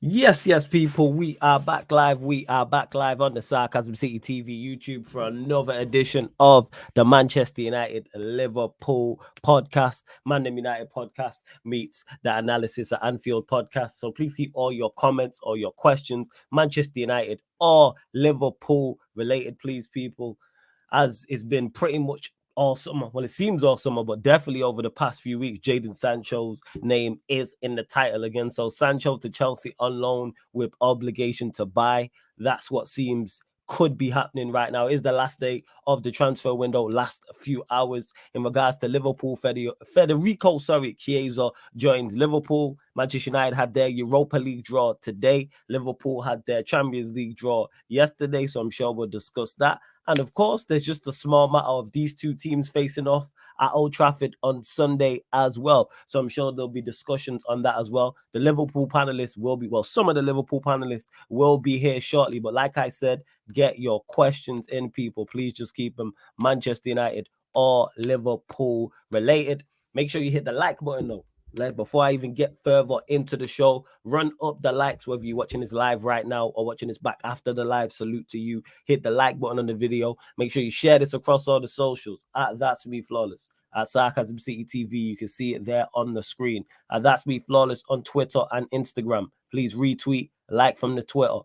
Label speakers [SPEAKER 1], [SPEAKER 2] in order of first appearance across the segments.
[SPEAKER 1] Yes, people, we are back live. We are back live on the Sarcasm City TV YouTube for another edition of the Manchester United Liverpool podcast. Man United podcast meets the Analysis at Anfield podcast. So please keep all your comments or your questions, Manchester United or Liverpool related, please, people, as it's been pretty much all summer. Well, it seems all summer, but definitely over the past few weeks, Jadon Sancho's name is in the title again. So Sancho to Chelsea on loan with obligation to buy. That's what seems could be happening right now. Is the last day of the transfer window, last few hours. In regards to Liverpool, Federico, Chiesa joins Liverpool. Manchester United had their Europa League draw today. Liverpool had their Champions League draw yesterday, so I'm sure we'll discuss that. And of course, there's just a small matter of these two teams facing off at Old Trafford on Sunday as well. So I'm sure there'll be discussions on that as well. The Liverpool panelists will be, well, some of the Liverpool panelists will be here shortly. But like I said, get your questions in, people. Please just keep them Manchester United or Liverpool related. Make sure you hit the like button though. Like, before I even get further into the show, run up the likes, whether you're watching this live right now or watching this back after the live. Salute to you. Hit the like button on the video. Make sure you share this across all the socials at That's Me Flawless. At Sarcasm City TV, you can see it there on the screen. At That's Me Flawless on Twitter and Instagram. Please retweet, like from the Twitter.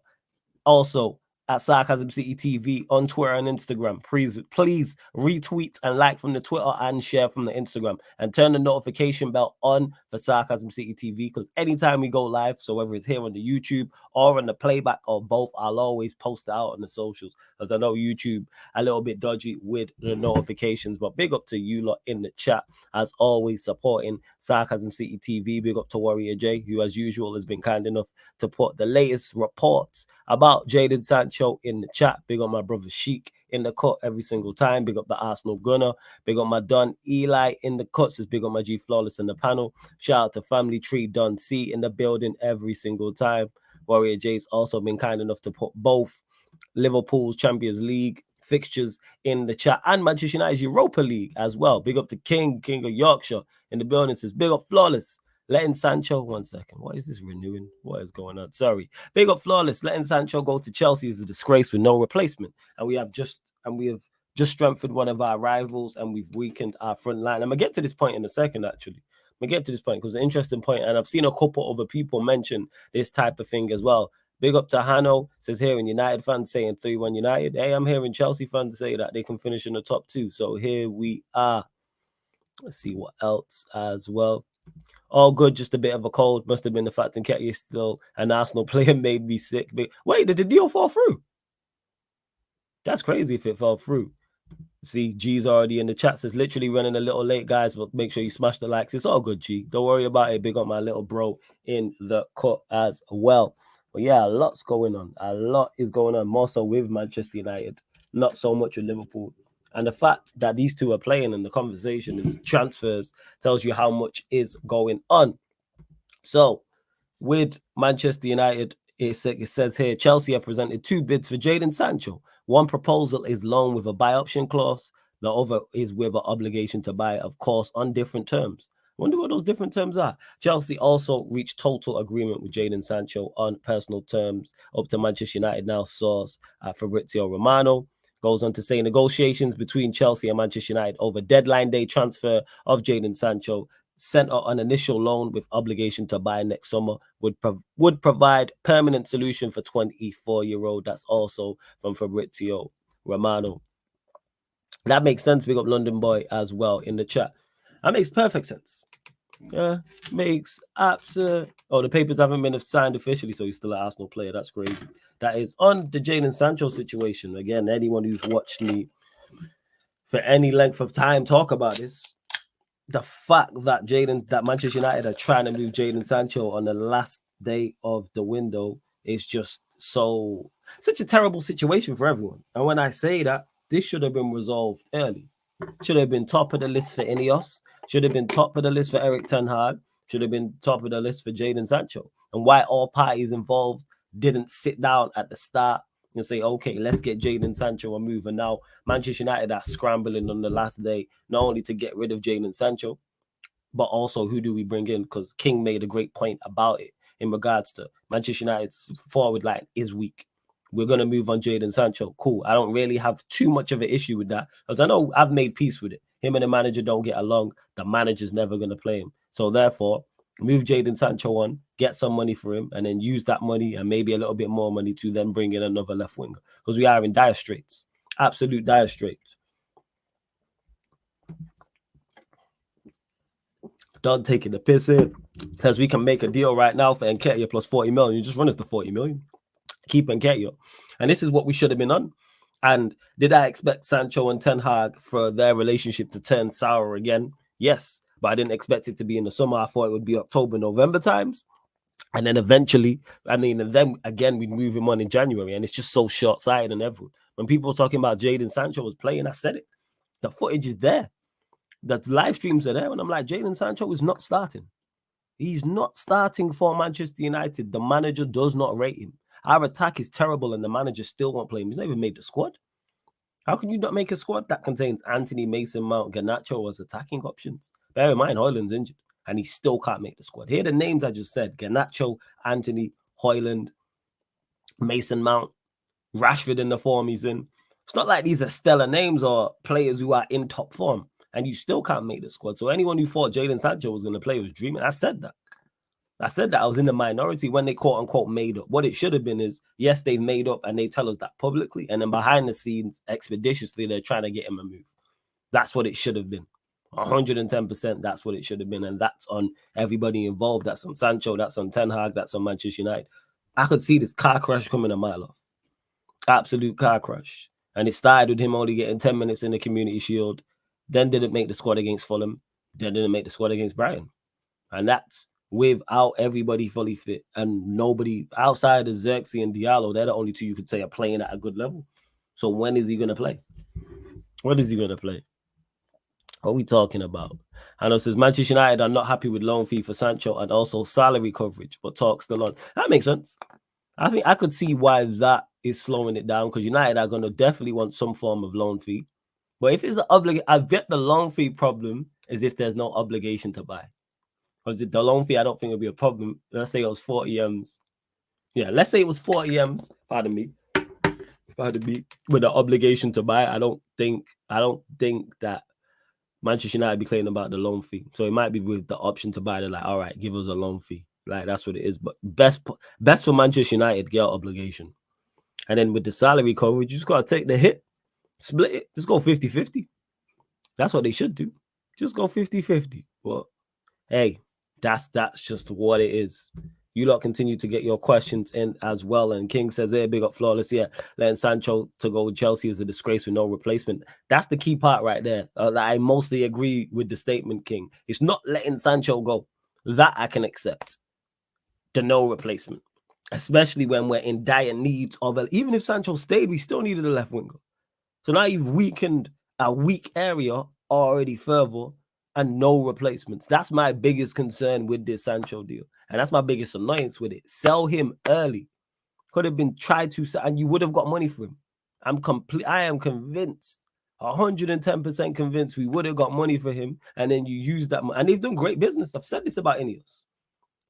[SPEAKER 1] Also, at Sarcasm City TV on Twitter and Instagram. Please retweet and like from the Twitter and share from the Instagram. And turn the notification bell on for Sarcasm City TV, because anytime we go live, so whether it's here on the YouTube or on the playback or both, I'll always post it out on the socials, because I know YouTube a little bit dodgy with the notifications. But big up to you lot in the chat, as always, supporting Sarcasm City TV. Big up to Warrior J, who as usual has been kind enough to put the latest reports about Jadon Sancho in the chat. Big up my brother Sheik in the cut every single time. Big up the Arsenal Gunner. Big up my Don Eli in the cuts. Big up my G Flawless in the panel. Shout out to Family Tree Don C in the building every single time. Warrior J's also been kind enough to put both Liverpool's Champions League fixtures in the chat and Manchester United's Europa League as well. Big up to King of Yorkshire in the building. Says big up Flawless. Letting Sancho, 1 second. What is this renewing? What is going on? Sorry. Big up Flawless. Letting Sancho go to Chelsea is a disgrace with no replacement. And we have just strengthened one of our rivals, and we've weakened our front line. I'm gonna get to this point in a second, actually. I'm gonna get to this point because it's an interesting point, and I've seen a couple other people mention this type of thing as well. Big up to Hano, says hearing United fans saying 3-1 United. Hey, I'm hearing Chelsea fans say that they can finish in the top two. So here we are. Let's see what else as well. All good, just a bit of a cold. Must have been the fact that Nketiah is still an Arsenal player, made me sick. But wait, did the deal fall through? That's crazy if it fell through. See, G's already in the chat. Says literally running a little late, guys, but make sure you smash the likes. It's all good, G. Don't worry about it. Big up my little bro in the cut as well. But yeah, a lot's going on. A lot is going on, more so with Manchester United, not so much with Liverpool. And the fact that these two are playing in the conversation is transfers tells you how much is going on. So, with Manchester United, it says here, Chelsea have presented 2 bids for Jadon Sancho. One proposal is loan with a buy option clause. The other is with an obligation to buy, of course, on different terms. Wonder what those different terms are. Chelsea also reached total agreement with Jadon Sancho on personal terms up to Manchester United now source Fabrizio Romano. Goes on to say negotiations between Chelsea and Manchester United over deadline day transfer of Jadon Sancho, sent out an initial loan with obligation to buy next summer, would provide permanent solution for 24-year-old. That's also from Fabrizio Romano. That makes sense. Big up London Boy as well in the chat. That makes perfect sense. Yeah, makes absolute. Oh, the papers haven't been signed officially, so he's still an Arsenal player. That's crazy. That is on the Jadon Sancho situation. Again, anyone who's watched me for any length of time talk about this, the fact that Manchester United are trying to move Jadon Sancho on the last day of the window is just such a terrible situation for everyone. And when I say that, this should have been resolved early. Should have been top of the list for Ineos. Should have been top of the list for Eric Ten Hag. Should have been top of the list for Jadon Sancho. And why all parties involved didn't sit down at the start and say, okay, let's get Jadon Sancho a move. And now Manchester United are scrambling on the last day, not only to get rid of Jadon Sancho, but also who do we bring in? Because King made a great point about it. in regards to Manchester United's forward line is weak. We're going to move on Jadon Sancho. Cool. I don't really have too much of an issue with that because I know I've made peace with it. Him and the manager don't get along. The manager's never going to play him. So therefore, move Jadon Sancho on, get some money for him, and then use that money and maybe a little bit more money to then bring in another left winger because we are in dire straits. Absolute dire straits. Don't take it the piss in because we can make a deal right now for Nketiah plus 40 million. You just run us the 40 million. Keep Nketiah. And this is what we should have been on. And did I expect Sancho and Ten Hag for their relationship to turn sour again? Yes, but I didn't expect it to be in the summer. I thought it would be October, November times. And then eventually, and then again, we'd move him on in January. And it's just so short-sighted and everything. When people were talking about Jadon Sancho was playing, I said it. The footage is there. The live streams are there. And I'm like, Jadon Sancho is not starting. He's not starting for Manchester United. The manager does not rate him. Our attack is terrible and the manager still won't play him. He's not even made the squad. How can you not make a squad that contains Anthony, Mason Mount, Garnacho as attacking options? Bear in mind, Højlund's injured and he still can't make the squad. Here are the names I just said. Garnacho, Anthony, Højlund, Mason Mount, Rashford in the form he's in. It's not like these are stellar names or players who are in top form and you still can't make the squad. So anyone who thought Jadon Sancho was going to play was dreaming. I said that. I was in the minority when they quote unquote made up. What it should have been is, yes, they've made up and they tell us that publicly. And then behind the scenes, expeditiously, they're trying to get him a move. That's what it should have been. 110%. That's what it should have been. And that's on everybody involved. That's on Sancho. That's on Ten Hag. That's on Manchester United. I could see this car crash coming a mile off. Absolute car crash. And it started with him only getting 10 minutes in the Community Shield. Then didn't make the squad against Fulham. Then didn't make the squad against Brighton. And that's without everybody fully fit and nobody outside of Xerxes and Diallo. They're the only two you could say are playing at a good level. So when is he going to play? What is he going to play? What are we talking about? I know it says Manchester United are not happy with loan fee for Sancho and also salary coverage, but talks still on. That makes sense. I think I could see why that is slowing it down because United are going to definitely want some form of loan fee. But if it's an obligation, I bet the loan fee problem is if there's no obligation to buy. Because the loan fee, I don't think it'll be a problem. Let's say it was 40 M's. Yeah, let's say it was 40 M's. Pardon me. With the obligation to buy, I don't think that Manchester United be claiming about the loan fee. So it might be with the option to buy. They're like, all right, give us a loan fee. Like that's what it is. But best for Manchester United, get obligation. And then with the salary coverage, you just got to take the hit, split it. Just go 50-50. That's what they should do. Just go 50-50. Well, hey, that's just what it is. You lot continue to get your questions in as well. And King says, hey, big up Flawless. Yeah, letting Sancho to go with Chelsea is a disgrace with no replacement. That's the key part right there. I mostly agree with the statement, King. It's not letting Sancho go. That I can accept. The no replacement. Especially when we're in dire needs of it. Even if Sancho stayed, we still needed a left winger. So now you've weakened a weak area already further and no replacements. That's my biggest concern with this Sancho deal. And that's my biggest annoyance with it. Sell him early. Could have been tried to sell, and you would have got money for him. I am convinced, 110% convinced we would have got money for him. And then you use that money. And they've done great business. I've said this about Ineos.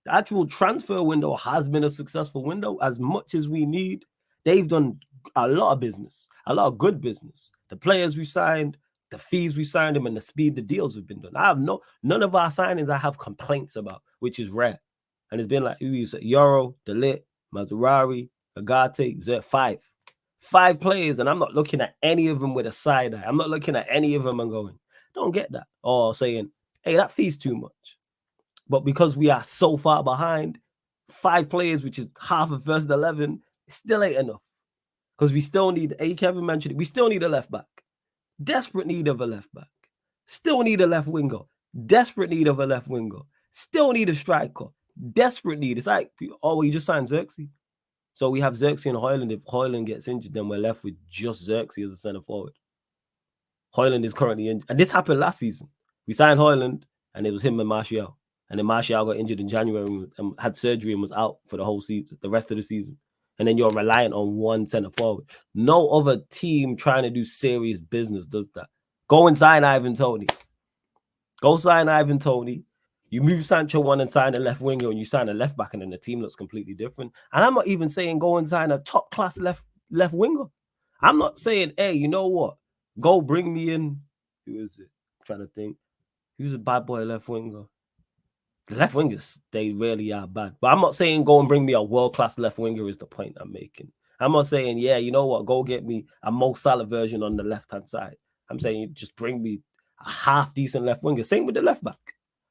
[SPEAKER 1] The actual transfer window has been a successful window. As much as we need, they've done a lot of business, a lot of good business. The players we signed, the fees we signed them, and the speed the deals have been done. I have none of our signings I have complaints about, which is rare. And it's been like Euro, De Ligt, Mazurari, Agate, Zert, five players, and I'm not looking at any of them with a side eye. I'm not looking at any of them and going, don't get that. Or saying, hey, that fee's too much. But because we are so far behind, 5 players, which is half of first 11, it still ain't enough. Because we still need, Kevin mentioned it, we still need a left back. Desperate need of a left back. Still need a left winger. Desperate need of a left winger. Still need a striker. Desperate need. It's like, oh, well, you just signed Xerxes. So we have Xerxes and Højlund. If Højlund gets injured, then we're left with just Xerxes as a centre forward. Højlund is currently injured. And this happened last season. We signed Højlund, and it was him and Martial. And then Martial got injured in January and had surgery and was out for the whole season, the rest of the season. And then you're reliant on one centre forward. No other team trying to do serious business does that. Go and sign Ivan Toney. Go sign Ivan Toney. You move Sancho one and sign a left winger, and you sign a left back, and then the team looks completely different. And I'm not even saying go and sign a top class left winger. I'm not saying, hey, you know what? Go bring me in. Who is it? I'm trying to think. Who's a bad boy left winger? The left wingers, they really are bad. But I'm not saying go and bring me a world-class left winger is the point I'm making. I'm not saying, yeah, you know what, go get me a Mo Salah version on the left-hand side. I'm saying just bring me a half-decent left winger. Same with the left back.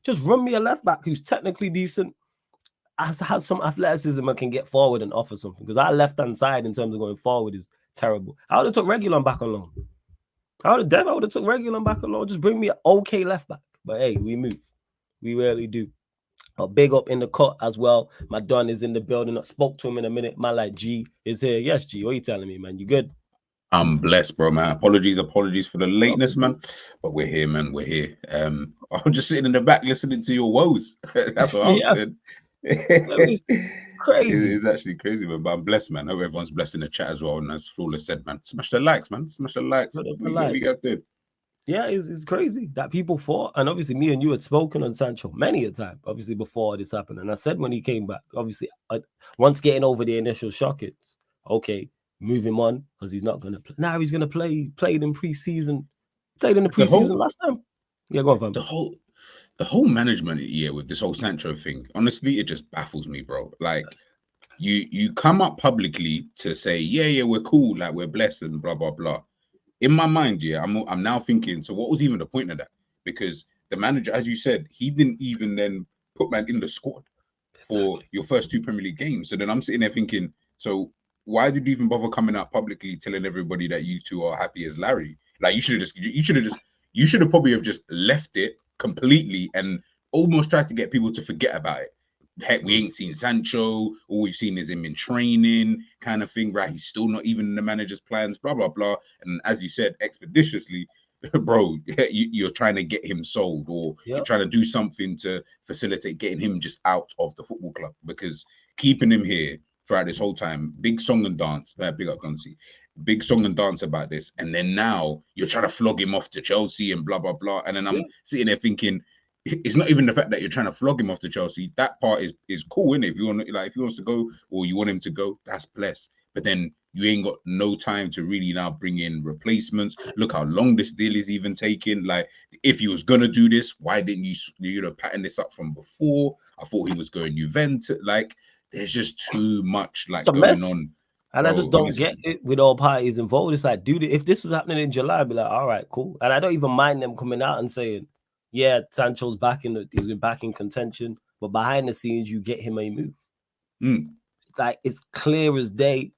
[SPEAKER 1] Just run me a left back who's technically decent, has some athleticism and can get forward and offer something. Because our left-hand side in terms of going forward is terrible. I would have took Reguilon back on loan. I would have took Reguilon back on loan. Just bring me an okay left back. But hey, we move. We rarely do. A big up in the cut as well. My Don is in the building. I spoke to him in a minute. My like G is here. Yes, G. What are you telling me, man? You good?
[SPEAKER 2] I'm blessed, bro, man. Apologies for the lateness, man. But we're here, man. We're here. I'm just sitting in the back listening to your woes. That's what I'm doing.
[SPEAKER 1] It's crazy.
[SPEAKER 2] It's actually crazy, man. But I'm blessed, man. I hope everyone's blessed in the chat as well. And as Flawless said, man, smash the likes, man. Smash the likes. What you guys doing?
[SPEAKER 1] Yeah, it's crazy that people fought. And obviously, me and you had spoken on Sancho many a time, obviously, before this happened. And I said when he came back, obviously, once getting over the initial shock, it's okay, move him on because he's not going to play. Now he's going to play. He played in preseason. Played in the preseason last time. Yeah, go on, fam.
[SPEAKER 2] The whole management year with this whole Sancho thing, honestly, it just baffles me, bro. Like, you come up publicly to say, yeah, we're cool, like we're blessed and blah, blah, blah. In my mind, I'm now thinking, so what was even the point of that? Because the manager, as you said, he didn't even then put man in the squad for your first 2 Premier League games. So then I'm sitting there thinking, so why did you even bother coming out publicly telling everybody that you two are happy as Larry? Like you should have probably have just left it completely and almost tried to get people to forget about it. Heck, we ain't seen Sancho. All we've seen is him in training, kind of thing, right? He's still not even in the manager's plans, blah, blah, blah. And as you said, expeditiously, bro, you're trying to get him sold or you're trying to do something to facilitate getting him just out of the football club because keeping him here throughout this whole time, big song and dance, big up, Guncy, big song and dance about this. And then now you're trying to flog him off to Chelsea and blah, blah, blah. And then I'm sitting there thinking, it's not even the fact that you're trying to flog him off to Chelsea. That part is cool, innit? If you want, like, if he wants to go or you want him to go, that's blessed. But then you ain't got no time to really now bring in replacements. Look how long this deal is even taking. Like, if he was gonna do this, why didn't you pattern this up from before? I thought he was going Juventus. Like, there's just too much like going on.
[SPEAKER 1] And I just don't get it with all parties involved. It's like, dude, if this was happening in July, I'd be like, all right, cool. And I don't even mind them coming out and saying, yeah, Sancho's he's back in contention, but behind the scenes, you get him a move. Like it's clear as day.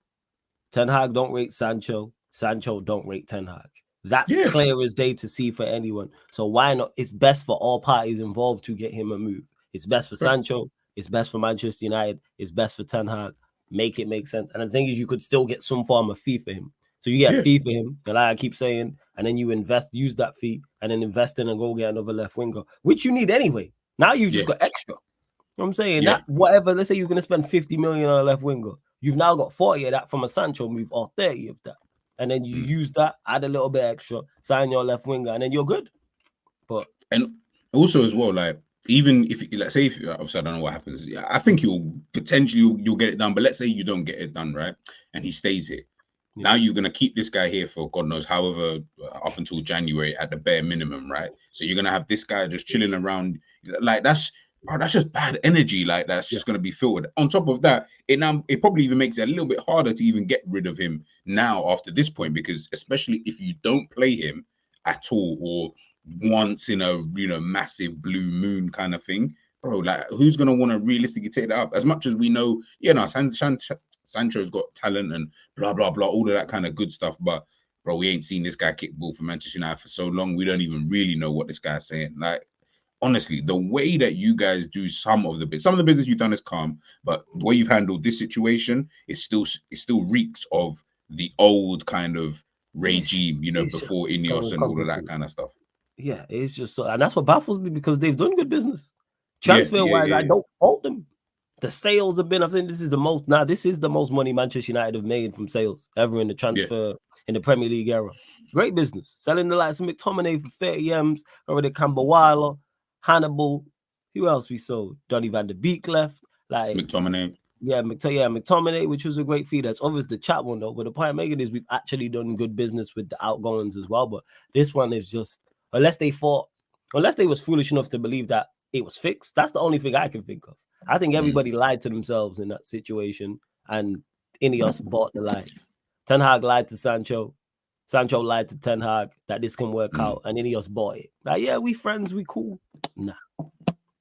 [SPEAKER 1] Ten Hag don't rate Sancho. Sancho don't rate Ten Hag. That's clear as day to see for anyone. So why not? It's best for all parties involved to get him a move. It's best for Sancho. It's best for Manchester United. It's best for Ten Hag. Make it make sense. And the thing is, you could still get some form of fee for him. So you get a fee for him, and like I keep saying, and then you use that fee, and then invest in and go get another left winger, which you need anyway. Now you've just got extra. You know what I'm saying? That whatever, let's say you're going to spend 50 million on a left winger. You've now got 40 of that from a Sancho move or 30 of that. And then you use that, add a little bit extra, sign your left winger, and then you're good.
[SPEAKER 2] And also as well, like, even if, let's say, obviously I don't know what happens. I think you'll get it done, but let's say you don't get it done, right? And he stays here. Now you're going to keep this guy here for God knows however up until January at the bare minimum, right? So you're going to have this guy just chilling around. Like that's just bad energy. Like that's just going to be filled. On top of that, it probably even makes it a little bit harder to even get rid of him now after this point, because especially if you don't play him at all or once in a massive blue moon kind of thing, bro, like who's going to want to realistically take that up? As much as we know, Sancho's got talent and blah, blah, blah, all of that kind of good stuff. But, bro, we ain't seen this guy kick ball for Manchester United for so long. We don't even really know what this guy's saying. Like, honestly, the way that you guys do some of the business you've done is calm, but the way you've handled this situation is still reeks of the old kind of regime, before Ineos and all of that kind of stuff.
[SPEAKER 1] Yeah, it's just so, and that's what baffles me because they've done good business. Transfer-wise, I don't fault them. The sales have been, I think this is the most money Manchester United have made from sales ever in the transfer in the Premier League era. Great business. Selling the likes of McTominay for 30 M's, already Kambawala, Hannibal, Who else we sold? Donny van de Beek left. Like,
[SPEAKER 2] McTominay.
[SPEAKER 1] yeah, McTominay, which was a great fee. That's obviously the chat one though. But the point I'm making is we've actually done good business with the outgoings as well. But this one is just unless they was foolish enough to believe that it was fixed. That's the only thing I can think of. I think everybody lied to themselves in that situation, and Ineos bought the lies. Ten Hag lied to Sancho. Sancho lied to Ten Hag that this can work out, and Ineos bought it. Like, yeah, we friends, we cool. Nah.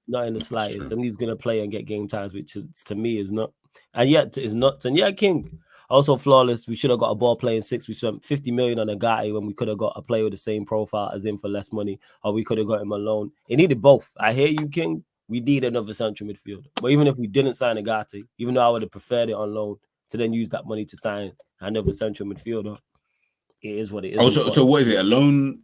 [SPEAKER 1] Not in the slightest. And he's gonna play and get game times, which is, to me is not. And yet is nuts. And yeah, King. Also flawless. We should have got a ball playing 6. We spent 50 million on a guy when we could have got a player with the same profile as him for less money, or we could have got him on loan. It needed both. I hear you, King. We need another central midfielder. But even if we didn't sign Agate, even though I would have preferred it on loan to then use that money to sign another central midfielder, it is what it is.
[SPEAKER 2] Oh, so what is it? A loan,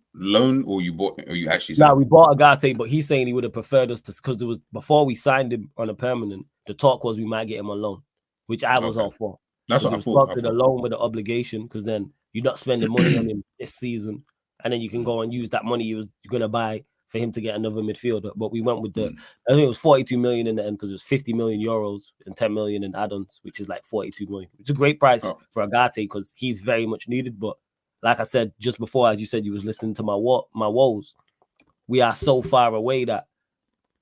[SPEAKER 2] or you bought, or you actually signed?
[SPEAKER 1] No, we bought Agate, but he's saying he would have preferred us to, because there was, before we signed him on a permanent, the talk was we might get him on loan, which I was all for.
[SPEAKER 2] That's what I thought.
[SPEAKER 1] A loan with an obligation, because then you're not spending money on him this season, and then you can go and use that money you're going to buy for him to get another midfielder. But we went with I think it was 42 million in the end, because it was 50 million euros and 10 million in add-ons, which is like 42 million. It's a great price for Agate because he's very much needed. But like I said just before, as you said, you was listening to my woes. We are so far away that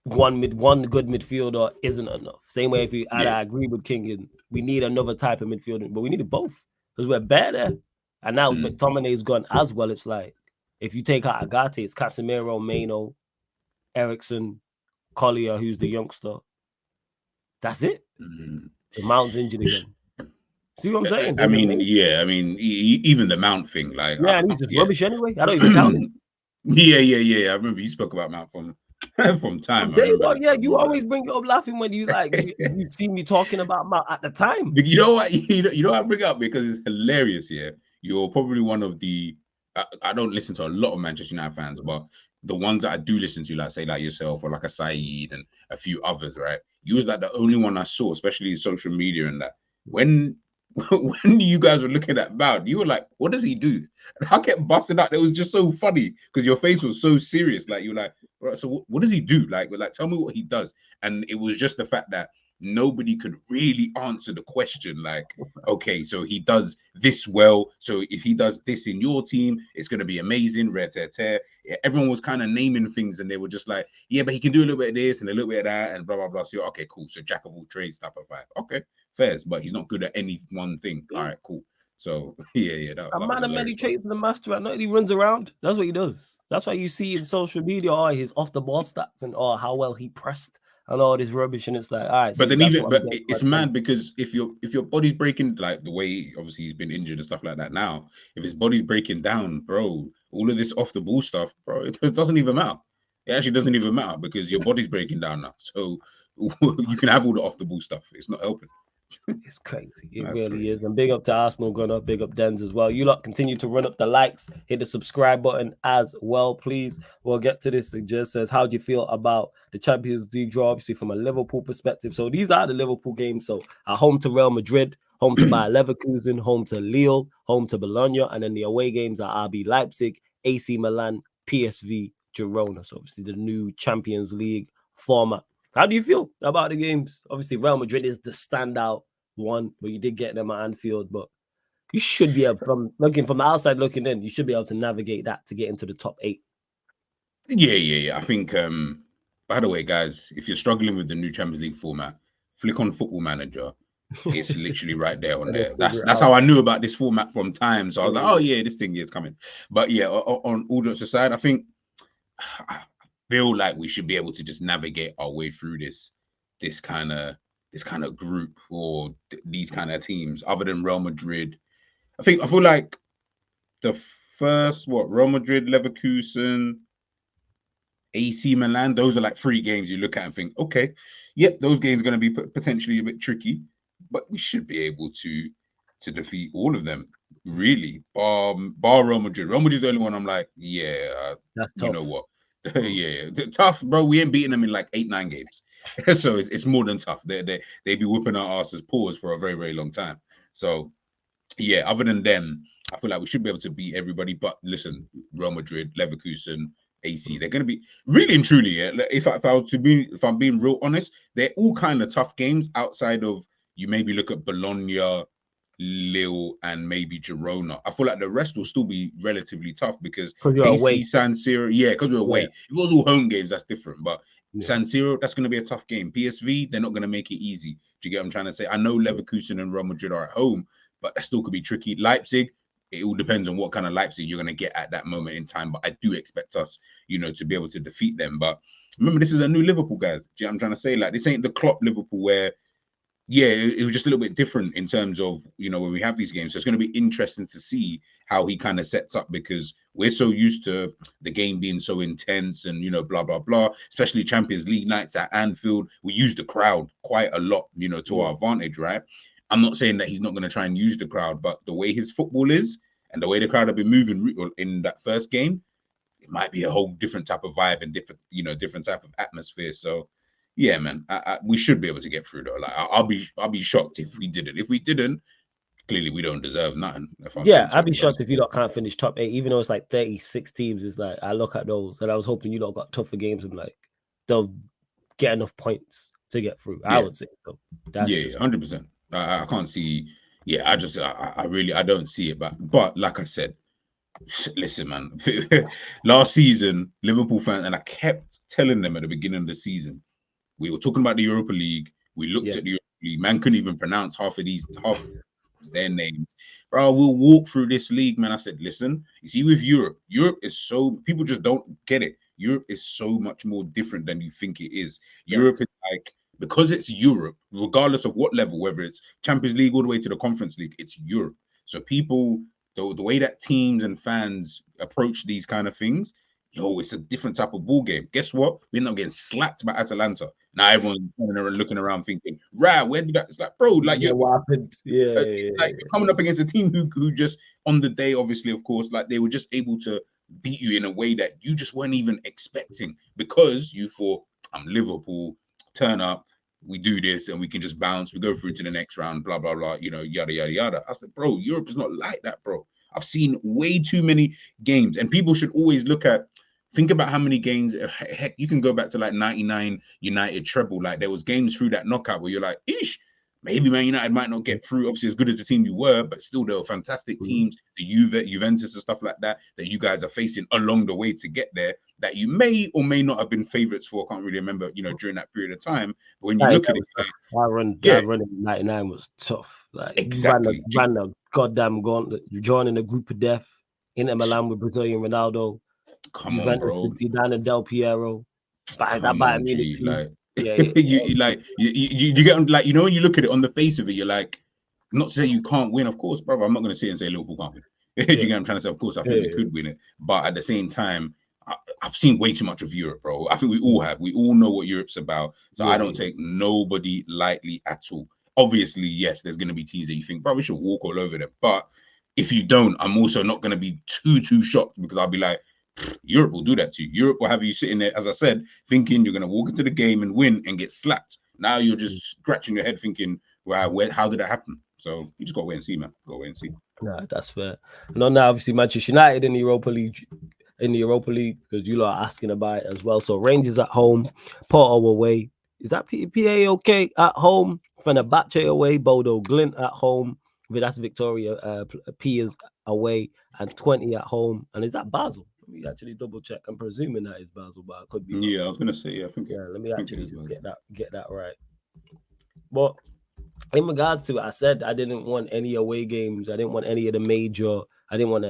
[SPEAKER 1] one good midfielder isn't enough. Same way, I agree with King, and we need another type of midfielder, but we needed both because we're better. And now McTominay's gone as well. It's like if you take out Agate, it's Casemiro, Maino, Ericsson, Collier, who's the youngster. That's it. The Mount's injured again. See what I'm saying?
[SPEAKER 2] I mean, even the Mount thing, like,
[SPEAKER 1] yeah, and he's just rubbish anyway. I don't even count him.
[SPEAKER 2] Yeah. I remember you spoke about Mount from time.
[SPEAKER 1] You always bring it up laughing when you see me talking about Mount at the time.
[SPEAKER 2] You know what? You know I bring it up because it's hilarious. Yeah, you're probably one of the. I don't listen to a lot of Manchester United fans, but the ones that I do listen to, like say like yourself or like a Saeed and a few others, right? You was like the only one I saw, especially in social media and that when you guys were looking at Mount, you were like, what does he do? And I kept busting out. It was just so funny because your face was so serious. Like, you're like, right, so what does he do? Like, tell me what he does. And it was just the fact that nobody could really answer the question. Like, okay, so he does this well. So if he does this in your team, it's going to be amazing. Yeah, everyone was kind of naming things and they were just like, yeah, but he can do a little bit of this and a little bit of that and blah, blah, blah. So, okay, cool. So jack of all trades type of vibe. Okay. Fairs, but he's not good at any one thing. All right, cool. So yeah.
[SPEAKER 1] A man of many traits, the master at night. He runs around. That's what he does. That's why you see in social media, his off the ball stats and how well he pressed and all this rubbish. And it's like, all right. So
[SPEAKER 2] but then it's mad because if your body's breaking, like the way obviously he's been injured and stuff like that now, if his body's breaking down, bro, all of this off the ball stuff, bro, it doesn't even matter. It actually doesn't even matter because your body's breaking down now. So you can have all the off the ball stuff. It's not helping.
[SPEAKER 1] It's crazy. It really is. And big up to Arsenal, Gunner. Big up Dens as well. You lot continue to run up the likes, hit the subscribe button as well, please. We'll get to this. It just says, how do you feel about the Champions League draw? Obviously, from a Liverpool perspective. So these are the Liverpool games. So at home to Real Madrid, home to Bayer Leverkusen, home to Lille, home to Bologna, and then the away games are RB Leipzig, AC Milan, PSV, Girona. So obviously the new Champions League format. How do you feel about the games? Obviously, Real Madrid is the standout one, but you did get them at Anfield. But you should be able, from the outside looking in, you should be able to navigate that to get into the top 8.
[SPEAKER 2] Yeah. I think, by the way, guys, if you're struggling with the new Champions League format, flick on Football Manager. It's literally right there on there. That's how I knew about this format from time. So I was like, oh yeah, this thing is coming. But yeah, on all jokes aside, I think I feel like we should be able to just navigate our way through this kind of group or these kind of teams, other than Real Madrid. I feel like the first Real Madrid, Leverkusen, AC Milan, those are like 3 games you look at and think, okay, yep, those games are going to be potentially a bit tricky, but we should be able to defeat all of them, really. Bar Real Madrid. Real Madrid's the only one I'm like, yeah,
[SPEAKER 1] that's tough.
[SPEAKER 2] You know what? Yeah, tough, bro. We ain't beating them in like 8-9 games. So it's more than tough. They be whipping our asses paws for a very, very long time. So yeah, other than them, I feel like we should be able to beat everybody. But listen, Real Madrid, Leverkusen, AC. They're going to be really and truly. Yeah, if I was to be, if I'm being real honest, they're all kind of tough games outside of you. Maybe look at Bologna, Lille, and maybe Girona. I feel like the rest will still be relatively tough because
[SPEAKER 1] you're
[SPEAKER 2] AC,
[SPEAKER 1] away.
[SPEAKER 2] San Siro, yeah, because we're away.
[SPEAKER 1] Yeah.
[SPEAKER 2] If it was all home games, that's different. But
[SPEAKER 1] Yeah.
[SPEAKER 2] San Siro, that's going to be a tough game. PSV, they're not going to make it easy. Do you get what I'm trying to say? I know Leverkusen and Real Madrid are at home, but that still could be tricky. Leipzig, it all depends on what kind of Leipzig you're going to get at that moment in time. But I do expect us, to be able to defeat them. But remember, this is a new Liverpool, guys. Do you know what I'm trying to say? Like, this ain't the Klopp Liverpool where, yeah, it was just a little bit different in terms of, when we have these games. So it's going to be interesting to see how he kind of sets up because we're so used to the game being so intense and, blah, blah, blah, especially Champions League nights at Anfield. We use the crowd quite a lot, to our advantage, right? I'm not saying that he's not going to try and use the crowd, but the way his football is and the way the crowd have been moving in that first game, it might be a whole different type of vibe and different type of atmosphere. So, yeah, man, we should be able to get through though. Like, I'll be shocked if we didn't. If we didn't, clearly we don't deserve nothing. If I'm being
[SPEAKER 1] I'd be
[SPEAKER 2] totally
[SPEAKER 1] shocked
[SPEAKER 2] honest.
[SPEAKER 1] if you lot can't finish top 8, even though it's like 36 teams. It's like I look at those and I was hoping you lot got tougher games and like they'll get enough points to get through. I would say so. That's
[SPEAKER 2] Yeah, 100%. I can't see. Yeah, I really don't see it. But like I said, listen, man. Last season, Liverpool fans, and I kept telling them at the beginning of the season, we were talking about the Europa League. We looked at the Europa League. Man couldn't even pronounce half their names. Bro, we'll walk through this league, man. I said, listen, you see, with Europe is so, people just don't get it. Europe is so much more different than you think it is. Europe is like, because it's Europe, regardless of what level, whether it's Champions League all the way to the Conference League, it's Europe. So people, the way that teams and fans approach these kind of things, it's a different type of ball game. Guess what? We end up getting slapped by Atalanta. Now everyone's looking around thinking, right, where did that? It's like, bro, like
[SPEAKER 1] what happened?
[SPEAKER 2] Like you're coming up against a team who just on the day, obviously, of course, like they were just able to beat you in a way that you just weren't even expecting because you thought, I'm Liverpool, turn up, we do this and we can just bounce, we go through to the next round, blah, blah, blah, yada, yada, yada. I said, bro, Europe is not like that, bro. I've seen way too many games and people should always think about how many games, heck, you can go back to like 99 United treble. Like there was games through that knockout where you're like, eesh, maybe Man United might not get through. Obviously, as good as the team you were, but still there were fantastic teams, the Juventus and stuff like that you guys are facing along the way to get there that you may or may not have been favorites for. I can't really remember, during that period of time. But when you look at it,
[SPEAKER 1] that run in 99 was tough. Like
[SPEAKER 2] exactly,
[SPEAKER 1] ran the goddamn gauntlet, joining a group of death. Inter Milan with Brazilian Ronaldo.
[SPEAKER 2] Come on, bro.
[SPEAKER 1] Zidane and Del Piero.
[SPEAKER 2] Come on, G. Like,
[SPEAKER 1] you
[SPEAKER 2] get like, when you look at it on the face of it, you're like, not to say you can't win, of course, brother. I'm not going to sit and say Liverpool can't win. Do you get what I'm trying to say? Of course, I think we could win it, but at the same time, I've seen way too much of Europe, bro. I think we all have. We all know what Europe's about, so I don't take nobody lightly at all. Obviously, yes, there's going to be teams that you think, bro, we should walk all over them. But if you don't, I'm also not going to be too shocked because I'll be like, Europe will do that to you. Europe will have you sitting there, as I said, thinking you're going to walk into the game and win and get slapped. Now you're just scratching your head thinking, wow, how did that happen? So you just got to wait and see, man. Go wait and see.
[SPEAKER 1] Nah, that's fair. And on that, obviously, Manchester United in the Europa League, because you lot are asking about it as well. So Rangers at home, Porto away. Is that PA okay at home? Fenerbahce away, Bodo Glint at home. That's Victoria. P is away and 20 at home. And is that Basel? Let me actually double check. I'm presuming that is Basel, but I could be wrong.
[SPEAKER 2] Yeah, I was gonna say,
[SPEAKER 1] let me actually just get that right. But in regards to it, I said I didn't want any away games. I didn't want any of the major. I didn't want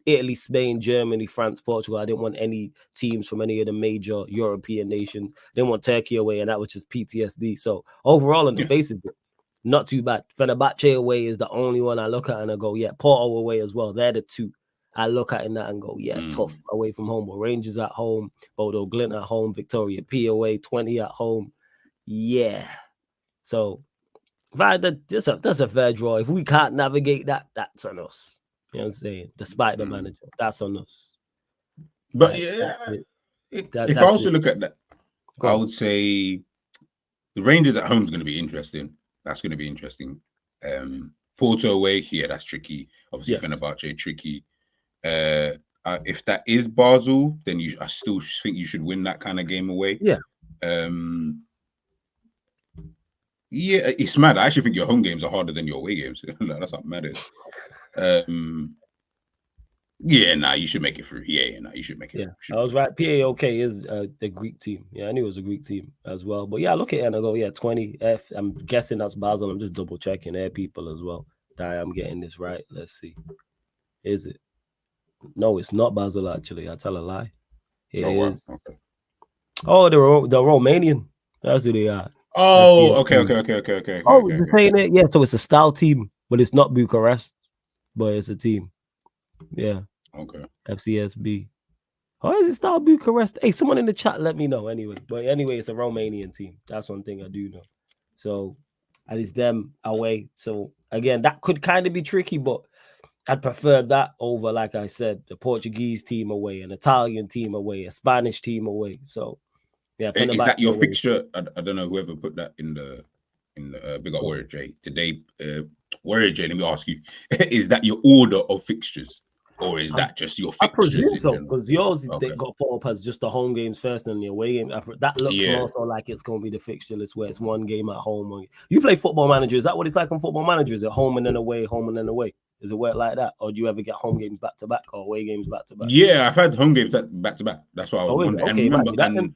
[SPEAKER 1] Italy, Spain, Germany, France, Portugal. I didn't want any teams from any of the major European nations. I didn't want Turkey away, and that was just PTSD. So overall, on the face of it, not too bad. Fenerbahce away is the only one I look at and I go, yeah. Porto away as well. They're the two I look at in that and go, yeah, tough away from home. But Rangers at home, Bodo Glint at home, Victoria P away, 20 at home. Yeah. So that's a fair draw. If we can't navigate that, that's on us. You know what I'm saying? Despite the manager, that's on us.
[SPEAKER 2] But if I was to look at that, I would say the Rangers at home is going to be interesting. That's going to be interesting. Porto away, that's tricky. Obviously, Fenerbahce tricky. if that is Basel, then I still think you should win that kind of game away.
[SPEAKER 1] Yeah.
[SPEAKER 2] Yeah, it's mad. I actually think your home games are harder than your away games. That's how mad it is. Yeah, you should make it through. Yeah, you should make it.
[SPEAKER 1] Yeah, I was right. PAOK is the Greek team. Yeah, I knew it was a Greek team as well. But yeah, I look at it and I go, yeah, 20 F. I'm guessing that's Basel. I'm just double checking their people as well. That I'm getting this right. Let's see. Is it? No, it's not Basel actually. I tell a lie. It is.
[SPEAKER 2] Wow. Okay.
[SPEAKER 1] Oh, the Romanian. That's who they are.
[SPEAKER 2] Oh, okay.
[SPEAKER 1] Oh, you're saying it? Yeah, so it's a style team, but it's not Bucharest, but it's a team. Yeah.
[SPEAKER 2] Okay.
[SPEAKER 1] FCSB. How is it style Bucharest? Hey, someone in the chat, let me know anyway. But anyway, it's a Romanian team. That's one thing I do know. So, and it's them away. So again, that could kind of be tricky, but I'd prefer that over, like I said, the Portuguese team away, an Italian team away, a Spanish team away. So, yeah.
[SPEAKER 2] Is that your fixture? I don't know whoever put that in the big up Warrior J. Did they Warrior J? Let me ask you: is that your order of fixtures, or is that just your fixtures?
[SPEAKER 1] I presume so, because yours they got put up as just the home games first and the away game. That looks more so like it's going to be the fixture list where it's one game at home. You play Football Manager. Is that what it's like on Football Manager? Is it home and then away, home and then away? Does it work like that, or do you ever get home games back to back or away games back to back?
[SPEAKER 2] Yeah, I've had home games back to back. That's why I was wondering.
[SPEAKER 1] Okay,
[SPEAKER 2] and remember,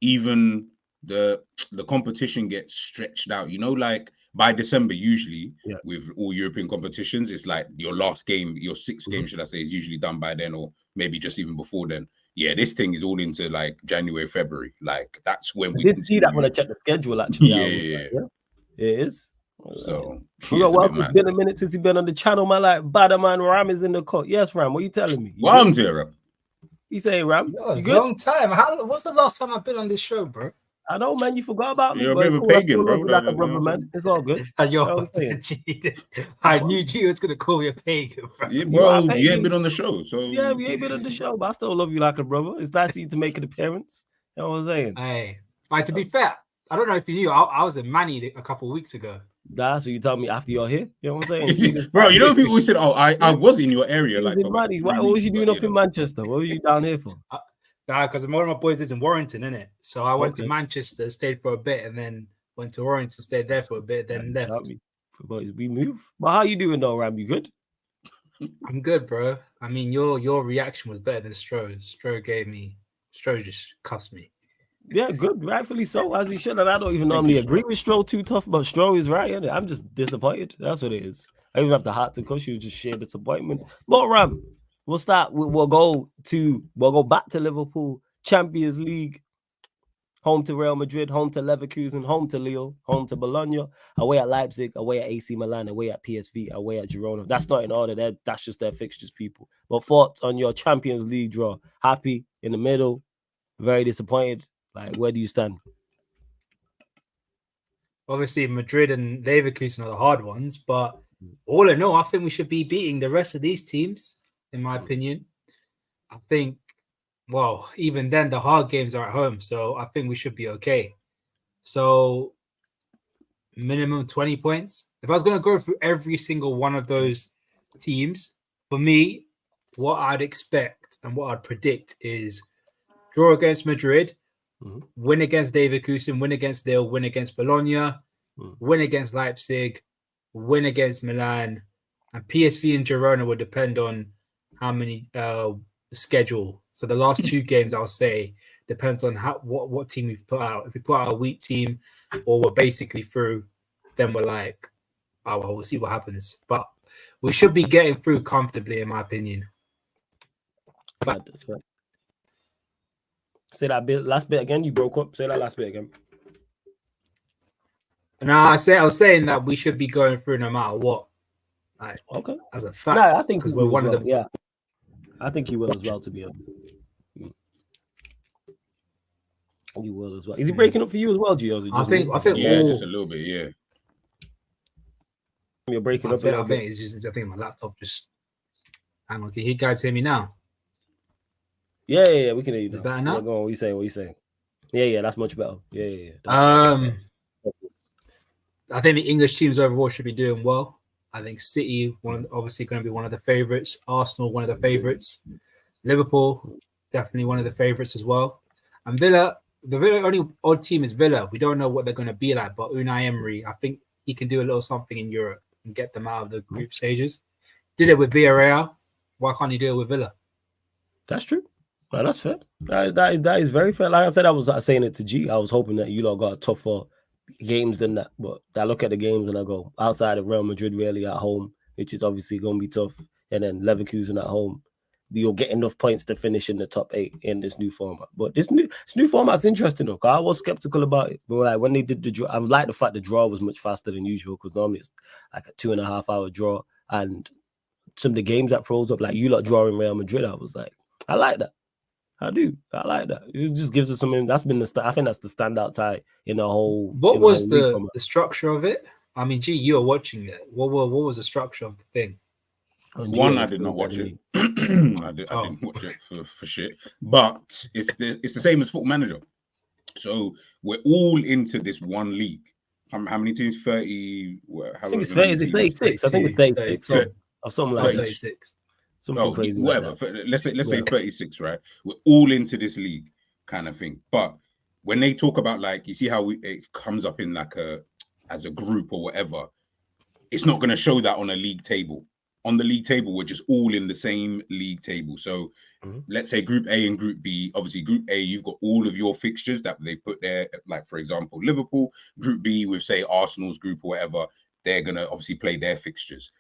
[SPEAKER 2] even the competition gets stretched out. You know, like by December, usually with all European competitions, it's like your last game, your sixth game, should I say, is usually done by then, or maybe just even before then. Yeah, this thing is all into like January, February. Like that's when we
[SPEAKER 1] did see that when I checked the schedule. Actually,
[SPEAKER 2] yeah,
[SPEAKER 1] it is.
[SPEAKER 2] So
[SPEAKER 1] it's been a minute since he's been on the channel, man. Like Badaman Ram is in the cut. Yes, Ram. What are you telling me?
[SPEAKER 2] Ram to Ram.
[SPEAKER 1] You say Ram?
[SPEAKER 3] You good? Long time. What's the last time I've been on this show, bro?
[SPEAKER 1] I know, man. You forgot about me.
[SPEAKER 2] You're a bit of a pagan, bro.
[SPEAKER 1] Like a brother, man. It's all good.
[SPEAKER 3] I knew you was gonna call you a pagan, bro.
[SPEAKER 2] Yeah, well, you ain't been on the show, so
[SPEAKER 1] yeah, we ain't been on the show, but I still love you like a brother. It's nice of you to make an appearance. You know what I'm saying?
[SPEAKER 3] Hey, to be fair, I don't know if you knew, I was in Manny a couple of weeks ago.
[SPEAKER 1] So you tell me after you're here? You know what I'm saying?
[SPEAKER 2] Bro, you know people always said, "Oh, I was in your area." Like,
[SPEAKER 1] Manny. What was you doing up in Manchester? What was you down here for?
[SPEAKER 3] Because one of my boys is in Warrington, innit? So I went to Manchester, stayed for a bit, and then went to Warrington, stayed there for a bit, then left.
[SPEAKER 1] We move. But how you doing though, Ram? You good?
[SPEAKER 3] I'm good, bro. I mean, your reaction was better than Stroh's. Stroh just cussed me.
[SPEAKER 1] Yeah, good. Rightfully so, as he should. And I don't even normally agree with Stroh too tough, but Stroh is right. Innit? I'm just disappointed. That's what it is. I even have the heart to cuss you, just share disappointment. But Ram, we'll start. We'll go back to Liverpool, Champions League, home to Real Madrid, home to Leverkusen, home to Lille, home to Bologna, away at Leipzig, away at AC Milan, away at PSV, away at Girona. That's not in order. That's just their fixtures, people. But thoughts on your Champions League draw? Happy, in the middle, very disappointed. Like, where do you stand?
[SPEAKER 3] Obviously, Madrid and Leverkusen are the hard ones, but all in all, I think we should be beating the rest of these teams, in my opinion. I think, well, even then, the hard games are at home, so I think we should be okay. So, minimum 20 points. If I was going to go through every single one of those teams, for me, what I'd expect and what I'd predict is draw against Madrid, win against Leverkusen, win against Lille, win against Bologna, win against Leipzig, win against Milan, and PSV and Girona will depend on how many schedule. So the last two games, I'll say, depends on what team we've put out. If we put out a weak team or we're basically through, then we're like, oh, well, we'll see what happens. But we should be getting through comfortably, in my opinion.
[SPEAKER 1] That's right. Say that last bit again. You broke up. Say that last bit again.
[SPEAKER 3] No, I was saying that we should be going through no matter what. Like,
[SPEAKER 1] okay,
[SPEAKER 3] as a fact.
[SPEAKER 1] I think
[SPEAKER 3] because we're one of the.
[SPEAKER 1] Yeah, I think you will as well. To be honest, you will as well. Is he breaking up for you as well, Gio?
[SPEAKER 3] I think
[SPEAKER 2] yeah, just a little bit. Yeah,
[SPEAKER 1] you're breaking up.
[SPEAKER 3] I think it's just. I think my laptop just. Hang on, can you guys hear me now?
[SPEAKER 1] Yeah, we can hear you.
[SPEAKER 3] Is it better now?
[SPEAKER 1] Yeah, go on. What you saying? Yeah, that's much better. Yeah.
[SPEAKER 3] I think the English teams overall should be doing well. I think City, obviously going to be one of the favourites. Arsenal, one of the favourites. Liverpool, definitely one of the favourites as well. And Villa, the Villa only odd team is Villa. We don't know what they're going to be like, but Unai Emery, I think he can do a little something in Europe and get them out of the group stages. Did it with Villarreal. Why can't he do it with Villa?
[SPEAKER 1] That's true. No, that's fair. That is very fair. Like I said, I was saying it to G. I was hoping that you lot got tougher games than that. But I look at the games and I go, outside of Real Madrid, really at home, which is obviously going to be tough, and then Leverkusen at home, you'll get enough points to finish in the top 8 in this new format. But this new format's interesting though. Cause I was skeptical about it, but like when they did the draw, I like the fact the draw was much faster than usual because normally it's like a 2.5 hour draw, and some of the games that pros up, like you lot drawing Real Madrid, I was like, I like that. I do. I like that. It just gives us something. That's been I think that's the standout tie in the whole.
[SPEAKER 3] What was the structure of it? I mean, G, you were watching it. What was the structure of the thing?
[SPEAKER 2] One, I did not watch it. I didn't watch it for shit. But it's the same as Football Manager. So we're all into this one league. How many teams? 30.
[SPEAKER 1] I think it's 36. I think it's 36 or something like
[SPEAKER 3] 36.
[SPEAKER 1] Something crazy.
[SPEAKER 2] Whatever.
[SPEAKER 1] Like
[SPEAKER 2] let's say 36, right? We're all into this league kind of thing. But when they talk about, like, you see how it comes up in like as a group or whatever, it's not going to show that on a league table. On the league table, we're just all in the same league table. So let's say Group A and Group B. Obviously, Group A, you've got all of your fixtures that they put there. Like, for example, Liverpool. Group B, with, say, Arsenal's group or whatever, they're going to obviously play their fixtures.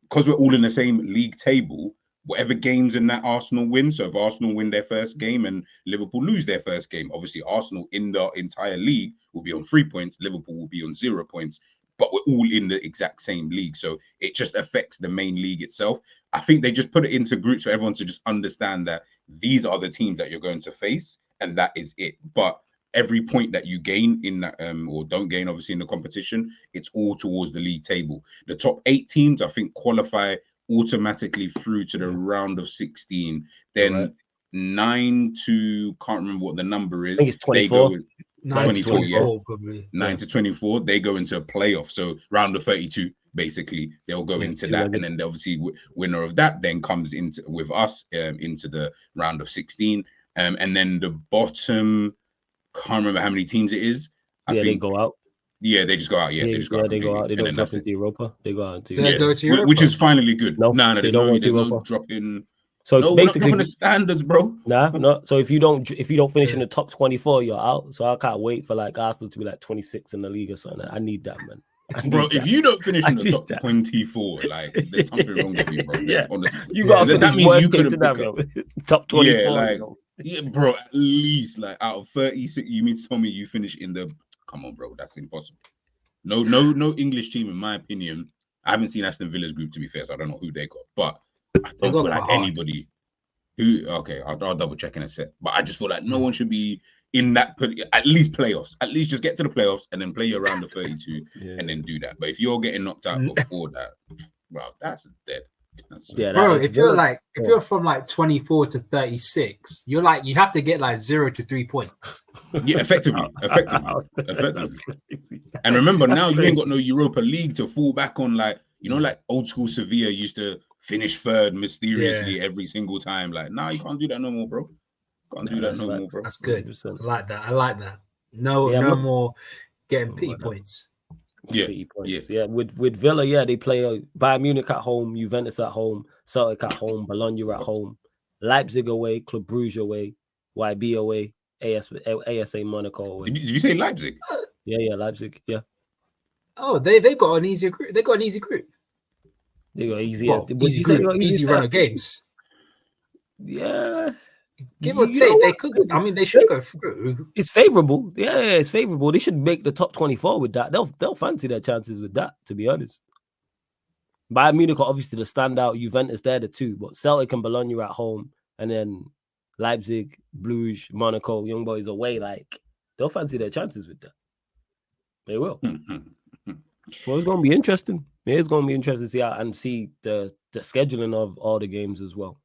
[SPEAKER 2] Because we're all in the same league table, whatever games in that Arsenal win. So if Arsenal win their first game and Liverpool lose their first game, obviously Arsenal in the entire league will be on 3 points. Liverpool will be on 0 points. But we're all in the exact same league. So it just affects the main league itself. I think they just put it into groups for everyone to just understand that these are the teams that you're going to face, and that is it. But every point that you gain in that, or don't gain, obviously, in the competition, it's all towards the league table. The top 8 teams, I think, qualify automatically through to the round of 16. Then 9 to, can't remember what the number is.
[SPEAKER 1] I think it's 24.
[SPEAKER 2] 24, yes.
[SPEAKER 3] Probably.
[SPEAKER 2] 9 to 24, they go into a playoff. So round of 32, basically, they'll go into that. And then obviously winner of that then comes into with us into the round of 16. And then the bottom, can't remember how many teams it is. I think
[SPEAKER 1] they go out.
[SPEAKER 2] Yeah, they just go out. Yeah, they just go out.
[SPEAKER 1] They go out. They don't drop into Europa. They go out.
[SPEAKER 2] Into which is finally good.
[SPEAKER 1] No,
[SPEAKER 2] there's no drop in. So it's basically
[SPEAKER 1] we're not
[SPEAKER 2] the standards, bro.
[SPEAKER 1] No. So if you don't finish in the top 24, you're out. So I can't wait for like Arsenal to be like 26 in the league or something. I need that, man.
[SPEAKER 2] Bro, if you don't finish in the top 24, like there's something wrong with you, bro. Honestly.
[SPEAKER 1] You got to
[SPEAKER 2] that means you couldn't pick
[SPEAKER 1] up top 24.
[SPEAKER 2] Yeah, bro. At least like out of 36, you mean to tell me you finish in the? Come on, bro. That's impossible. No English team, in my opinion. I haven't seen Aston Villa's group, to be fair, so I don't know who they got, but I don't feel like anybody who. Okay, I'll double check in a sec. But I just feel like no one should be in that. At least playoffs. At least just get to the playoffs and then play your round of 32 and then do that. But if you're getting knocked out before that, bro, that's dead.
[SPEAKER 3] Bro, if you're from like 24 to 36, you're like you have to get like 0 to 3 points.
[SPEAKER 2] Yeah, effectively. And remember, now you ain't got no Europa League to fall back on, like, you know, like old school Sevilla used to finish third mysteriously every single time. Like, now you can't do that no more, bro. Can't do that no more, bro.
[SPEAKER 3] That's good. 100%. I like that. No more getting pity points.
[SPEAKER 2] Yeah.
[SPEAKER 1] With Villa, they play Bayern Munich at home, Juventus at home, Celtic at home, Bologna at home, Leipzig away, Club Brugge away, YB away, ASA Monaco away.
[SPEAKER 2] Did you say Leipzig?
[SPEAKER 1] Yeah, Leipzig. Yeah.
[SPEAKER 3] Oh, they got an easy group. They got an easy group.
[SPEAKER 1] They got easy.
[SPEAKER 3] Easy run of games.
[SPEAKER 1] Yeah.
[SPEAKER 3] Give or take, they could. I mean, they should go through.
[SPEAKER 1] It's favorable. Yeah, it's favorable. They should make the top 24 with that. They'll fancy their chances with that, to be honest. Bayern Munich are obviously the standout. Juventus, they're the two. But Celtic and Bologna at home. And then Leipzig, Bruges, Monaco, Young Boys away. Like, they'll fancy their chances with that. They will. Well, it's going to be interesting. It's going to be interesting to see the scheduling of all the games as well.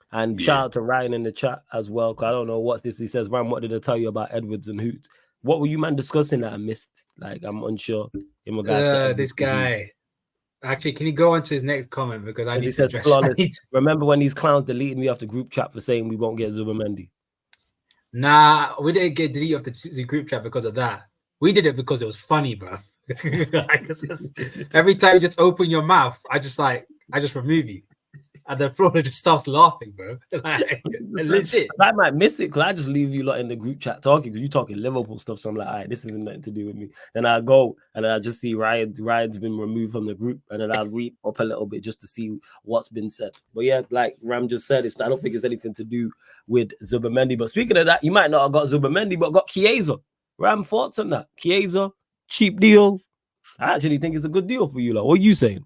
[SPEAKER 1] And shout out to Ryan in the chat as well. Cause I don't know what's this. He says, Ryan, what did I tell you about Edwards and Hoot? What were you, man, discussing that I missed? Like, I'm unsure in regards to
[SPEAKER 3] this guy. Actually, can you go on to his next comment because I
[SPEAKER 1] As he
[SPEAKER 3] need to
[SPEAKER 1] says,
[SPEAKER 3] address
[SPEAKER 1] flawless.
[SPEAKER 3] that.
[SPEAKER 1] Remember when these clowns deleted me off the group chat for saying we won't get Zubamendi?
[SPEAKER 3] Nah, we didn't get deleted off the group chat because of that. We did it because it was funny, bro. Every time you just open your mouth, I just remove you. And then Florida just starts laughing, bro. Like, legit.
[SPEAKER 1] I might miss it because I just leave you lot in the group chat talking because you're talking Liverpool stuff. So I'm like, all right, this isn't nothing to do with me. Then I go and then I just see Ryan's been removed from the group, and then I'll read up a little bit just to see what's been said. But yeah, like Ram just said, I don't think it's anything to do with Zubamendi. But speaking of that, you might not have got Zubamendi, but got Kieza. Ram, thoughts on that? Kieza, cheap deal. I actually think it's a good deal for you. Like, what are you saying?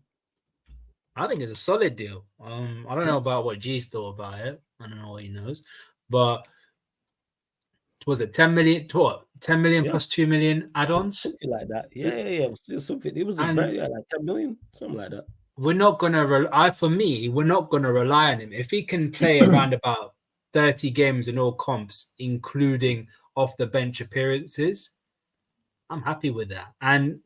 [SPEAKER 3] I think it's a solid deal. I don't know about what G's thought about it. I don't know what he knows, but was it 10 million? What 10 million plus 2 million add-ons?
[SPEAKER 1] Something like that. Yeah. It was something. It was like 10 million, something like that.
[SPEAKER 3] We're not gonna we're not gonna rely on him if he can play around about 30 games in all comps, including off the bench appearances. I'm happy with that. And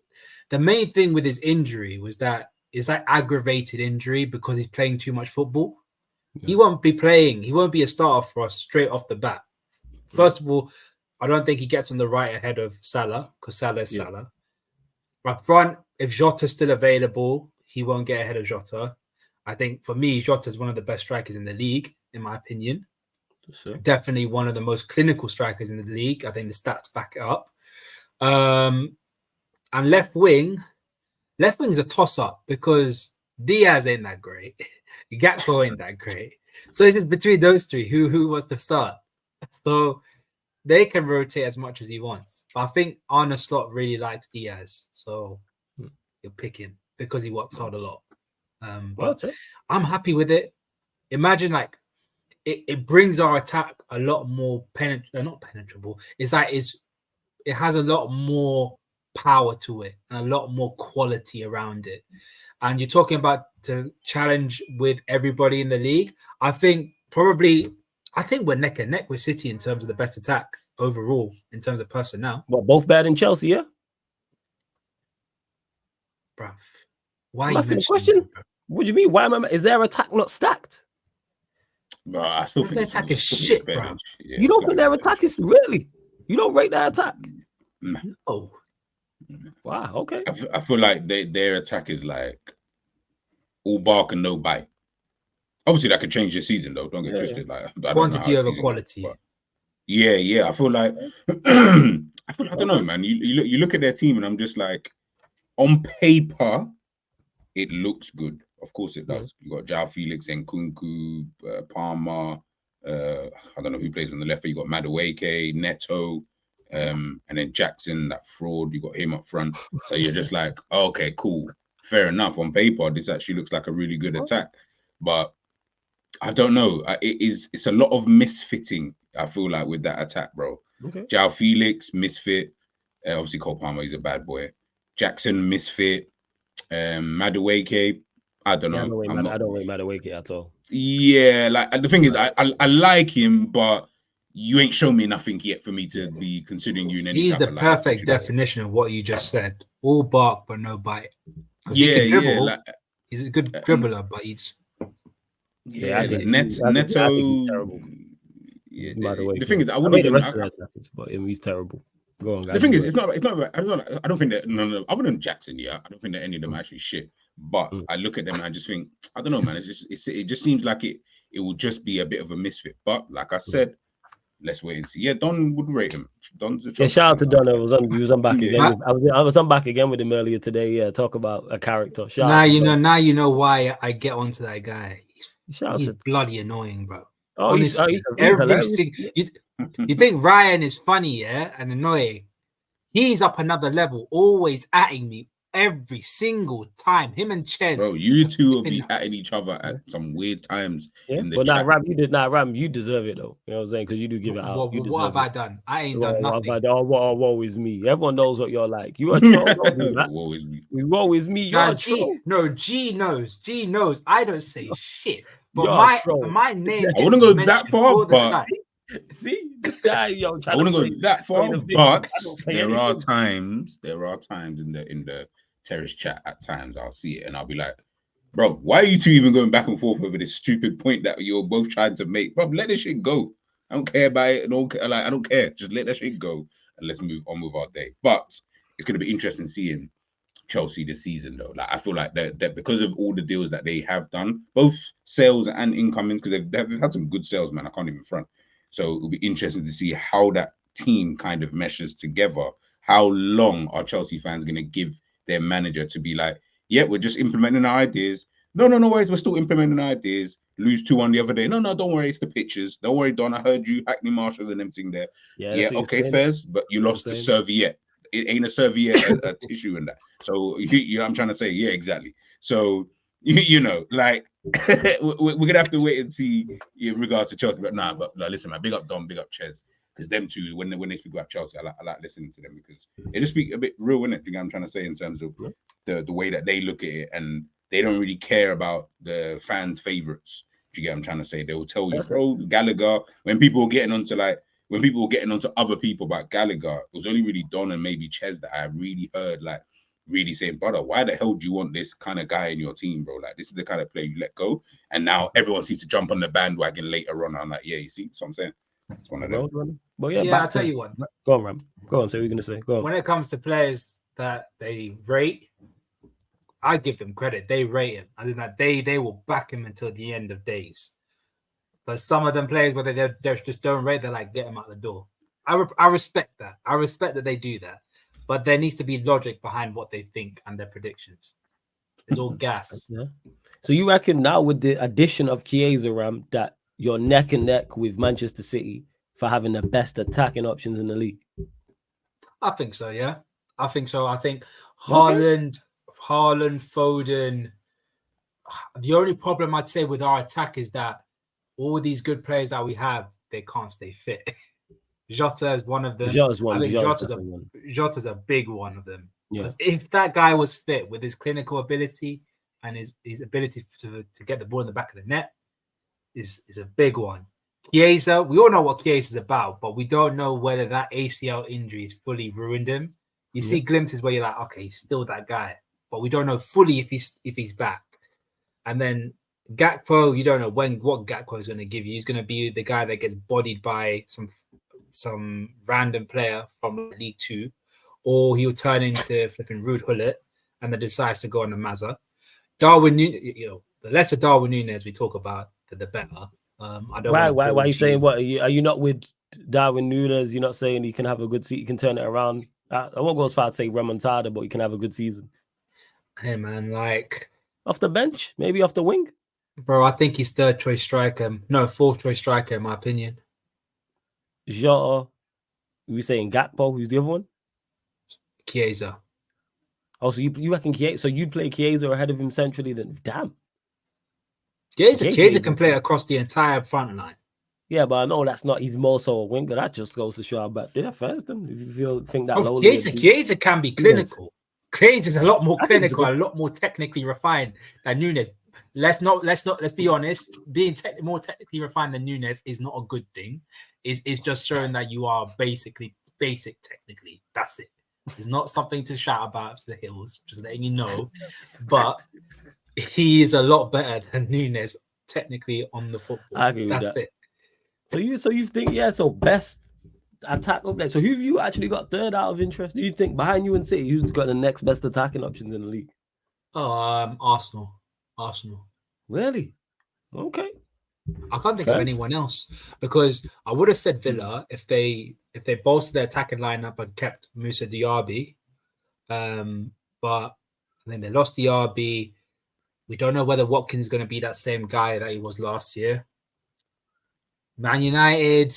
[SPEAKER 3] the main thing with his injury was that it's like aggravated injury because he's playing too much football. Yeah. He won't be playing. He won't be a starter for us straight off the bat. First of all, I don't think he gets on the right ahead of Salah because Salah is Salah. Up front, if Jota's still available, he won't get ahead of Jota. I think for me, Jota is one of the best strikers in the league, in my opinion. Sure. Definitely one of the most clinical strikers in the league. I think the stats back it up. And left wing's a toss-up because Diaz ain't that great. Gakpo ain't that great. So it's just between those three, who was to start? So they can rotate as much as he wants. But I think Arne Slot really likes Diaz. So you'll pick him because he works hard a lot. But I'm happy with it. Imagine like it brings our attack a lot more not penetrable. It's like it has a lot more power to it and a lot more quality around it. And you're talking about to challenge with everybody in the league. I think we're neck and neck with City in terms of the best attack overall in terms of personnel.
[SPEAKER 1] What, both bad in Chelsea, yeah?
[SPEAKER 3] Bruv. Why
[SPEAKER 1] are you mentioning the question? That, what do you mean? Why is their attack not stacked?
[SPEAKER 2] But I still think
[SPEAKER 3] their attack is shit, bro.
[SPEAKER 1] Yeah, you don't think their attack is really? You don't rate their attack?
[SPEAKER 3] No.
[SPEAKER 1] Wow, okay.
[SPEAKER 2] I feel like their attack is like all bark and no bite. Obviously, that could change your season, though. Don't get twisted. Like
[SPEAKER 3] quantity over quality.
[SPEAKER 2] Goes, yeah. I feel like I don't know, man. You look at their team, and I'm just like, on paper, it looks good. Of course, it does. You got João Felix and Nkunku, Palmer. I don't know who plays on the left, but you got Madueke, Neto. And then Jackson, that fraud, you got him up front. So you're just like, oh, okay, cool, fair enough. On paper, this actually looks like a really good attack, but I don't know. It's a lot of misfitting. I feel like with that attack, bro. Okay. João Felix misfit. Obviously, Cole Palmer, he's a bad boy. Jackson misfit. Madueke, I don't know.
[SPEAKER 1] I don't rate Madueke at all.
[SPEAKER 2] Yeah, like the thing is, I like him, but you ain't shown me nothing yet for me to be considering you in any.
[SPEAKER 3] He's the perfect definition of what you just said. All bark but no bite. He can dribble. Like, he's a good dribbler, but he's
[SPEAKER 2] Neto. Yeah, the thing is, I wouldn't even.
[SPEAKER 1] But he's terrible. Go on, guys.
[SPEAKER 2] The thing is, it's not. I don't think that no. Other than Jackson, I don't think that any of them are actually shit. But I look at them and I just think, I don't know, man. It just seems like it will just be a bit of a misfit. But like I said. Let's wait and see. Yeah, Don would rate him.
[SPEAKER 1] Shout out to Don. He was on back again. I was on back again with him earlier today. Yeah, talk about a character.
[SPEAKER 3] Now you know why I get onto that guy. He's bloody annoying, bro.
[SPEAKER 1] Oh, honestly,
[SPEAKER 3] you think Ryan is funny, and annoying? He's up another level, always atting me every single time. Him and Ches.
[SPEAKER 2] Bro, you two will be atting each other at some weird times.
[SPEAKER 1] Yeah, but Ram, you deserve it though. You know what I'm saying? Because you do give it out.
[SPEAKER 3] What have I done? I ain't done nothing.
[SPEAKER 1] Woe is me. Everyone knows what you're like. You are a troll.
[SPEAKER 2] Woe is me.
[SPEAKER 1] Woe is me. You're a troll.
[SPEAKER 3] No, G knows. G knows. I don't say shit. But my name.
[SPEAKER 2] I wouldn't go that far, but.
[SPEAKER 1] See, this guy,
[SPEAKER 2] I wouldn't go that far, but there are times in the terrace chat at times. I'll see it and I'll be like, bro, why are you two even going back and forth over this stupid point that you're both trying to make? Bro, let this shit go. I don't care about it. I don't care. Just let that shit go and let's move on with our day. But it's going to be interesting seeing Chelsea this season, though. Like, I feel like that because of all the deals that they have done, both sales and incoming, because they've had some good sales, man. I can't even front. So it'll be interesting to see how that team kind of meshes together. How long are Chelsea fans going to give their manager to be like, yeah, we're just implementing our ideas. No worries, we're still implementing our ideas. Lose 2-1 the other day. No, don't worry, it's the pictures. Don't worry, Don, I heard you, Hackney Marshall and everything there. Yeah, okay, Fairs, but you lost the serviette. It ain't a serviette, a tissue in that. So, you know what I'm trying to say? Yeah, exactly. So, you know, like, we're going to have to wait and see in regards to Chelsea. But listen, man, big up Don, big up Ches. Because them two, when they speak about Chelsea, I like listening to them because they just speak a bit real, innit? You know what I'm trying to say in terms of the way that they look at it, and they don't really care about the fans' favorites. Do you get what I'm trying to say? They will tell you, bro, Gallagher, when people were getting onto other people about Gallagher, it was only really Don and maybe Ches that I really heard really saying, brother, why the hell do you want this kind of guy in your team, bro? Like, this is the kind of player you let go. And now everyone seems to jump on the bandwagon later on. I'm like, yeah, you see, that's what I'm saying. It's one of them.
[SPEAKER 1] But
[SPEAKER 3] yeah, I'll tell you what.
[SPEAKER 1] Go on, Ram. Go on, say what you're going to say. Go on.
[SPEAKER 3] When it comes to players that they rate, I give them credit. They rate him. I think that they will back him until the end of days. But some of them players where they just don't rate, they're like, get him out the door. I respect that. I respect that they do that. But there needs to be logic behind what they think and their predictions. It's all gas.
[SPEAKER 1] Yeah. So you reckon now with the addition of Kieza, Ram, that you're neck and neck with Manchester City for having the best attacking options in the league?
[SPEAKER 3] I think so, yeah. I think so. I think Haaland, Foden. The only problem I'd say with our attack is that all these good players that we have, they can't stay fit. Jota is one of them.
[SPEAKER 1] Jota's one.
[SPEAKER 3] I think Jota's a big one of them. Yeah. Because if that guy was fit with his clinical ability and his ability to get the ball in the back of the net, is a big one. Kieza, we all know what Kieza is about, but we don't know whether that ACL injury has fully ruined him. You see glimpses where you're like, okay, he's still that guy, but we don't know fully if he's back. And then Gakpo, you don't know what Gakpo is going to give you. He's going to be the guy that gets bodied by some random player from League 2, or he'll turn into flipping Ruud Gullit and then decides to go on the Mazza. Darwin, the lesser Darwin Núñez we talk about, the better. I don't.
[SPEAKER 1] Why are you saying what? Are you not with Darwin Núñez? You're not saying he can have a good season, he can turn it around. I won't go as far as say remontada, but he can have a good season.
[SPEAKER 3] Hey man, like
[SPEAKER 1] off the bench, maybe off the wing.
[SPEAKER 3] Bro, I think he's third choice striker. No, fourth choice striker, in my opinion.
[SPEAKER 1] Jota, we saying Gakpo? Who's the other one?
[SPEAKER 3] Kieza.
[SPEAKER 1] Oh, so you reckon Kieza? So you'd play Kieza ahead of him centrally? Then damn.
[SPEAKER 3] Kieza can play across the entire front line.
[SPEAKER 1] Yeah, but I know that's not. He's more so a winger. That just goes to show about first. Then if you think that.
[SPEAKER 3] Kieza can be clinical. Kieza is a lot more clinical, a lot more technically refined than Núñez. Let's be honest. Being more technically refined than Núñez is not a good thing. Is just showing that you are basic technically. That's it. It's not something to shout about to the hills. Just letting you know, but he is a lot better than Núñez technically on the football.
[SPEAKER 1] I agree with
[SPEAKER 3] That's
[SPEAKER 1] that.
[SPEAKER 3] it.
[SPEAKER 1] So you think so best attack up there. So who've you actually got third out of interest? Do you think behind you and City, who's got the next best attacking options in the league?
[SPEAKER 3] Arsenal.
[SPEAKER 1] Really? Okay.
[SPEAKER 3] I can't think of anyone else because I would have said Villa if they bolstered their attacking lineup and kept Moussa Diaby. But then they lost Diaby. We don't know whether Watkins is going to be that same guy that he was last year. Man United,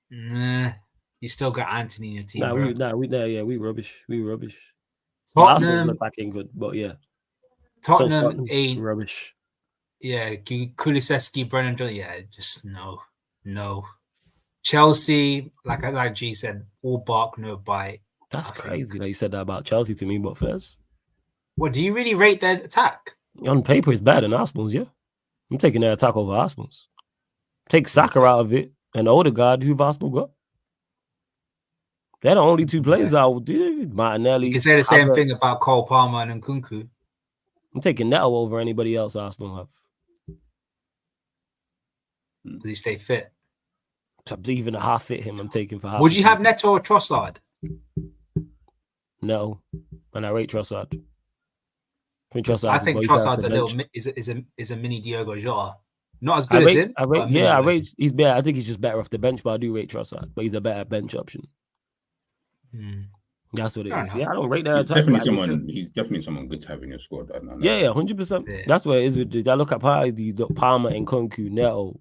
[SPEAKER 3] you still got Anthony in your team.
[SPEAKER 1] We rubbish.
[SPEAKER 3] Tottenham
[SPEAKER 1] attacking good, but yeah.
[SPEAKER 3] Tottenham ain't
[SPEAKER 1] rubbish.
[SPEAKER 3] Yeah, Kulusevski, Brennan, yeah, just no. Chelsea, like G said, all bark, no bite.
[SPEAKER 1] That's crazy that you said that about Chelsea to me, but first.
[SPEAKER 3] What, do you really rate their attack?
[SPEAKER 1] On paper, it's better than Arsenal's, yeah. I'm taking their attack over Arsenal's. Take Saka out of it, and Odegaard, who've Arsenal got? They're the only two players I would do. Martinelli.
[SPEAKER 3] You can say the same
[SPEAKER 1] Havertz.
[SPEAKER 3] thing about Cole Palmer and Nkunku.
[SPEAKER 1] I'm taking Neto over anybody else Arsenal have.
[SPEAKER 3] Does he stay fit?
[SPEAKER 1] So even a half fit him, I'm taking for half.
[SPEAKER 3] Would you have Neto or Trossard?
[SPEAKER 1] No, and I rate Trossard.
[SPEAKER 3] I think Trossard's a little is a mini Diogo Jota. Not as good as him.
[SPEAKER 1] I rate. He's better. I think he's just better off the bench, but I do rate Trossard. But he's a better bench option. That's what it is. Yeah, I don't rate that.
[SPEAKER 2] He's definitely someone good to have in your squad.
[SPEAKER 1] Yeah, 100%. That's what it is. I look at Palmer and Nkunku, Neto,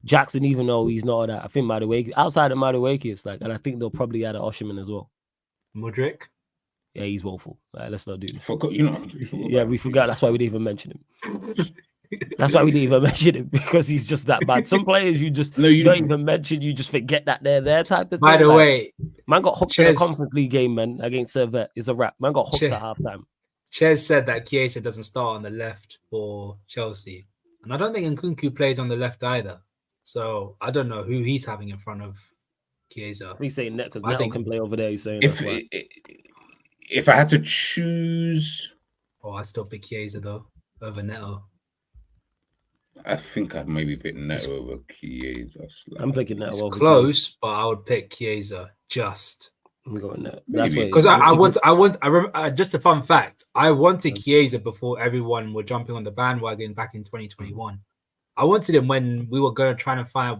[SPEAKER 1] Jackson. Even though he's not that, I think outside of Madueke, it's like, and I think they'll probably add an Osherman as well.
[SPEAKER 3] Mudryk.
[SPEAKER 1] Yeah, he's woeful. Let's not do this.
[SPEAKER 2] We
[SPEAKER 1] forgot. That's why we didn't even mention him. That's why we didn't even mention him, because he's just that bad. Some players you don't even mention. You just forget that they're there type of thing.
[SPEAKER 3] By the way,
[SPEAKER 1] man got hooked in a Conference League game, man, against Servette. It's a wrap. Man got hooked at halftime.
[SPEAKER 3] Ches said that Kiesa doesn't start on the left for Chelsea, and I don't think Nkunku plays on the left either. So I don't know who he's having in front of Kiesa.
[SPEAKER 1] He's saying that because Neto can play over there. He's saying
[SPEAKER 2] if I had to choose,
[SPEAKER 3] I'd still pick Kiesa though over Neto.
[SPEAKER 2] I think I'd maybe pick Neto over Kiesa.
[SPEAKER 1] I'm picking Neto over
[SPEAKER 3] close, Kiesa. But I would pick Kiesa just.
[SPEAKER 1] I'm going Neto. That's
[SPEAKER 3] because I remember just a fun fact. I wanted Kiesa before everyone were jumping on the bandwagon back in 2021. I wanted him when we were going to try to find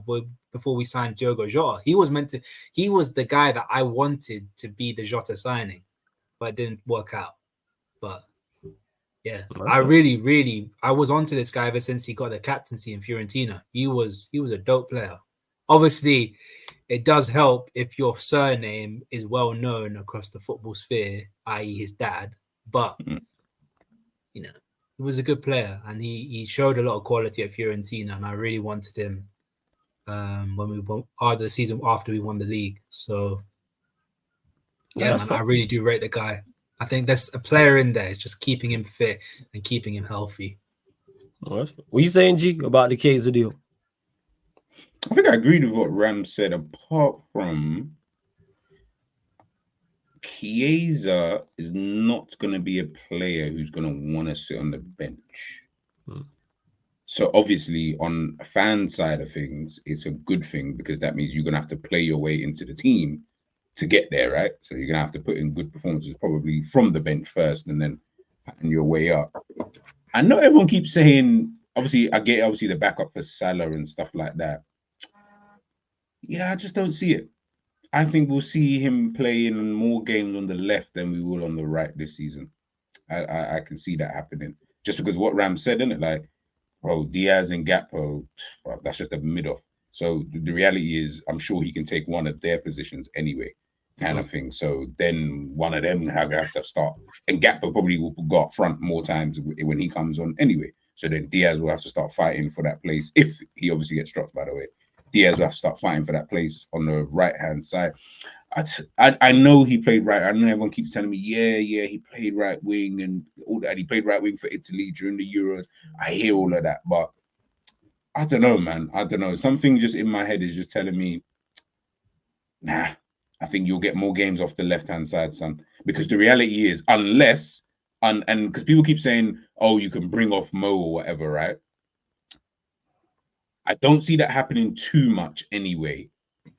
[SPEAKER 3] before we signed Diogo Jota. He was the guy that I wanted to be the Jota signing, but it didn't work out. But yeah, I really was onto this guy ever since he got the captaincy in Fiorentina. He was a dope player. Obviously, it does help if your surname is well known across the football sphere, i.e. his dad. But he was a good player, and he showed a lot of quality at Fiorentina, and I really wanted him when we won the season after we won the league. So yeah, man, I really do rate the guy. I think there's a player in there. It's just keeping him fit and keeping him healthy.
[SPEAKER 1] What are you saying, G, about the Kieza deal?
[SPEAKER 2] I think I agreed with what Ram said, apart from Kieza is not going to be a player who's going to want to sit on the bench. So obviously on a fan side of things, it's a good thing, because that means you're going to have to play your way into the team to get there, right? So you're going to have to put in good performances probably from the bench first and then pattern your way up. I know everyone keeps saying, obviously, I get the backup for Salah and stuff like that. Yeah, I just don't see it. I think we'll see him playing more games on the left than we will on the right this season. I can see that happening. Just because what Ram said, isn't it? Like, bro, Diaz and Gakpo, bro, that's just a mid-off. So the reality is, I'm sure he can take one of their positions anyway, kind of thing. So then one of them have to start. And Gakpo probably will go up front more times when he comes on anyway. So then Diaz will have to start fighting for that place. If he obviously gets dropped, by the way. Diaz will have to start fighting for that place on the right-hand side. I know he played right. I know everyone keeps telling me, yeah, he played right wing and all that. He played right wing for Italy during the Euros. I hear all of that, but I don't know, man. I don't know. Something just in my head is just telling me, nah, I think you'll get more games off the left-hand side, son. Because the reality is, unless, and because people keep saying, oh, you can bring off Mo or whatever, right? I don't see that happening too much anyway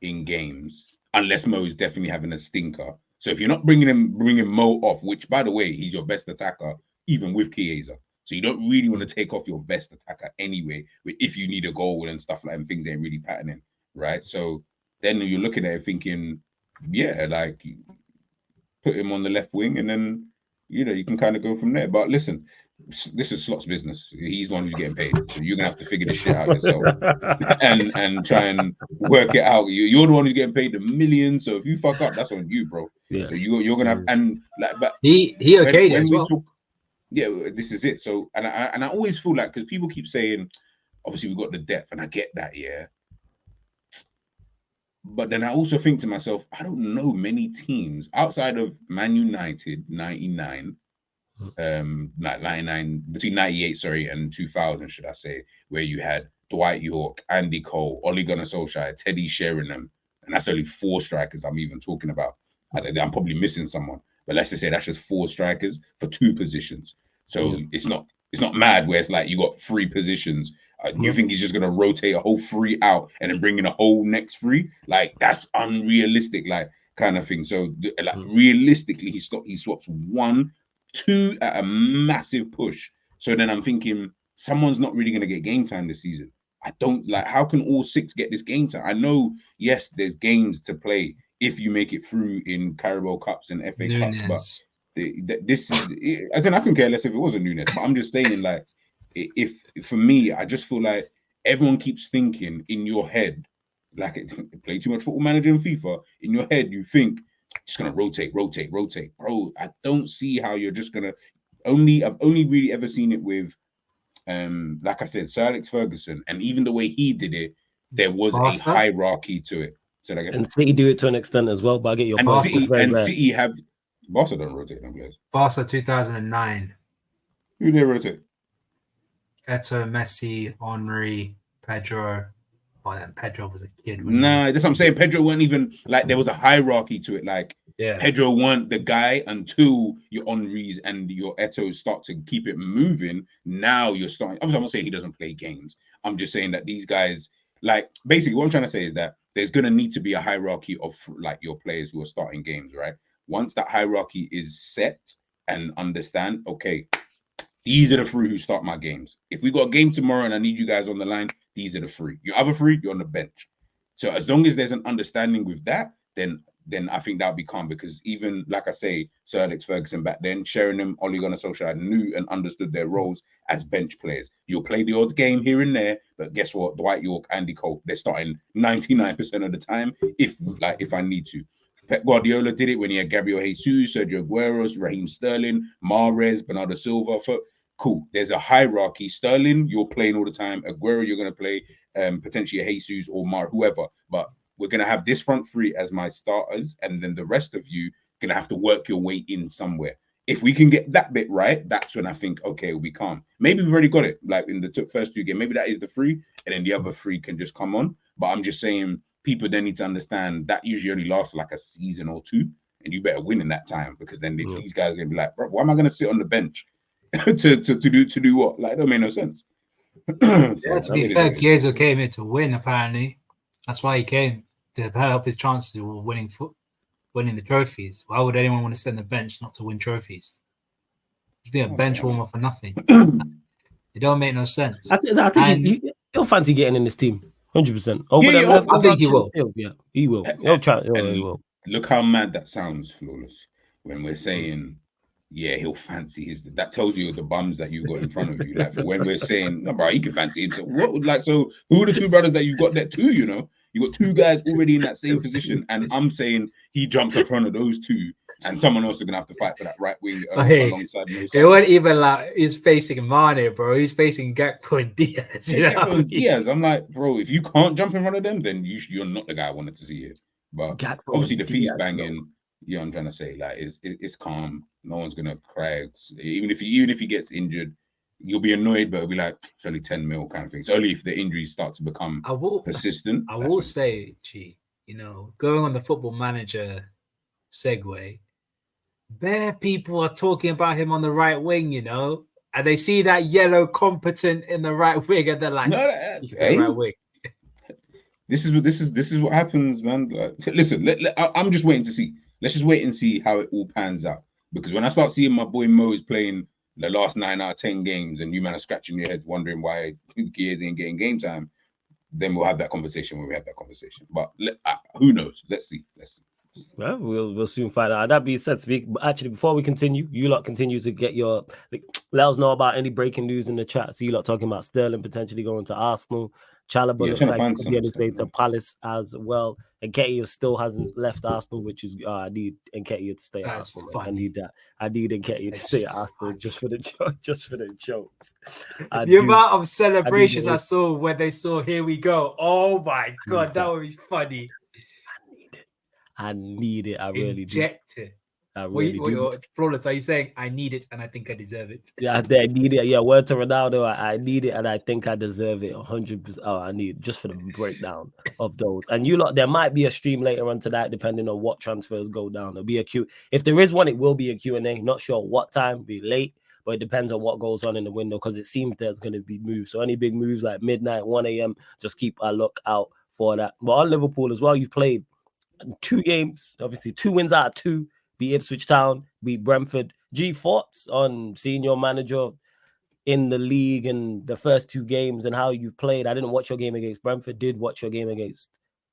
[SPEAKER 2] in games, unless Mo is definitely having a stinker. So if you're not bringing Mo off, which, by the way, he's your best attacker, even with Kieza. So you don't really want to take off your best attacker anyway, if you need a goal and stuff like that, and things ain't really patterning, right? So then you're looking at it thinking, yeah, like, put him on the left wing, and then, you can kind of go from there. But listen, this is Slot's business. He's the one who's getting paid. So you're going to have to figure this shit out yourself and try and work it out. You're the one who's getting paid the millions. So if you fuck up, that's on you, bro. Yeah. So you're going to have, and like, but
[SPEAKER 3] he okayed it as well.
[SPEAKER 2] Yeah, this is it. So, and I always feel like, because people keep saying, obviously we've got the depth, and I get that, yeah. But then I also think to myself, I don't know many teams outside of Man United, 99, between 98, and 2000, should I say, where you had Dwight York, Andy Cole, Ole Gunnar Solskjaer, Teddy Sheringham, and that's only 4 strikers I'm even talking about. I'm probably missing someone, but let's just say that's just 4 strikers for 2 positions. So it's not mad where it's like you got 3 positions. You think he's just gonna rotate a whole 3 out and then bring in a whole next 3? Like that's unrealistic, like kind of thing. So like realistically, he swaps 1, 2 at a massive push. So then I'm thinking someone's not really gonna get game time this season. I don't like. How can all 6 get this game time? I know, yes, there's games to play if you make it through in Carabao Cups and FA Cups, but this is. I couldn't care less if it was a Nunes, but I'm just saying, like, if for me, I just feel like everyone keeps thinking in your head, like, play too much Football Manager and FIFA. In your head, you think just gonna rotate, bro. I don't see how you're just gonna. I've only really ever seen it with. Like I said, Sir Alex Ferguson, and even the way he did it, there was a hierarchy to it. So
[SPEAKER 1] and City do it to an extent as well, but I get your point.
[SPEAKER 2] City have Barca don't rotate them players.
[SPEAKER 3] Barca 2009.
[SPEAKER 2] Who do they rotate?
[SPEAKER 3] Eto'o, Messi, Henry, Pedro. Well, then Pedro was a kid.
[SPEAKER 2] Nah, that's what I'm saying. Pedro weren't even like there was a hierarchy to it. Like Pedro weren't the guy until your Henrys and your Eto'os start to keep it moving. Now you're starting. Obviously, I'm not saying he doesn't play games. I'm just saying that these guys, like, basically what I'm trying to say is that there's gonna need to be a hierarchy of like your players who are starting games, right? Once that hierarchy is set and understand, okay, these are the 3 who start my games. If we got a game tomorrow and I need you guys on the line, these are the 3. Your other 3, you're on the bench. So as long as there's an understanding with that, then I think that'll be calm, because even, like I say, Sir Alex Ferguson back then, Sheringham, Ole Gunnar Solskjaer knew and understood their roles as bench players. You'll play the odd game here and there, but guess what? Dwight York, Andy Cole, they're starting 99% of the time if I need to. Pep Guardiola did it when he had Gabriel Jesus, Sergio Aguero, Raheem Sterling, Mahrez, Bernardo Silva. Cool. There's a hierarchy. Sterling, you're playing all the time. Aguero, you're going to play potentially Jesus or Mar, whoever. But we're going to have this front 3 as my starters, and then the rest of you going to have to work your way in somewhere. If we can get that bit right, that's when I think, okay, we'll be calm. Maybe we've already got it, like in the first 2 games. Maybe that is the 3, and then the other 3 can just come on. But I'm just saying, people then need to understand that usually only lasts like a season or 2, and you better win in that time, because then these guys are going to be like, bro, why am I going to sit on the bench to do what? Like, it don't make no sense.
[SPEAKER 3] To be fair, Kieza came here to win, apparently. That's why he came, to help his chances of winning the trophies. Why would anyone want to sit on the bench not to win trophies? Just be a bench warmer for nothing. It don't make no sense.
[SPEAKER 1] I think he'll fancy getting in this team, 100%.
[SPEAKER 3] I think he will.
[SPEAKER 1] He will. He'll try. He will.
[SPEAKER 2] Look how mad that sounds, Flawless, when we're saying, yeah, he'll fancy his. That tells you the bums that you've got in front of you. Like, for when we're saying, no, bro, he can fancy it. So who are the 2 brothers that you've got there too? You know, you got 2 guys already in that same position, and I'm saying he jumps in front of those 2, and someone else is gonna have to fight for that right wing alongside those.
[SPEAKER 3] They weren't even like he's facing Mane, bro. He's facing Gakpo and Diaz.
[SPEAKER 2] Diaz. I'm like, bro, if you can't jump in front of them, then you're not the guy I wanted to see here. But Gakpo, obviously the fees banging. Yeah, I'm trying to say, like, it's calm. No one's gonna cry. Even if he gets injured, you'll be annoyed, but it'll be like it's only 10 mil kind of thing. It's only if the injuries start to become persistent.
[SPEAKER 3] I will say, Chi, going on the Football Manager segue, bare people are talking about him on the right wing, and they see that yellow competent in the right wing, and they're like, right wing.
[SPEAKER 2] This is what happens, man. Like, listen, I'm just waiting to see. Let's just wait and see how it all pans out. Because when I start seeing my boy Mo's playing the last 9 out of 10 games, and you man are scratching your head wondering why Kieza ain't getting game time, then we'll have that conversation when we have that conversation. But who knows? Let's see.
[SPEAKER 1] Well, we'll soon find out. That being said, actually, before we continue, you lot continue to get let us know about any breaking news in the chat. See you lot talking about Sterling potentially going to Arsenal. Chalobah looks like he's getting his way to Palace as well. And Nketiah still hasn't left Arsenal, which is I need Nketiah to stay at Arsenal. I need that. I need Nketiah to stay at Arsenal just for the jokes.
[SPEAKER 3] The amount of celebrations I saw when they saw "Here we go." Oh my god, that would be funny.
[SPEAKER 1] I need it. I really
[SPEAKER 3] Inject
[SPEAKER 1] do.
[SPEAKER 3] it.
[SPEAKER 1] I really do.
[SPEAKER 3] Flawless, are you saying I need it and I think I deserve it?
[SPEAKER 1] Yeah, I need it. Yeah, word to Ronaldo. I need it and I think I deserve it 100%. Oh, I need it just for the breakdown of those. And you lot, there might be a stream later on tonight, depending on what transfers go down. There'll be a Q. If there is one, it will be a Q&A. Not sure what time, be late, but it depends on what goes on in the window because it seems there's going to be moves. So any big moves like midnight, 1 a.m., just keep a look out for that. But on Liverpool as well, you've played 2 games, obviously 2 wins out of 2. Beat Ipswich Town, beat Brentford. G, thoughts on seeing your manager in the league and the first 2 games and how you've played? I didn't watch your game against Brentford, did watch your game against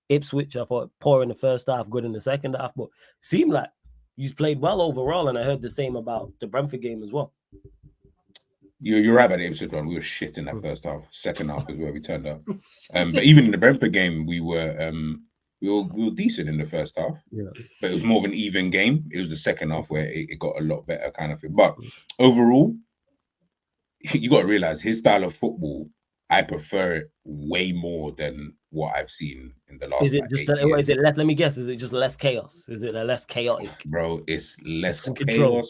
[SPEAKER 1] Ipswich. I thought poor in the first half, good in the second half, but seemed like you've played well overall, and I heard the same about the Brentford game as well.
[SPEAKER 2] You're right about the Ipswich one. We were shit in that first half. Second half is where we turned up. But even in the Brentford game, we were decent in the first half.
[SPEAKER 1] Yeah.
[SPEAKER 2] But it was more of an even game. It was the second half where it got a lot better kind of thing. But overall, you got to realize his style of football, I prefer it way more than what I've seen in the last.
[SPEAKER 1] Is it just is it less? Let me guess. Is it just less chaos? Is it a less chaotic?
[SPEAKER 2] Bro, it's less chaos.
[SPEAKER 1] Control.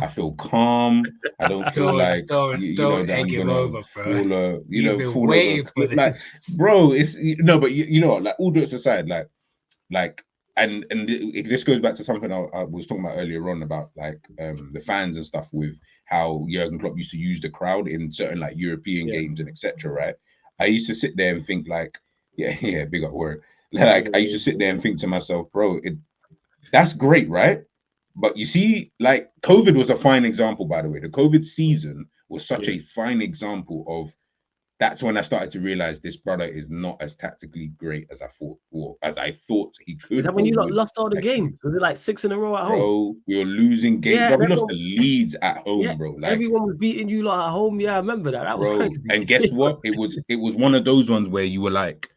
[SPEAKER 2] I feel calm. I don't feel like
[SPEAKER 3] don't egg him over, bro. He's been waiting for this.
[SPEAKER 2] Like, bro, it's no, but you know what? Like, all jokes aside, like, and this goes back to something I was talking about earlier on about like the fans and stuff with how Jurgen Klopp used to use the crowd in certain like European games and etc. Right? I used to sit there and think like, yeah, big up word. Like, I used to sit there and think to myself, bro, that's great, right? But you see, like, COVID was a fine example, by the way. The COVID season was such a fine example of that's when I started to realize this brother is not as tactically great as I thought, or as I thought he could.
[SPEAKER 1] Is that when you lost all the games? Was it like 6 in a row at home?
[SPEAKER 2] Bro, we were losing games.
[SPEAKER 1] Yeah,
[SPEAKER 2] we lost the Leeds at home, bro. Like,
[SPEAKER 1] everyone was beating you lot at home. Yeah, I remember that. That was crazy.
[SPEAKER 2] And guess what? It was one of those ones where you were like,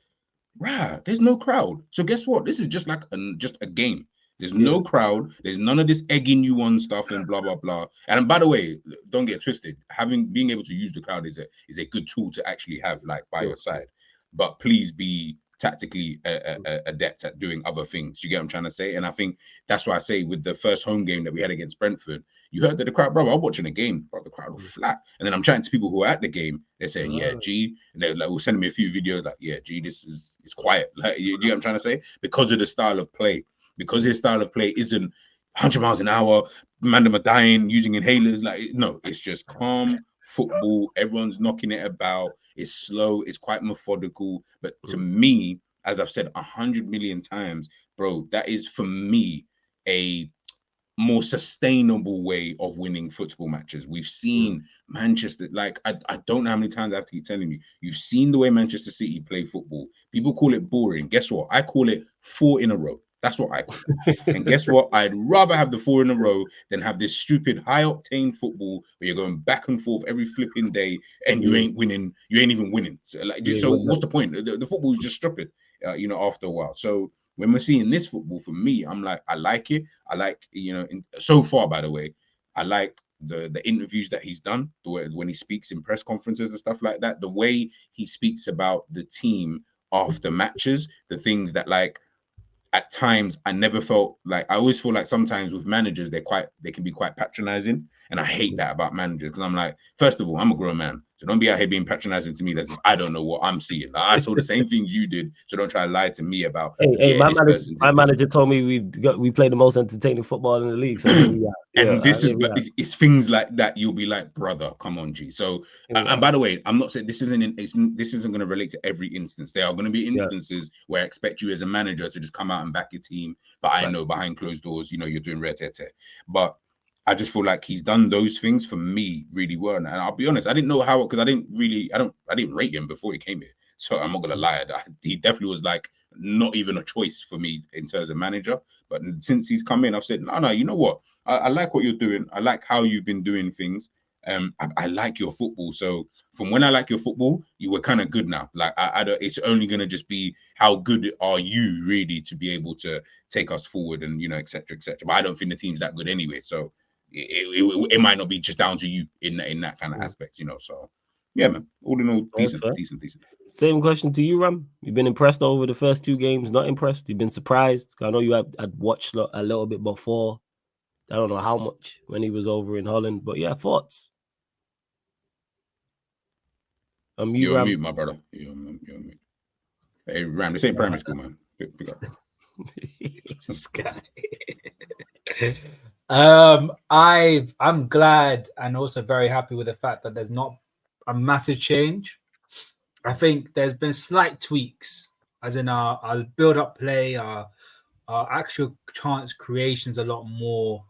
[SPEAKER 2] rah, there's no crowd. So guess what? This is just like just a game. There's no crowd. There's none of this egging you on stuff and blah blah blah. And by the way, don't get twisted. Being able to use the crowd is a good tool to actually have like by your side. But please be tactically adept at doing other things. You get what I'm trying to say? And I think that's why I say with the first home game that we had against Brentford, you heard that the crowd, bro. I'm watching the game, bro. The crowd was flat. And then I'm chatting to people who are at the game. They're saying, "Yeah, G," and they're like, "Will send me a few videos like, yeah, G, this is quiet." Like, you get what I'm trying to say? Because of the style of play. Because his style of play isn't 100 miles an hour, man are dying, using inhalers. Like, no, it's just calm football. Everyone's knocking it about. It's slow. It's quite methodical. But to me, as I've said 100 million times, bro, that is for me a more sustainable way of winning football matches. We've seen Manchester, like, I don't know how many times I have to keep telling you, you've seen the way Manchester City play football. People call it boring. Guess what? I call it 4 in a row. That's what I call it. And guess what? I'd rather have the 4 in a row than have this stupid high-octane football where you're going back and forth every flipping day and you ain't winning. You ain't even winning. So, like, what's the point? The football is just stupid, after a while. So when we're seeing this football, for me, I'm like, I like it. I like, so far, by the way, I like the interviews that he's done, the way when he speaks in press conferences and stuff like that, the way he speaks about the team after matches, the things that, like, at times I never felt like, I always feel like sometimes with managers, they can be quite patronizing. And I hate that about managers because I'm like, first of all, I'm a grown man. So don't be out here being patronizing to me as if I don't know what I'm seeing. Like, I saw the same things you did. So don't try to lie to me about,
[SPEAKER 1] my manager told me we play the most entertaining football in the league. So
[SPEAKER 2] it's things like that. You'll be like, brother, come on, G. So, and by the way, I'm not saying this isn't going to relate to every instance. There are going to be instances where I expect you as a manager to just come out and back your team. But I know behind closed doors, you're doing red-tete. But I just feel like he's done those things for me really well. And I'll be honest, I didn't know how, because I didn't rate him before he came here. So I'm not gonna lie, he definitely was like not even a choice for me in terms of manager. But since he's come in, I've said, no, you know what? I like what you're doing. I like how you've been doing things. I like your football. So from when I like your football, you were kind of good now. Like I don't. It's only gonna just be how good are you really to be able to take us forward and et cetera, et cetera. But I don't think the team's that good anyway. So it might not be just down to you in that kind of aspect, So yeah, man. All in all, decent.
[SPEAKER 1] Same question to you, Ram. You've been impressed over the first 2 games, not impressed? You've been surprised? I know you had watched a little bit before. I don't know how much when he was over in Holland, but yeah, thoughts.
[SPEAKER 2] You're on mute, my brother. You're on mute. Hey, Ram, this ain't primary school, man. Pick up, bro.
[SPEAKER 3] This guy. I'm glad and also very happy with the fact that there's not a massive change. I think there's been slight tweaks, as in our build-up play, our actual chance creations a lot more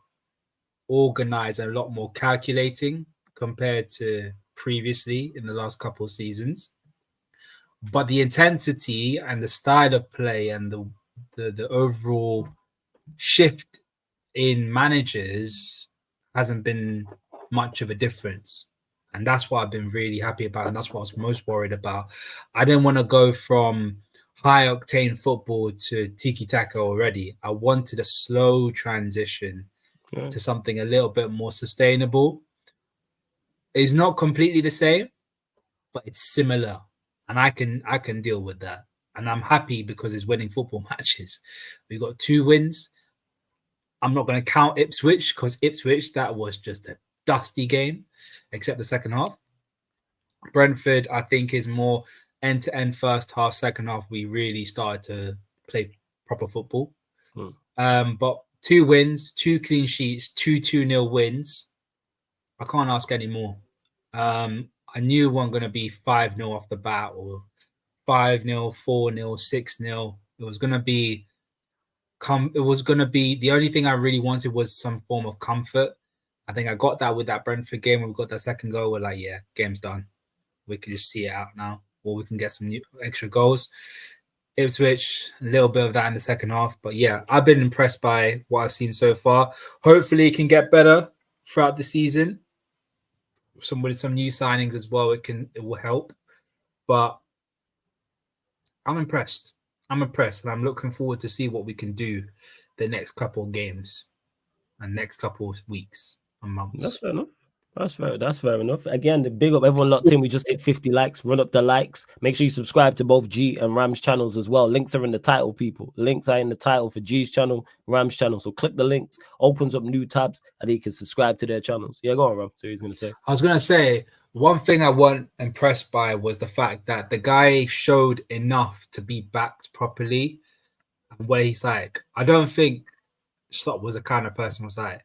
[SPEAKER 3] organized and a lot more calculating compared to previously in the last couple of seasons. But the intensity and the style of play and the overall shift in managers hasn't been much of a difference. And that's what I've been really happy about. And that's what I was most worried about. I didn't want to go from high octane football to tiki taka already. I wanted a slow transition to something a little bit more sustainable. It's not completely the same, but it's similar. And I can deal with that. And I'm happy because it's winning football matches. We got 2 wins. I'm not going to count Ipswich because Ipswich, that was just a dusty game, except the second half. Brentford, I think, is more end-to-end first half, second half. We really started to play proper football. But 2 wins, 2 clean sheets, 2-2-0 wins. I can't ask any more. I knew one going to be 5-0 off the bat or 5-0, 4-0, 6-0. It was going to be the only thing I really wanted was some form of comfort. I think I got that with that Brentford game when we got that second goal. We're like, yeah, game's done. We can just see it out now, or we can get some extra goals. Ipswich, a little bit of that in the second half. But yeah, I've been impressed by what I've seen so far. Hopefully it can get better throughout the season. With some new signings as well, it will help. But I'm impressed. And I'm looking forward to see what we can do the next couple of games and next couple of weeks and months.
[SPEAKER 1] That's fair enough. That's fair enough. Again, the big up everyone locked in. We just hit 50 likes. Run up the likes. Make sure you subscribe to both G and Ram's channels as well. Links are in the title, people. Links are in the title for G's channel, Ram's channel. So click the links, opens up new tabs, and you can subscribe to their channels. Yeah, go on, Ram. So he's gonna say.
[SPEAKER 3] I was gonna say one thing I wasn't impressed by was the fact that the guy showed enough to be backed properly. Where he's like, I don't think Slot was the kind of person who was like,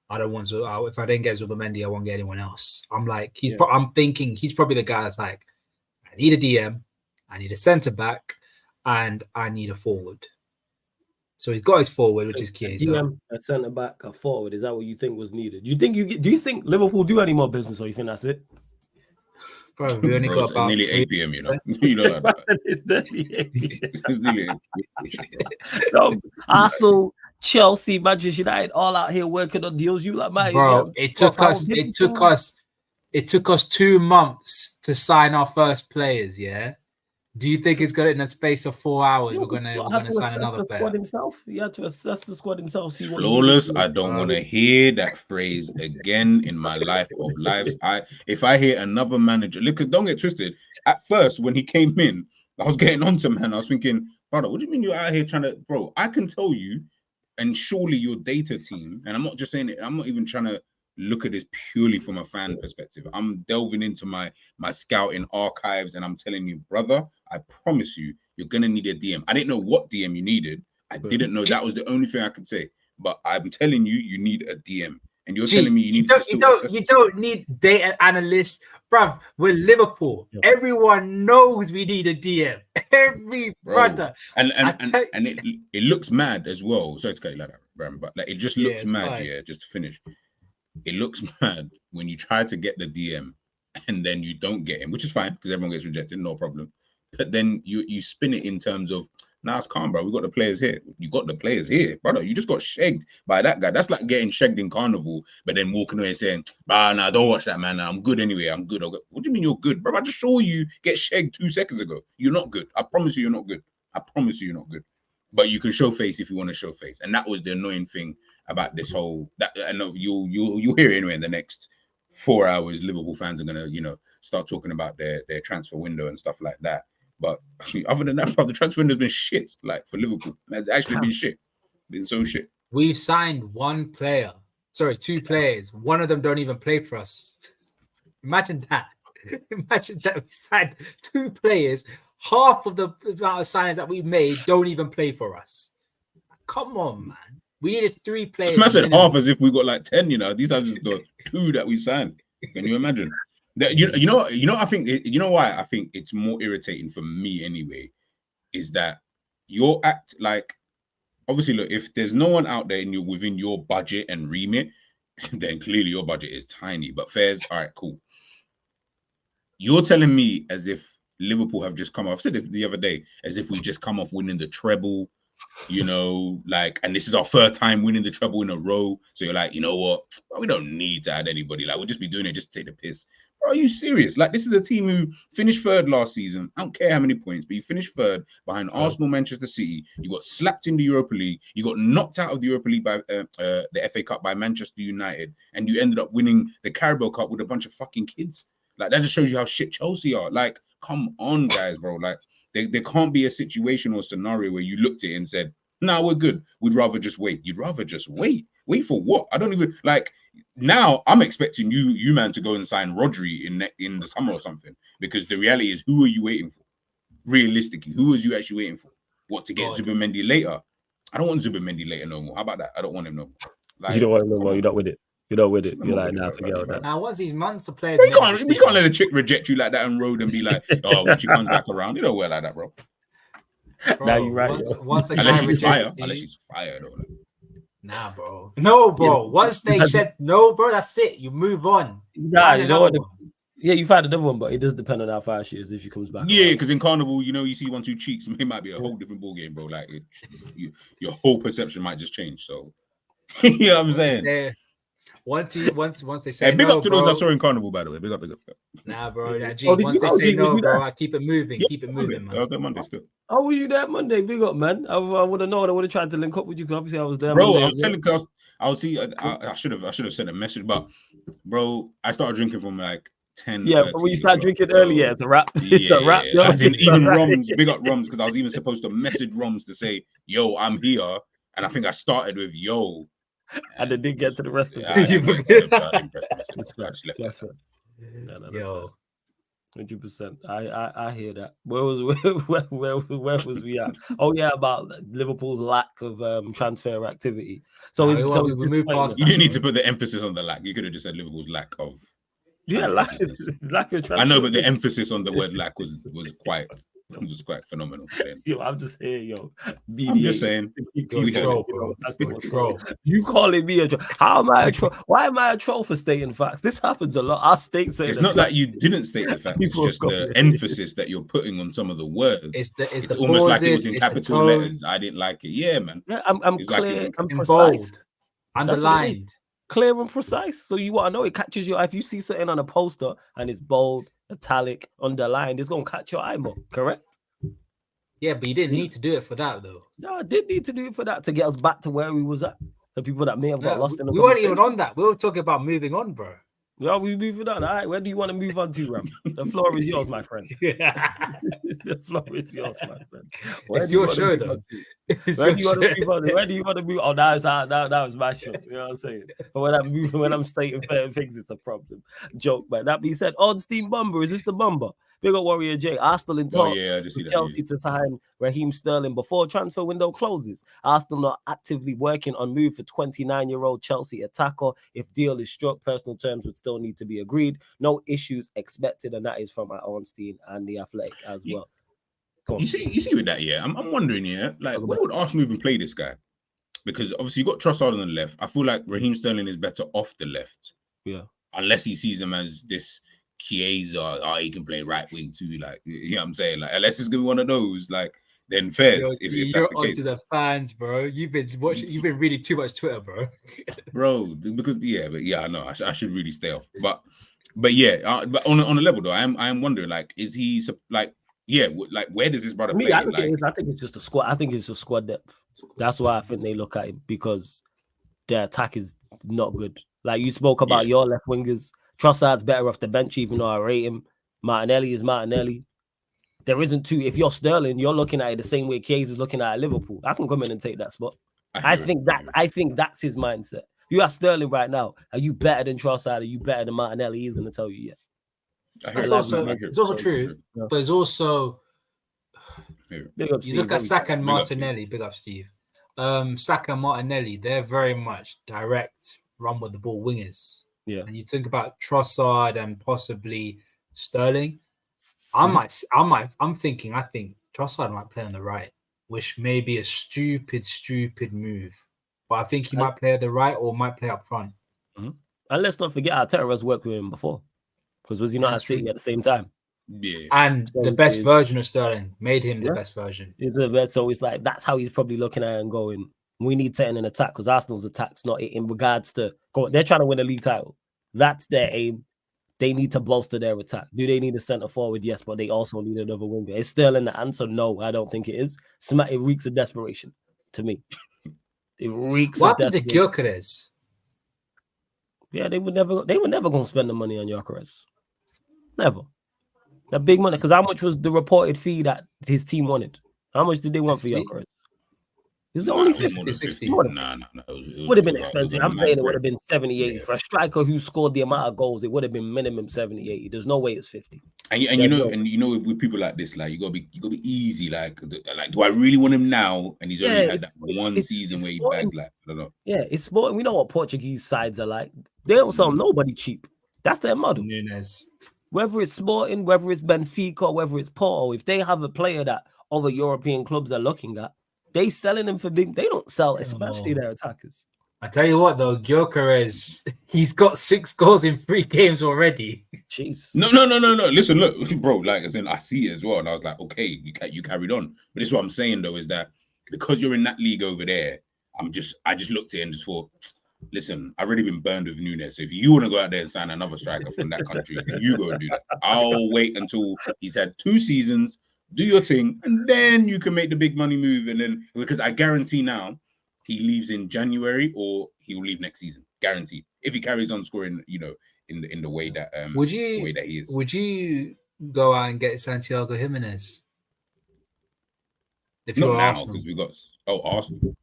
[SPEAKER 3] I don't want to. If I didn't get Zubamendi, I won't get anyone else. I'm like, I'm thinking he's probably the guy that's like, I need a DM, I need a centre back, and I need a forward. So he's got his forward, which is Kieza.
[SPEAKER 1] DM, a centre back, a forward. Is that what you think was needed? Do you think Liverpool do any more business, or you think that's it?
[SPEAKER 3] Bro, we only got about
[SPEAKER 2] nearly 8 p.m. You know,
[SPEAKER 1] it's nearly 8 p.m. No, Arsenal, Chelsea, Manchester United, all out here working on deals. You like, man,
[SPEAKER 3] bro, it took us 2 months to sign our first players. Yeah. Do you think it's got it in a space of 4 hours? We're gonna sign another player.
[SPEAKER 1] Squad himself. He had to assess the squad himself. See what
[SPEAKER 2] flawless. I don't want to hear that phrase again in my life of lives. If I hear another manager, look, don't get twisted. At first, when he came in, I was getting on to him, and I was thinking, brother, what do you mean you're out here trying to, bro? I can tell you, and surely your data team, and I'm not just saying it. I'm not even trying to look at this purely from a fan perspective. I'm delving into my scouting archives, and I'm telling you, brother, I promise you, you're gonna need a DM. I didn't know what DM you needed. I didn't know that was the only thing I could say. But I'm telling you, you need a DM, and you're telling me you
[SPEAKER 3] don't need data analysts, bruv. We're Liverpool. Yeah. Everyone knows we need a DM. Every brother,
[SPEAKER 2] and it looks mad as well. Sorry to cut you like that, Bram, but like it just looks mad. Fine. Yeah, just to finish. It looks mad when you try to get the DM and then you don't get him, which is fine because everyone gets rejected, no problem. But then you spin it in terms of, nah, it's calm, bro. We got the players here. You got the players here, brother. You just got shagged by that guy. That's like getting shagged in Carnival, but then walking away and saying, nah, don't watch that, man. I'm good anyway. I'm good. What do you mean you're good, bro? I just saw you get shagged 2 seconds ago. You're not good. I promise you, you're not good. I promise you, you're not good. But you can show face if you want to show face, and that was the annoying thing about this whole. That I know you'll hear it anyway in the next 4 hours. Liverpool fans are gonna start talking about their transfer window and stuff like that. But other than that, the transfer window has been shit. Like for Liverpool, it's actually been shit. Been so shit.
[SPEAKER 3] We signed 1 player two players. One of them don't even play for us. Imagine that. Imagine that we signed 2 players. Half of the amount of signings that we made don't even play for us. Come on, man. We needed 3 players.
[SPEAKER 2] Imagine half as if we got like 10. These are just the 2 that we signed. Can you imagine? You know. I think why I think it's more irritating for me anyway is that your act like obviously look, if there's no one out there within your budget and remit, then clearly your budget is tiny. But fairs, all right, cool. You're telling me as if Liverpool have just come off. I said it the other day, as if we just come off winning the treble, and this is our 3rd time winning the treble in a row. So you're like, you know what? We don't need to add anybody. Like, we'll just be doing it just to take the piss. Bro, are you serious? Like, this is a team who finished 3rd last season. I don't care how many points, but you finished 3rd behind Arsenal, Manchester City. You got slapped in the Europa League. You got knocked out of the Europa League by the FA Cup by Manchester United. And you ended up winning the Carabao Cup with a bunch of fucking kids. Like, that just shows you how shit Chelsea are. Like, come on, guys, bro. Like, there can't be a situation or scenario where you looked at it and said, nah, we're good. We'd rather just wait. You'd rather just wait. Wait for what? I don't even, like, now I'm expecting you man, to go and sign Rodri in the summer or something. Because the reality is, who are you waiting for? Realistically, who was you actually waiting for? What, to get Zubimendi later? I don't want Zubimendi later no more. How about that? I don't want him no more. Like,
[SPEAKER 1] you don't want him no more. You're not with it. You're not with it. You're like, nah, forget about that.
[SPEAKER 3] Now, once these months of players,
[SPEAKER 2] we can't let a chick reject you like that on road and be like, oh, when she comes back around, you don't wear like that, bro.
[SPEAKER 3] Now you're right. Once a
[SPEAKER 2] unless
[SPEAKER 3] guy
[SPEAKER 2] she's fire,
[SPEAKER 3] you,
[SPEAKER 2] unless she's fired or like.
[SPEAKER 3] Nah, bro. No, bro. Yeah. Once they said no, bro, that's it. You move on.
[SPEAKER 1] Nah, you know what? Yeah, you find another one, but it does depend on how far she is if she comes back.
[SPEAKER 2] Yeah, because in Carnival, you see 1, 2 cheeks, it might be a whole different ball game, bro. Like your whole perception might just change. So you know what I'm saying?
[SPEAKER 3] Once they say
[SPEAKER 2] hey, big
[SPEAKER 3] no,
[SPEAKER 2] up to
[SPEAKER 3] bro.
[SPEAKER 2] those I saw in Carnival, by the way. Big up.
[SPEAKER 3] Nah, bro. That G. Once they say no, bro, I keep it moving. Keep it moving, man.
[SPEAKER 2] I was there Monday still.
[SPEAKER 1] Oh, was you there Monday? Big up, man. I would have known. I would have tried to link up with you because obviously I was there.
[SPEAKER 2] Bro,
[SPEAKER 1] Monday,
[SPEAKER 2] I was telling because I would see. I should have sent a message, but bro, I started drinking from like 10.
[SPEAKER 1] Yeah, but when you start drinking earlier, it's a wrap. It's a wrap.
[SPEAKER 2] Yeah. As in, even Roms, big up Roms, because I was even supposed to message Roms to say, "Yo, I'm here," and I think I started with "Yo."
[SPEAKER 1] And it didn't get to the rest of it.
[SPEAKER 2] I didn't press the message.
[SPEAKER 1] Yo, 100%. I hear that. Where was we at? Oh yeah, about Liverpool's lack of transfer activity. So we
[SPEAKER 3] moved past.
[SPEAKER 2] You didn't need to put the emphasis on the lack. You could have just said Liverpool's lack of.
[SPEAKER 1] Yeah, lack of transfer.
[SPEAKER 2] I know, but the emphasis on the word lack was quite phenomenal.
[SPEAKER 1] Yo, I'm just here, yo.
[SPEAKER 2] I'm just saying.
[SPEAKER 3] You're a troll, bro. That's the troll.
[SPEAKER 1] You calling me a troll? How am I a troll? Why am I a troll for stating facts? This happens a lot. I state certain.
[SPEAKER 2] It's not that you didn't state the fact. It's just the emphasis that you're putting on some of the words.
[SPEAKER 3] It's
[SPEAKER 2] almost like it was in capital letters. I didn't like it. Yeah, man.
[SPEAKER 1] Yeah, I'm clear. I'm precise.
[SPEAKER 3] Underlined.
[SPEAKER 1] Clear and precise. So you want to know it catches your eye. If you see something on a poster and it's bold, italic, underlined, it's going to catch your eye more, correct?
[SPEAKER 3] Yeah, but you didn't need to do it for that, though.
[SPEAKER 1] No, I did need to do it for that to get us back to where we was at. The people that may have got lost in the
[SPEAKER 3] We weren't even on that. We were talking about moving on, bro.
[SPEAKER 1] Yeah, we moving on. All right, where do you want to move on to, Ram? The floor is yours, my friend. The floor is yours, my friend.
[SPEAKER 3] It's your show, though.
[SPEAKER 1] Where do you want to move on? Where do you want to move? Oh, now it's my show. You know what I'm saying? But when I'm stating fair things, it's a problem. Joke, but that being said, Oddstein Bumber, is this the Bumber? Big up Warrior J. Arsenal in talks with Chelsea to sign Raheem Sterling before transfer window closes. Arsenal not actively working on move for 29-year-old Chelsea attacker. If deal is struck, personal terms would still need to be agreed. No issues expected, and that is from Ornstein and the Athletic as well.
[SPEAKER 2] You see with that, yeah. I'm wondering, yeah, like where would Arsenal even play this guy? Because obviously you got Trossard on the left. I feel like Raheem Sterling is better off the left.
[SPEAKER 1] Yeah.
[SPEAKER 2] Unless he sees him as this Kieza, he can play right wing too. Like, you know what I'm saying? Like, unless it's gonna be one of those, like, then fair. If
[SPEAKER 3] you're onto the fans, bro. You've been reading too much Twitter, bro.
[SPEAKER 2] Bro, because I know I should really stay off. But yeah, but on a level though, I am wondering, like, is he like? Yeah, like where does this brother play?
[SPEAKER 1] I think it's just a squad. I think it's a squad depth. That's why I think they look at him, because their attack is not good. Like you spoke about your left wingers. Trossard's better off the bench, even though I rate him. Martinelli is Martinelli. There isn't two. If you're Sterling, you're looking at it the same way Kieza is looking at Liverpool. I can come in and take that spot. I think that's his mindset. You ask Sterling right now, are you better than Trossard? Are you better than Martinelli? He's gonna tell you, yeah.
[SPEAKER 3] It's also true, but it's also
[SPEAKER 1] Big up,
[SPEAKER 3] you
[SPEAKER 1] Steve.
[SPEAKER 3] look at Saka and
[SPEAKER 2] Big up,
[SPEAKER 3] Martinelli. Big up, Steve. Saka and Martinelli, they're very much direct, run with the ball wingers.
[SPEAKER 1] Yeah.
[SPEAKER 3] And you think about Trossard and possibly Sterling. I think Trossard might play on the right, which may be a stupid move. But I think he might play at the right or might play up front.
[SPEAKER 1] And let's not forget Arteta has worked with him before. Because was he not at City at the same time?
[SPEAKER 2] Yeah.
[SPEAKER 3] And
[SPEAKER 1] So
[SPEAKER 3] the best version of Sterling made him the best version.
[SPEAKER 1] So it's like that's how he's probably looking at it and going, we need to end an attack because Arsenal's attack's not in regards to they're trying to win a league title. That's their aim. They need to bolster their attack. Do they need a centre forward? Yes, but they also need another winger. Is Sterling the answer? No, I don't think it is. It reeks of desperation to me. It reeks of desperation.
[SPEAKER 3] What happened to Gyökeres?
[SPEAKER 1] Yeah, they were never going to spend the money on Gyökeres. Never. That big money. Because how much was the reported fee that his team wanted? How much did they want for Gyökeres? It was only 50, 60.
[SPEAKER 2] No.
[SPEAKER 1] It would have been expensive. I'm saying it would have been 70, 80. For a striker who scored the amount of goals, it would have been minimum 70, 80. There's no way it's 50.
[SPEAKER 2] And you know with people like this, like you gotta be easy. Like do I really want him now? And he's only had that one season where he bagged like I don't know.
[SPEAKER 1] Yeah, it's sport. We know what Portuguese sides are like. They don't sell nobody cheap. That's their model.
[SPEAKER 3] Nunes.
[SPEAKER 1] Whether it's Sporting, whether it's Benfica, whether it's Porto, if they have a player that other European clubs are looking at, they selling them for big. They don't sell, especially their attackers.
[SPEAKER 3] I tell you what, though, Gyökeres, he's got 6 goals in 3 games already.
[SPEAKER 1] Jeez.
[SPEAKER 2] No. Listen, look, bro. Like, as in, I see it as well, and I was like, okay, you carried on. But this is what I'm saying though is that because you're in that league over there, I just looked at it and just thought, listen, I've already been burned with Nunes. So if you want to go out there and sign another striker from that country, you go and do that. I'll wait until he's had 2 seasons. Do your thing, and then you can make the big money move. And then, because I guarantee now, he leaves in January or he will leave next season. Guaranteed. If he carries on scoring, in the way that the way that he is.
[SPEAKER 3] Would you go out and get Santiago Jimenez? If
[SPEAKER 2] not
[SPEAKER 3] you're
[SPEAKER 2] now,
[SPEAKER 3] Arsenal,
[SPEAKER 2] because we got Arsenal.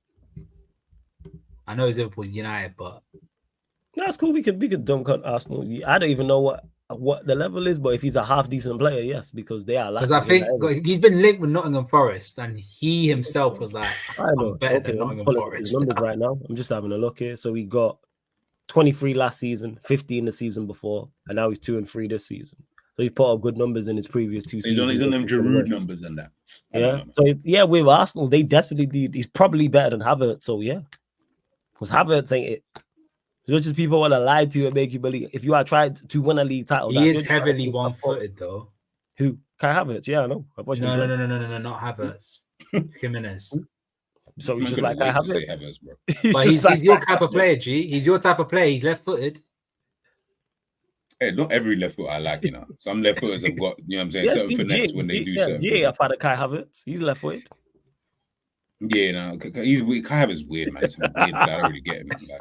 [SPEAKER 3] I know it's Liverpool United, but
[SPEAKER 1] That's cool. We could dunk on Arsenal. I don't even know what the level is, but if he's a half decent player, yes, because they are.
[SPEAKER 3] Because I think he's been linked with Nottingham Forest, and he himself was like, "I'm better than Nottingham Forest."
[SPEAKER 1] Numbers right now. I'm just having a look here. So we got 23 last season, 15 the season before, and now he's 2 and 3 this season. So he's put up good numbers in his previous 2 seasons.
[SPEAKER 2] He's on them Giroud numbers and that.
[SPEAKER 1] Yeah. So yeah, with Arsenal, they desperately need. He's probably better than Havertz. So yeah, because Havertz ain't it. As much as people want to lie to you and make you believe, if you are trying to win a league title,
[SPEAKER 3] he is heavily one-footed though.
[SPEAKER 1] Who? Kai Havertz? Yeah, I know.
[SPEAKER 3] No, not Havertz. Jimenez.
[SPEAKER 1] So he's just like Kai Havertz.
[SPEAKER 3] But he's your type of player, G. He's your type of player. He's left-footed.
[SPEAKER 2] Hey, not every left foot I like, Some left footers have got, what I'm saying, certain finesse when they do certain.
[SPEAKER 1] Yeah, I've had a Kai Havertz. He's left-footed.
[SPEAKER 2] Yeah, no, Kai Havertz weird, man. It's weird, I don't really get him. Like,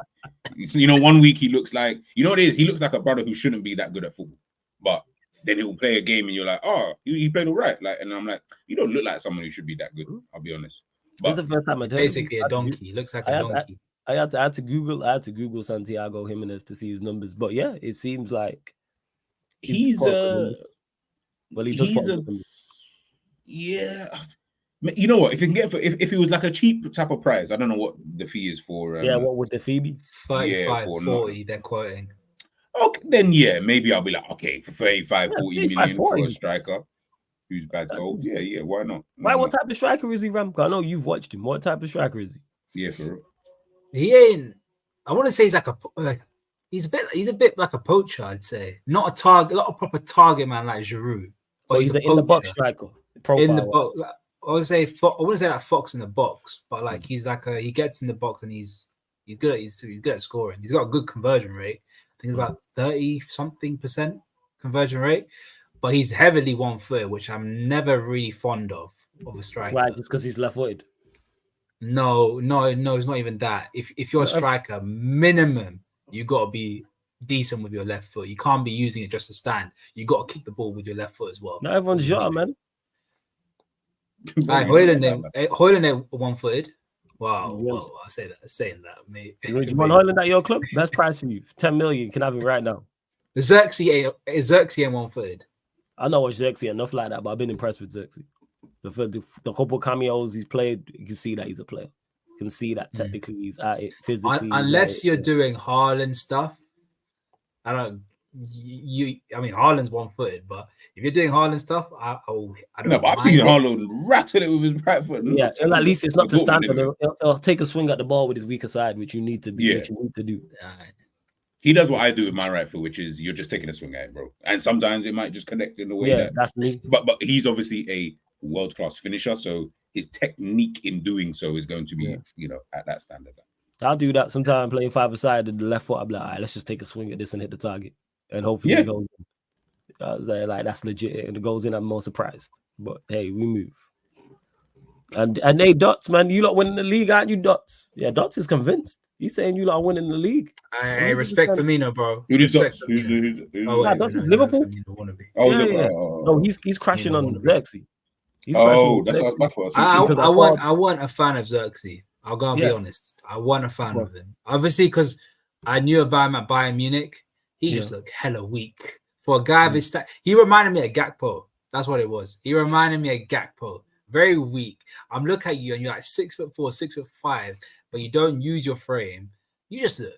[SPEAKER 2] 1 week he looks like, what it is? He looks like a brother who shouldn't be that good at football, but then he'll play a game and you're like, oh, he played all right. Like, and I'm like, you don't look like someone who should be that good. I'll be honest.
[SPEAKER 1] But it's the first time I heard
[SPEAKER 3] basically a donkey. He looks like a donkey.
[SPEAKER 1] I had to Google Santiago Jimenez to see his numbers, but yeah, it seems like
[SPEAKER 2] he does yeah. You know what? If you can get if he was like a cheap type of price, I don't know what the fee is for.
[SPEAKER 1] What would the fee be?
[SPEAKER 3] 35, 40. They're quoting.
[SPEAKER 2] Okay, then yeah, maybe I'll be like, okay, for 35, 40 million for a striker who's bad goals. Yeah, why not?
[SPEAKER 1] What type of striker is he, Ram? I know you've watched him. What type of striker is he?
[SPEAKER 2] Yeah, for real.
[SPEAKER 3] He ain't. I want to say he's he's a bit like a poacher. I'd say not a target, not a proper target man like Giroud. But he's
[SPEAKER 1] in the box striker.
[SPEAKER 3] In the box. I wouldn't say like Fox in the box, but like he's like he gets in the box and he's good at scoring. He's got a good conversion rate. I think it's about 30-something% conversion rate, but he's heavily one-footed, which I'm never really fond of a striker.
[SPEAKER 1] Why? Just because he's left-footed?
[SPEAKER 3] No, it's not even that. If you're a striker, minimum you got to be decent with your left foot. You can't be using it just to stand. You got to kick the ball with your left foot as well.
[SPEAKER 1] Not everyone's Jota, man.
[SPEAKER 3] Hoyland one-footed. Wow, I'll say that. Saying that, mate.
[SPEAKER 1] Would you want Haaland at your club? Best price for you, 10 million. You can have him right now.
[SPEAKER 3] The Xerxes ain't one-footed.
[SPEAKER 1] I know what Xerxes enough like that, but I've been impressed with Xerxes. The couple cameos he's played, you can see that he's a player. You can see that technically he's at it, physically.
[SPEAKER 3] Unless you're doing Haaland stuff, I don't. I mean, Haaland's one-footed, but if you're doing Haaland stuff, I don't.
[SPEAKER 2] No, but I've seen Haaland rattle it with his right foot.
[SPEAKER 1] Yeah, and at least it's not to stand. He'll take a swing at the ball with his weaker side, which you need to be. Which you need to do.
[SPEAKER 2] He does what I do with my right foot, which is you're just taking a swing at it, bro. And sometimes it might just connect in the way
[SPEAKER 1] that's me.
[SPEAKER 2] But he's obviously a world-class finisher, so his technique in doing so is going to be, at that standard.
[SPEAKER 1] I'll do that sometimes playing five-a-side and the left foot. I'm like, all right, let's just take a swing at this and hit the target. And hopefully it goes in. I was like, that's legit. And it goes in, I'm more surprised. But hey, we move. And hey, Dots, man, you lot winning the league, aren't you, Dots? Yeah, Dots is convinced. He's saying you lot are winning the league.
[SPEAKER 3] I respect Firmino, bro.
[SPEAKER 2] Who did Dots?
[SPEAKER 1] Dots is Liverpool. No, he's crashing on Xerxes.
[SPEAKER 2] That's my fault.
[SPEAKER 3] I want a fan of Xerxes. I'll go and be honest. I want a fan of him. Obviously, because I knew about him at Bayern Munich. He just looked hella weak. For a guy of his stat, he reminded me of Gakpo. That's what it was. He reminded me of Gakpo. Very weak. I'm looking at you and you're like 6'4", 6'5", but you don't use your frame. You just look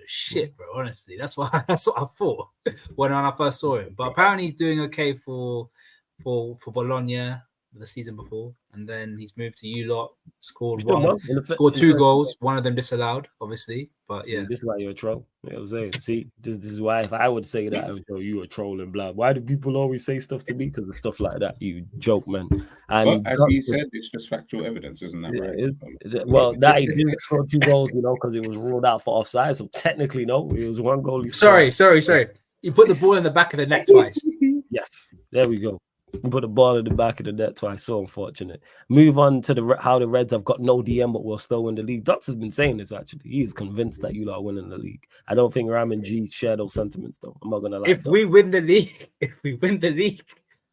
[SPEAKER 3] shit, bro. Honestly, that's what I thought when I first saw him. But apparently he's doing okay for Bologna the season before, and then he's moved to you lot. Scored 2 goals. One of them disallowed, obviously. But yeah,
[SPEAKER 1] this is why you're a troll. You know what I'm saying? See, this is why if I would say that, I would tell you a troll and blah. Why do people always say stuff to me? Because of stuff like that. You joke, man. And
[SPEAKER 2] but as he said, it's just factual evidence, isn't that right?
[SPEAKER 1] That he didn't score 2 goals, because it was ruled out for offside. So technically, no, it was 1 goal.
[SPEAKER 3] Sorry. You put the ball in the back of the net twice.
[SPEAKER 1] Yes, there we go. You put the ball in the back of the net twice. So unfortunate. Move on to how the Reds have got no DM, but will still win the league. Dots has been saying this actually. He is convinced that you lot are winning the league. I don't think Ram and G share those sentiments though. I'm not gonna lie.
[SPEAKER 3] If we win the league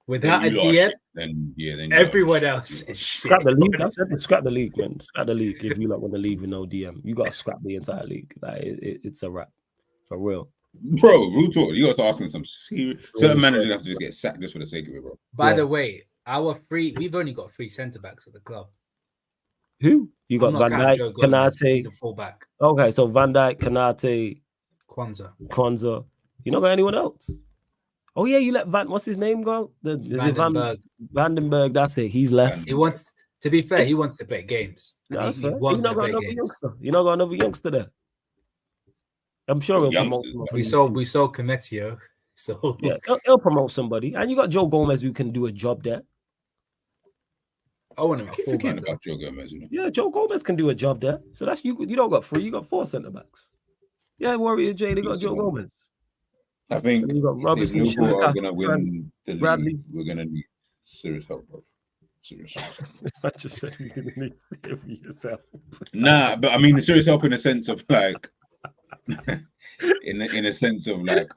[SPEAKER 3] without a DM,
[SPEAKER 2] then
[SPEAKER 3] everyone else is shit.
[SPEAKER 1] Scrap the league. I said scrap the league, man. Scrap the league. If you lot win the league with no DM, you gotta scrap the entire league. Like it's a wrap for real.
[SPEAKER 2] Bro, real talk. You got to asking some serious. Certain managers have to just get sacked just for the sake of it, bro.
[SPEAKER 3] By the way, we've only got 3 centre backs at the club.
[SPEAKER 1] Who? You got Van Dijk, Kanate.
[SPEAKER 3] Fullback.
[SPEAKER 1] Okay, so Van Dijk, Kanate, Kwanzaa. You not got anyone else? Oh yeah, you let what's his name go? Vandenberg. That's it. He's left.
[SPEAKER 3] He wants. To be fair, he wants to play games.
[SPEAKER 1] That's fair. You not got another youngster there. I'm sure he'll promote.
[SPEAKER 3] We saw Cometio, so
[SPEAKER 1] yeah, he'll promote somebody, and you got Joe Gomez who can do a job there.
[SPEAKER 3] I want him at fullback.
[SPEAKER 2] About Joe Gomez,
[SPEAKER 1] Yeah, Joe Gomez can do a job there. So that's you. You don't got 3, you got 4 centre backs. Yeah, Warrior J, they got Joe Gomez.
[SPEAKER 2] I think
[SPEAKER 1] you got
[SPEAKER 2] Robertson, if Liverpool are going to win the league, we're going to need serious help, bro. Serious help.
[SPEAKER 1] I just said you're going to need serious help.
[SPEAKER 2] Nah, but I mean serious help in the sense of like. in a sense of like,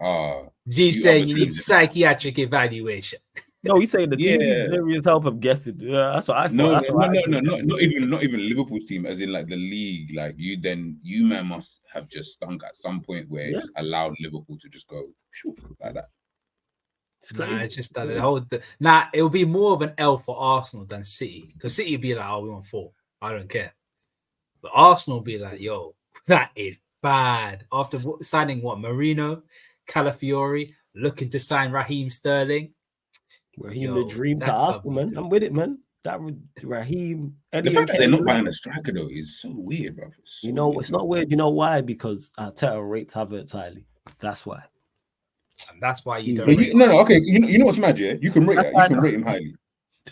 [SPEAKER 3] G saying you need psychiatric evaluation.
[SPEAKER 1] No, he's saying the team needs serious help. I'm guessing. Yeah, that's what I thought.
[SPEAKER 2] Not even Liverpool's team, as in like the league. Like you man must have just stunk at some point where it just allowed Liverpool to just go like that.
[SPEAKER 1] It's crazy.
[SPEAKER 3] It's just that it will be more of an L for Arsenal than City, because City would be like, we want 4. I don't care. But Arsenal will be like, yo, that is bad. After signing Marino, Calafiori, looking to sign Raheem Sterling.
[SPEAKER 1] Raheem the dream to Arsenal, man. I'm with it, man. That Raheem.
[SPEAKER 2] The fact that they're not buying a striker though is so weird, bro.
[SPEAKER 1] It's not weird. You know why? Because Arteta rates Havertz highly. That's why.
[SPEAKER 3] And that's why you don't.
[SPEAKER 2] Okay. You know what's mad, yeah? You can rate that. You can rate him highly.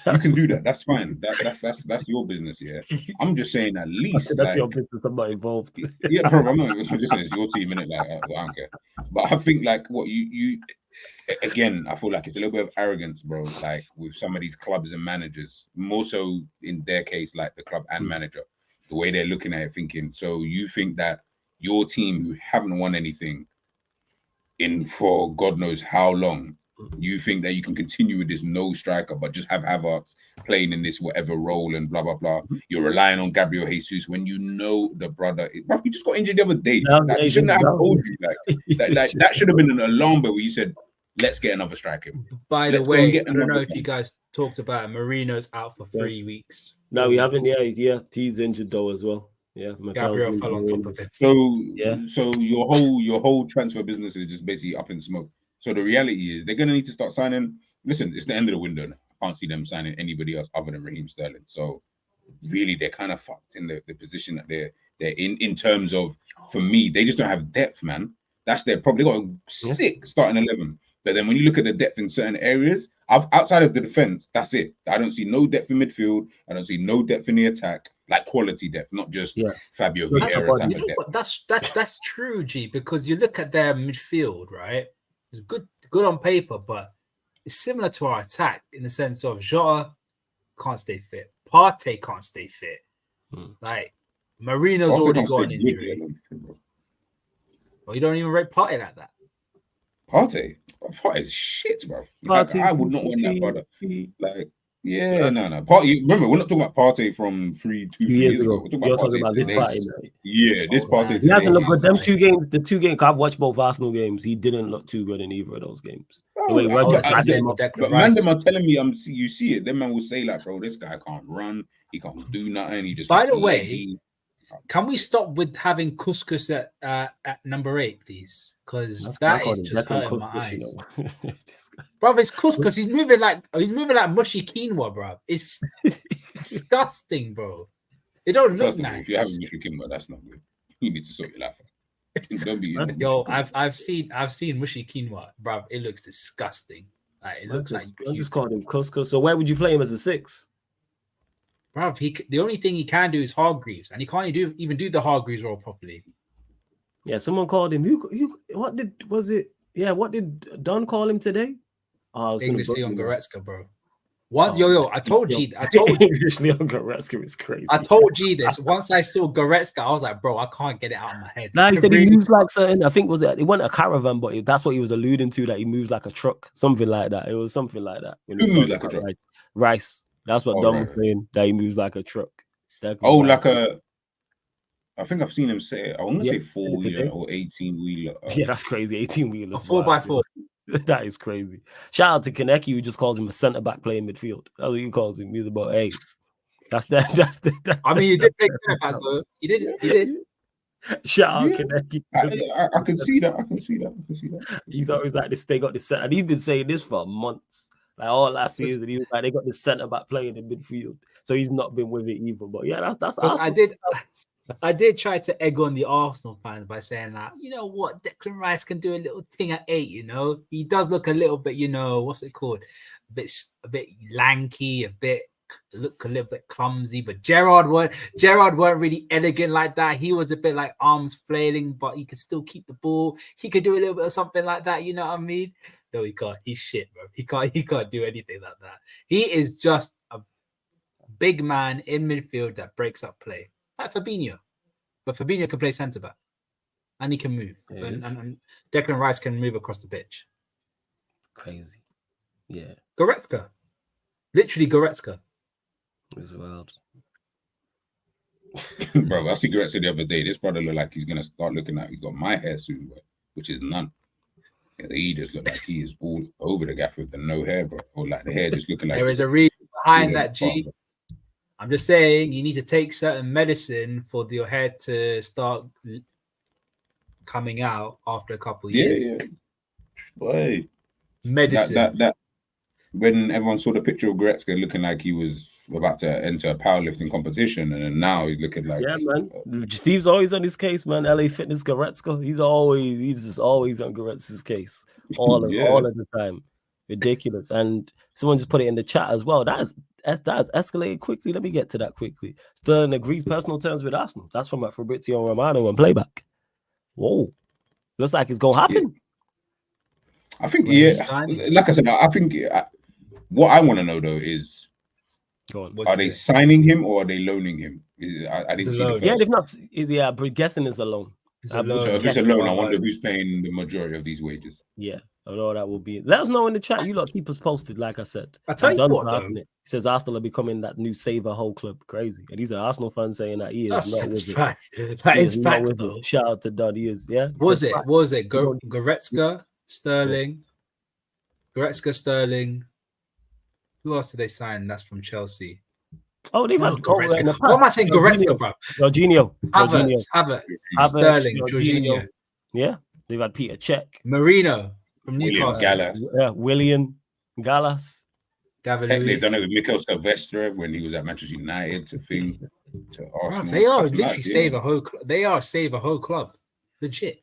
[SPEAKER 2] You can do that. That's fine. That's your business, yeah. I'm just saying at least
[SPEAKER 1] that's your business. I'm not involved.
[SPEAKER 2] Yeah, bro. I'm not. I'm just saying it's your team, innit? Like I don't care. But I think like what you again, I feel like it's a little bit of arrogance, bro. Like with some of these clubs and managers, more so in their case, like the club and manager, the way they're looking at it, thinking. So you think that your team who haven't won anything in for God knows how long You think that you can continue with this no striker, but just have Havertz playing in this whatever role and blah blah blah. You're relying on Gabriel Jesus when you know the brother. Bro, he just got injured the other day. Like, he shouldn't have told you. That should have been an alarm bell where you said, "Let's get another striker."
[SPEAKER 3] By the way, I don't know if you guys talked about it. Marino's out for 3 weeks.
[SPEAKER 1] No, we haven't. Yeah. He's injured though as well. Yeah,
[SPEAKER 3] Gabriel fell on top of it.
[SPEAKER 2] So your whole transfer business is just basically up in smoke. So the reality is they're going to need to start signing. Listen, it's the end of the window now. I can't see them signing anybody else other than Raheem Sterling. So really, they're kind of fucked in the position that they're in terms of, for me, they just don't have depth, man. That's their problem. They got a sick starting 11. But then when you look at the depth in certain areas, outside of the defense, that's it. I don't see no depth in midfield. I don't see no depth in the attack, like quality depth, not just Fabio Vieira type of depth.
[SPEAKER 3] That's true, G, because you look at their midfield, right? It's good on paper, but it's similar to our attack in the sense of Jota can't stay fit, Partey can't stay fit. Like Marino's already got an injury. Well, you don't even rate Partey like that.
[SPEAKER 2] Partey is shit, bro. Like, I would not want that brother. Like, no. Partey, remember, we're not talking about Partey from 2 years ago. We're talking about this Partey. This Partey.
[SPEAKER 1] He hasn't looked good. Them 2 games, the 2 games, I've watched both Arsenal games. He didn't look too good in either of those games. But
[SPEAKER 2] man, them are telling me, you see it. Them man will say like, bro, this guy can't run. He can't do nothing. He just.
[SPEAKER 3] By the way, can we stop with having Couscous at number 8, please? Because that is just hurting my eyes. Bro, it's Couscous. He's moving like mushy quinoa, bro. It's disgusting, bro. It don't look nice.
[SPEAKER 2] If you have mushy quinoa, that's not good. You need to sort your life out. Don't be.
[SPEAKER 3] Yo, I've seen mushy quinoa, bro. It looks disgusting. Like it looks like.
[SPEAKER 1] I just called him Couscous. So where would you play him as a 6?
[SPEAKER 3] Bro, the only thing he can do is Hargreaves, and he can't even do the Hargreaves role properly.
[SPEAKER 1] Yeah, someone called him. What did Don call him today?
[SPEAKER 3] English Leon Goretzka, bro. I told you.
[SPEAKER 1] English Leon Goretzka is crazy.
[SPEAKER 3] I told you this. Once I saw Goretzka, I was like, bro, I can't get it out of my head.
[SPEAKER 1] Nah, he said he moves like certain. I think it wasn't a caravan, but that's what he was alluding to. That he moves like a truck, something like that. It was something like that.
[SPEAKER 2] Who moves like a truck?
[SPEAKER 1] Rice. That's what Don was saying. That he moves like a truck.
[SPEAKER 2] I think I've seen him say it. I want to say 4-wheeler or 18-wheeler.
[SPEAKER 1] Yeah, that's crazy. 18-wheeler.
[SPEAKER 3] 4x4.
[SPEAKER 1] That is crazy. Shout out to Kaneki, who just calls him a centre back playing midfield. That's what he calls him. He's about, hey, that's that.
[SPEAKER 3] I mean, he did play centre back though. He did.
[SPEAKER 1] Shout out Kaneki.
[SPEAKER 2] I can see that.
[SPEAKER 1] He's always like this. They got this set, and he's been saying this for months. Like all last season, he was like, they got this centre back playing in midfield, so he's not been with it either. But yeah, that's.
[SPEAKER 3] I did try to egg on the Arsenal fans by saying that, you know what, Declan Rice can do a little thing at 8. You know, he does look a little bit, what's it called, a bit lanky, look a little bit clumsy. But Gerrard weren't really elegant like that. He was a bit like arms flailing, but he could still keep the ball. He could do a little bit of something like that. You know what I mean? No, he can't. He's shit, bro. He can't do anything like that. He is just a big man in midfield that breaks up play. Like Fabinho. But Fabinho can play centre back. And he can move. And Declan Rice can move across the pitch.
[SPEAKER 1] Crazy. Yeah.
[SPEAKER 3] Goretzka. Literally Goretzka.
[SPEAKER 1] It's wild.
[SPEAKER 2] Bro, I see Goretzka the other day. This brother look like he's going to start looking like he's got my hair soon, bro, which is none. Yeah, he just look like he is all over the gaff with the no hair, bro. Or like the hair just looking like...
[SPEAKER 3] There is a reason behind that, G. I'm just saying you need to take certain medicine for your hair to start coming out after a couple of years.
[SPEAKER 2] Yeah. Boy.
[SPEAKER 3] Medicine.
[SPEAKER 2] That when everyone saw the picture of Goretzka looking like he was about to enter a powerlifting competition, and then now he's looking like...
[SPEAKER 1] Yeah, man. Steve's always on his case, man. LA Fitness Goretzka. He's just always on Goretzka's case. All of the time. Ridiculous. And someone just put it in the chat as well. That has escalated quickly. Let me get to that quickly. Sterling agrees personal terms with Arsenal. That's from Fabrizio Romano on playback. Whoa. Looks like it's going to happen.
[SPEAKER 2] I think, like I said, I think what I want to know, though, is are they signing him or are they loaning him? I didn't see the first.
[SPEAKER 1] Yeah, they've not. But guessing it's a loan.
[SPEAKER 2] So if it's a loan, I wonder who's paying the majority of these wages.
[SPEAKER 1] Yeah. I know that will be. Let us know in the chat. You lot keep us posted, like I said.
[SPEAKER 3] I tell you
[SPEAKER 1] Don's
[SPEAKER 3] what,
[SPEAKER 1] not
[SPEAKER 3] though.
[SPEAKER 1] having it. He says Arsenal are becoming that new save a whole club. Crazy. And he's an Arsenal fan saying that he is not with it.
[SPEAKER 3] Fact. That
[SPEAKER 1] He
[SPEAKER 3] is
[SPEAKER 1] is not
[SPEAKER 3] facts,
[SPEAKER 1] with
[SPEAKER 3] though.
[SPEAKER 1] it. Shout out to Don. He is, yeah. He
[SPEAKER 3] What was
[SPEAKER 1] says
[SPEAKER 3] it?
[SPEAKER 1] fact.
[SPEAKER 3] What was it?
[SPEAKER 1] We don't-
[SPEAKER 3] Goretzka, Sterling. Goretzka, Sterling. Who else did they sign? That's from Chelsea.
[SPEAKER 1] Oh, they've
[SPEAKER 3] No,
[SPEAKER 1] had
[SPEAKER 3] Goretzka.
[SPEAKER 1] in the
[SPEAKER 3] What am I
[SPEAKER 1] past.
[SPEAKER 3] saying? Goretzka, bro.
[SPEAKER 1] Jorginho.
[SPEAKER 3] Havertz, Sterling, Jorginho.
[SPEAKER 1] Yeah. They've had Peter Cech.
[SPEAKER 3] Marino from
[SPEAKER 2] William
[SPEAKER 3] Newcastle.
[SPEAKER 2] Gallas.
[SPEAKER 1] Yeah, William Gallas.
[SPEAKER 3] David
[SPEAKER 2] They've
[SPEAKER 3] Luiz.
[SPEAKER 2] done it with Mikel Silvestre when he was at Manchester United to Arsenal.
[SPEAKER 3] Bro, they are
[SPEAKER 2] That's
[SPEAKER 3] literally
[SPEAKER 2] mad,
[SPEAKER 3] save a whole. They are save a whole club. Legit.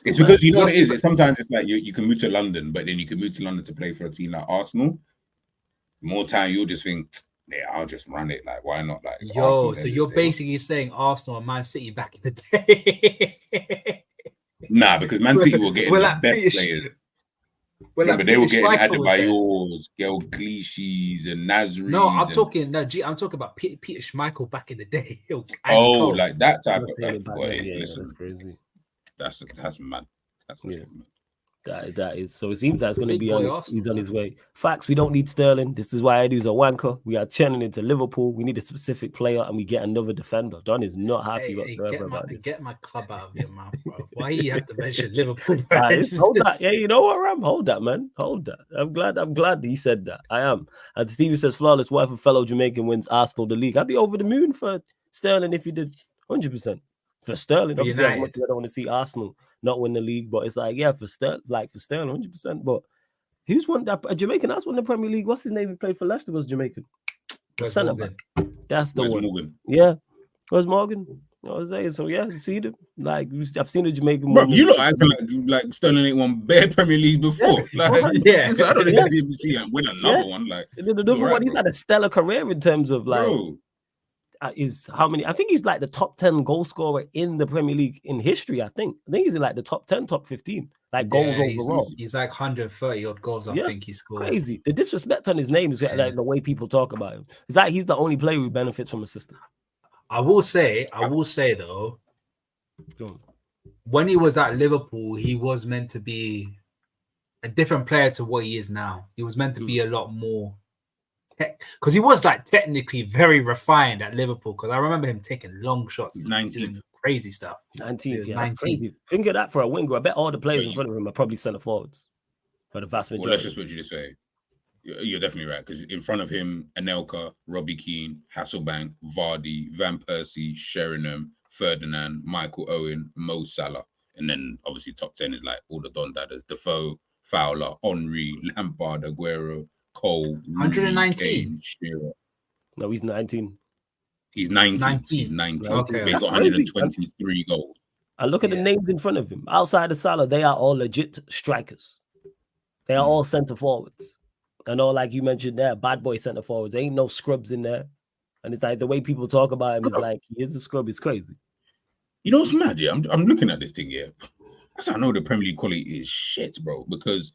[SPEAKER 2] It's because you know what it is. It's sometimes it's like you can move to London, but then you can move to London to play for a team like Arsenal. More time, you'll just think, yeah, I'll just run it. Like, why not? Like,
[SPEAKER 3] Yo,
[SPEAKER 2] Arsenal,
[SPEAKER 3] so you're basically saying Arsenal and Man City back in the day.
[SPEAKER 2] Nah, because Man City were getting the best players. Remember, they were getting Adebayors, Gael Clichy's, and Nasri.
[SPEAKER 3] No, I'm talking about Peter Schmeichel back in the day.
[SPEAKER 2] Oh, like that type of
[SPEAKER 1] boy. Yeah, listen, that's crazy.
[SPEAKER 2] That's mad. That's mad.
[SPEAKER 1] That is. So it seems that it's going to be he's on his way. Facts, we don't need Sterling. This is why Eddie's a wanker. We are turning into Liverpool. We need a specific player and we get another defender. Don is not happy whatsoever about this.
[SPEAKER 3] Get my club out of your mouth, bro. Why you have to mention Liverpool?
[SPEAKER 1] Hold that. Yeah, you know what, Ram? Hold that, man. Hold that. I'm glad he said that. I am. And Stevie says, flawless wife of fellow Jamaican wins Arsenal the league. I'd be over the moon for Sterling if you did 100%. For Sterling, obviously, I don't want to see Arsenal not win the league, but it's like, yeah, for Sterling, 100%. But who's won that? A Jamaican that's won the Premier League. What's his name? He played for Leicester. Was Jamaican. Centre back. That's the one. Morgan? Yeah, where's Morgan? I was saying. So yeah, you see them. Like I've seen the Jamaican.
[SPEAKER 2] Bro, you lot acting like Sterling ain't won bare Premier Leagues before.
[SPEAKER 1] Yeah,
[SPEAKER 2] so I don't even see him win another one. Like
[SPEAKER 1] another one. He's had a stellar career in terms of like.
[SPEAKER 2] Bro.
[SPEAKER 1] Is how many? I think he's like the top 10 goal scorer in the Premier League in history. I think he's in like the top 10, top 15, like goals overall.
[SPEAKER 3] He's like 130 odd goals. I think he scored.
[SPEAKER 1] Crazy. The disrespect on his name is like the way people talk about him. Is that he's the only player who benefits from the system.
[SPEAKER 3] I will say though, when he was at Liverpool, he was meant to be a different player to what he is now. He was meant to be a lot more. Because he was like technically very refined at Liverpool. Because I remember him taking long shots,
[SPEAKER 2] 19th,
[SPEAKER 3] crazy stuff.
[SPEAKER 1] 19th, yeah, 19th. Think of that for a winger. I bet all the players in front of him are probably centre forwards for the vast majority.
[SPEAKER 2] Well, let's just put you this way: you're definitely right. Because in front of him, Anelka, Robbie Keane, Hasselbank, Vardy, Van Persie, Sheringham, Ferdinand, Michael Owen, Mo Salah, and then obviously top 10 is like all the Don Dadders: Defoe, Fowler, Henry, Lampard, Aguero. Cole,
[SPEAKER 3] 119.
[SPEAKER 1] No, he's 19.
[SPEAKER 2] He's 19. He's 19.
[SPEAKER 3] Okay.
[SPEAKER 2] He's got 123 goals.
[SPEAKER 1] And look at the names in front of him. Outside of Salah, they are all legit strikers. They are all centre forwards. And all, like you mentioned there, bad boy centre forwards. There ain't no scrubs in there. And it's like the way people talk about him is like he is a scrub. It's crazy.
[SPEAKER 2] You know what's mad? Yeah, I'm looking at this thing here. That's how I know the Premier League quality is shit, bro. Because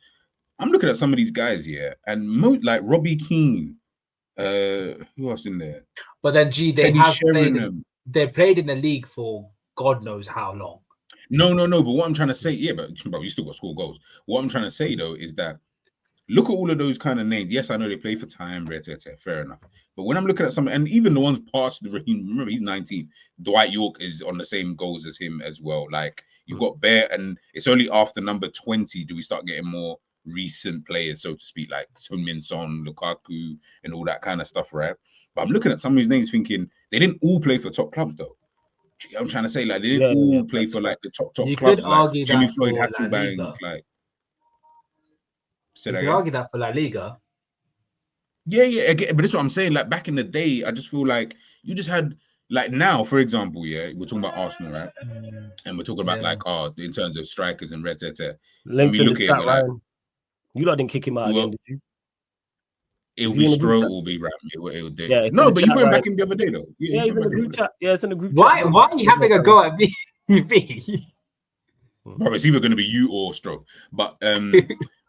[SPEAKER 2] I'm looking at some of these guys here, and like Robbie Keane, who else in there?
[SPEAKER 3] But then, they played in the league for God knows how long.
[SPEAKER 2] No. But what I'm trying to say, but you still got score goals. What I'm trying to say though is that look at all of those kind of names. Yes, I know they play for time, fair enough. But when I'm looking at some, and even the ones past the Raheem, remember he's 19. Dwight York is on the same goals as him as well. Like you've got Bear, and it's only after number 20 do we start getting more recent players, so to speak, like Sun-Min Son, Lukaku, and all that kind of stuff, right? But I'm looking at some of these names thinking they didn't all play for top clubs, though. I'm trying to say, like, they didn't all play for like the top
[SPEAKER 3] you
[SPEAKER 2] clubs.
[SPEAKER 3] Could argue
[SPEAKER 2] Jimmy
[SPEAKER 3] that
[SPEAKER 2] Floyd,
[SPEAKER 3] for La
[SPEAKER 2] Hasselbank,
[SPEAKER 3] Liga.
[SPEAKER 2] like.
[SPEAKER 3] You could argue that for La Liga.
[SPEAKER 2] Yeah, again, but that's what I'm saying. Like back in the day, I just feel like you just had like now, for example, we're talking about Arsenal, right? And we're talking about in terms of strikers and red.
[SPEAKER 1] Links in the chat, Ryan. You lot didn't kick him out again, did you?
[SPEAKER 2] It'll be Stroh or be Ram. It'll do.
[SPEAKER 1] Yeah,
[SPEAKER 2] no, but you put him back in the other day though.
[SPEAKER 1] Yeah, he's in the group chat. Yeah, it's in the group
[SPEAKER 3] chat. Why are you having a go at me?
[SPEAKER 2] Bro, it's either going to be you or Stroh. But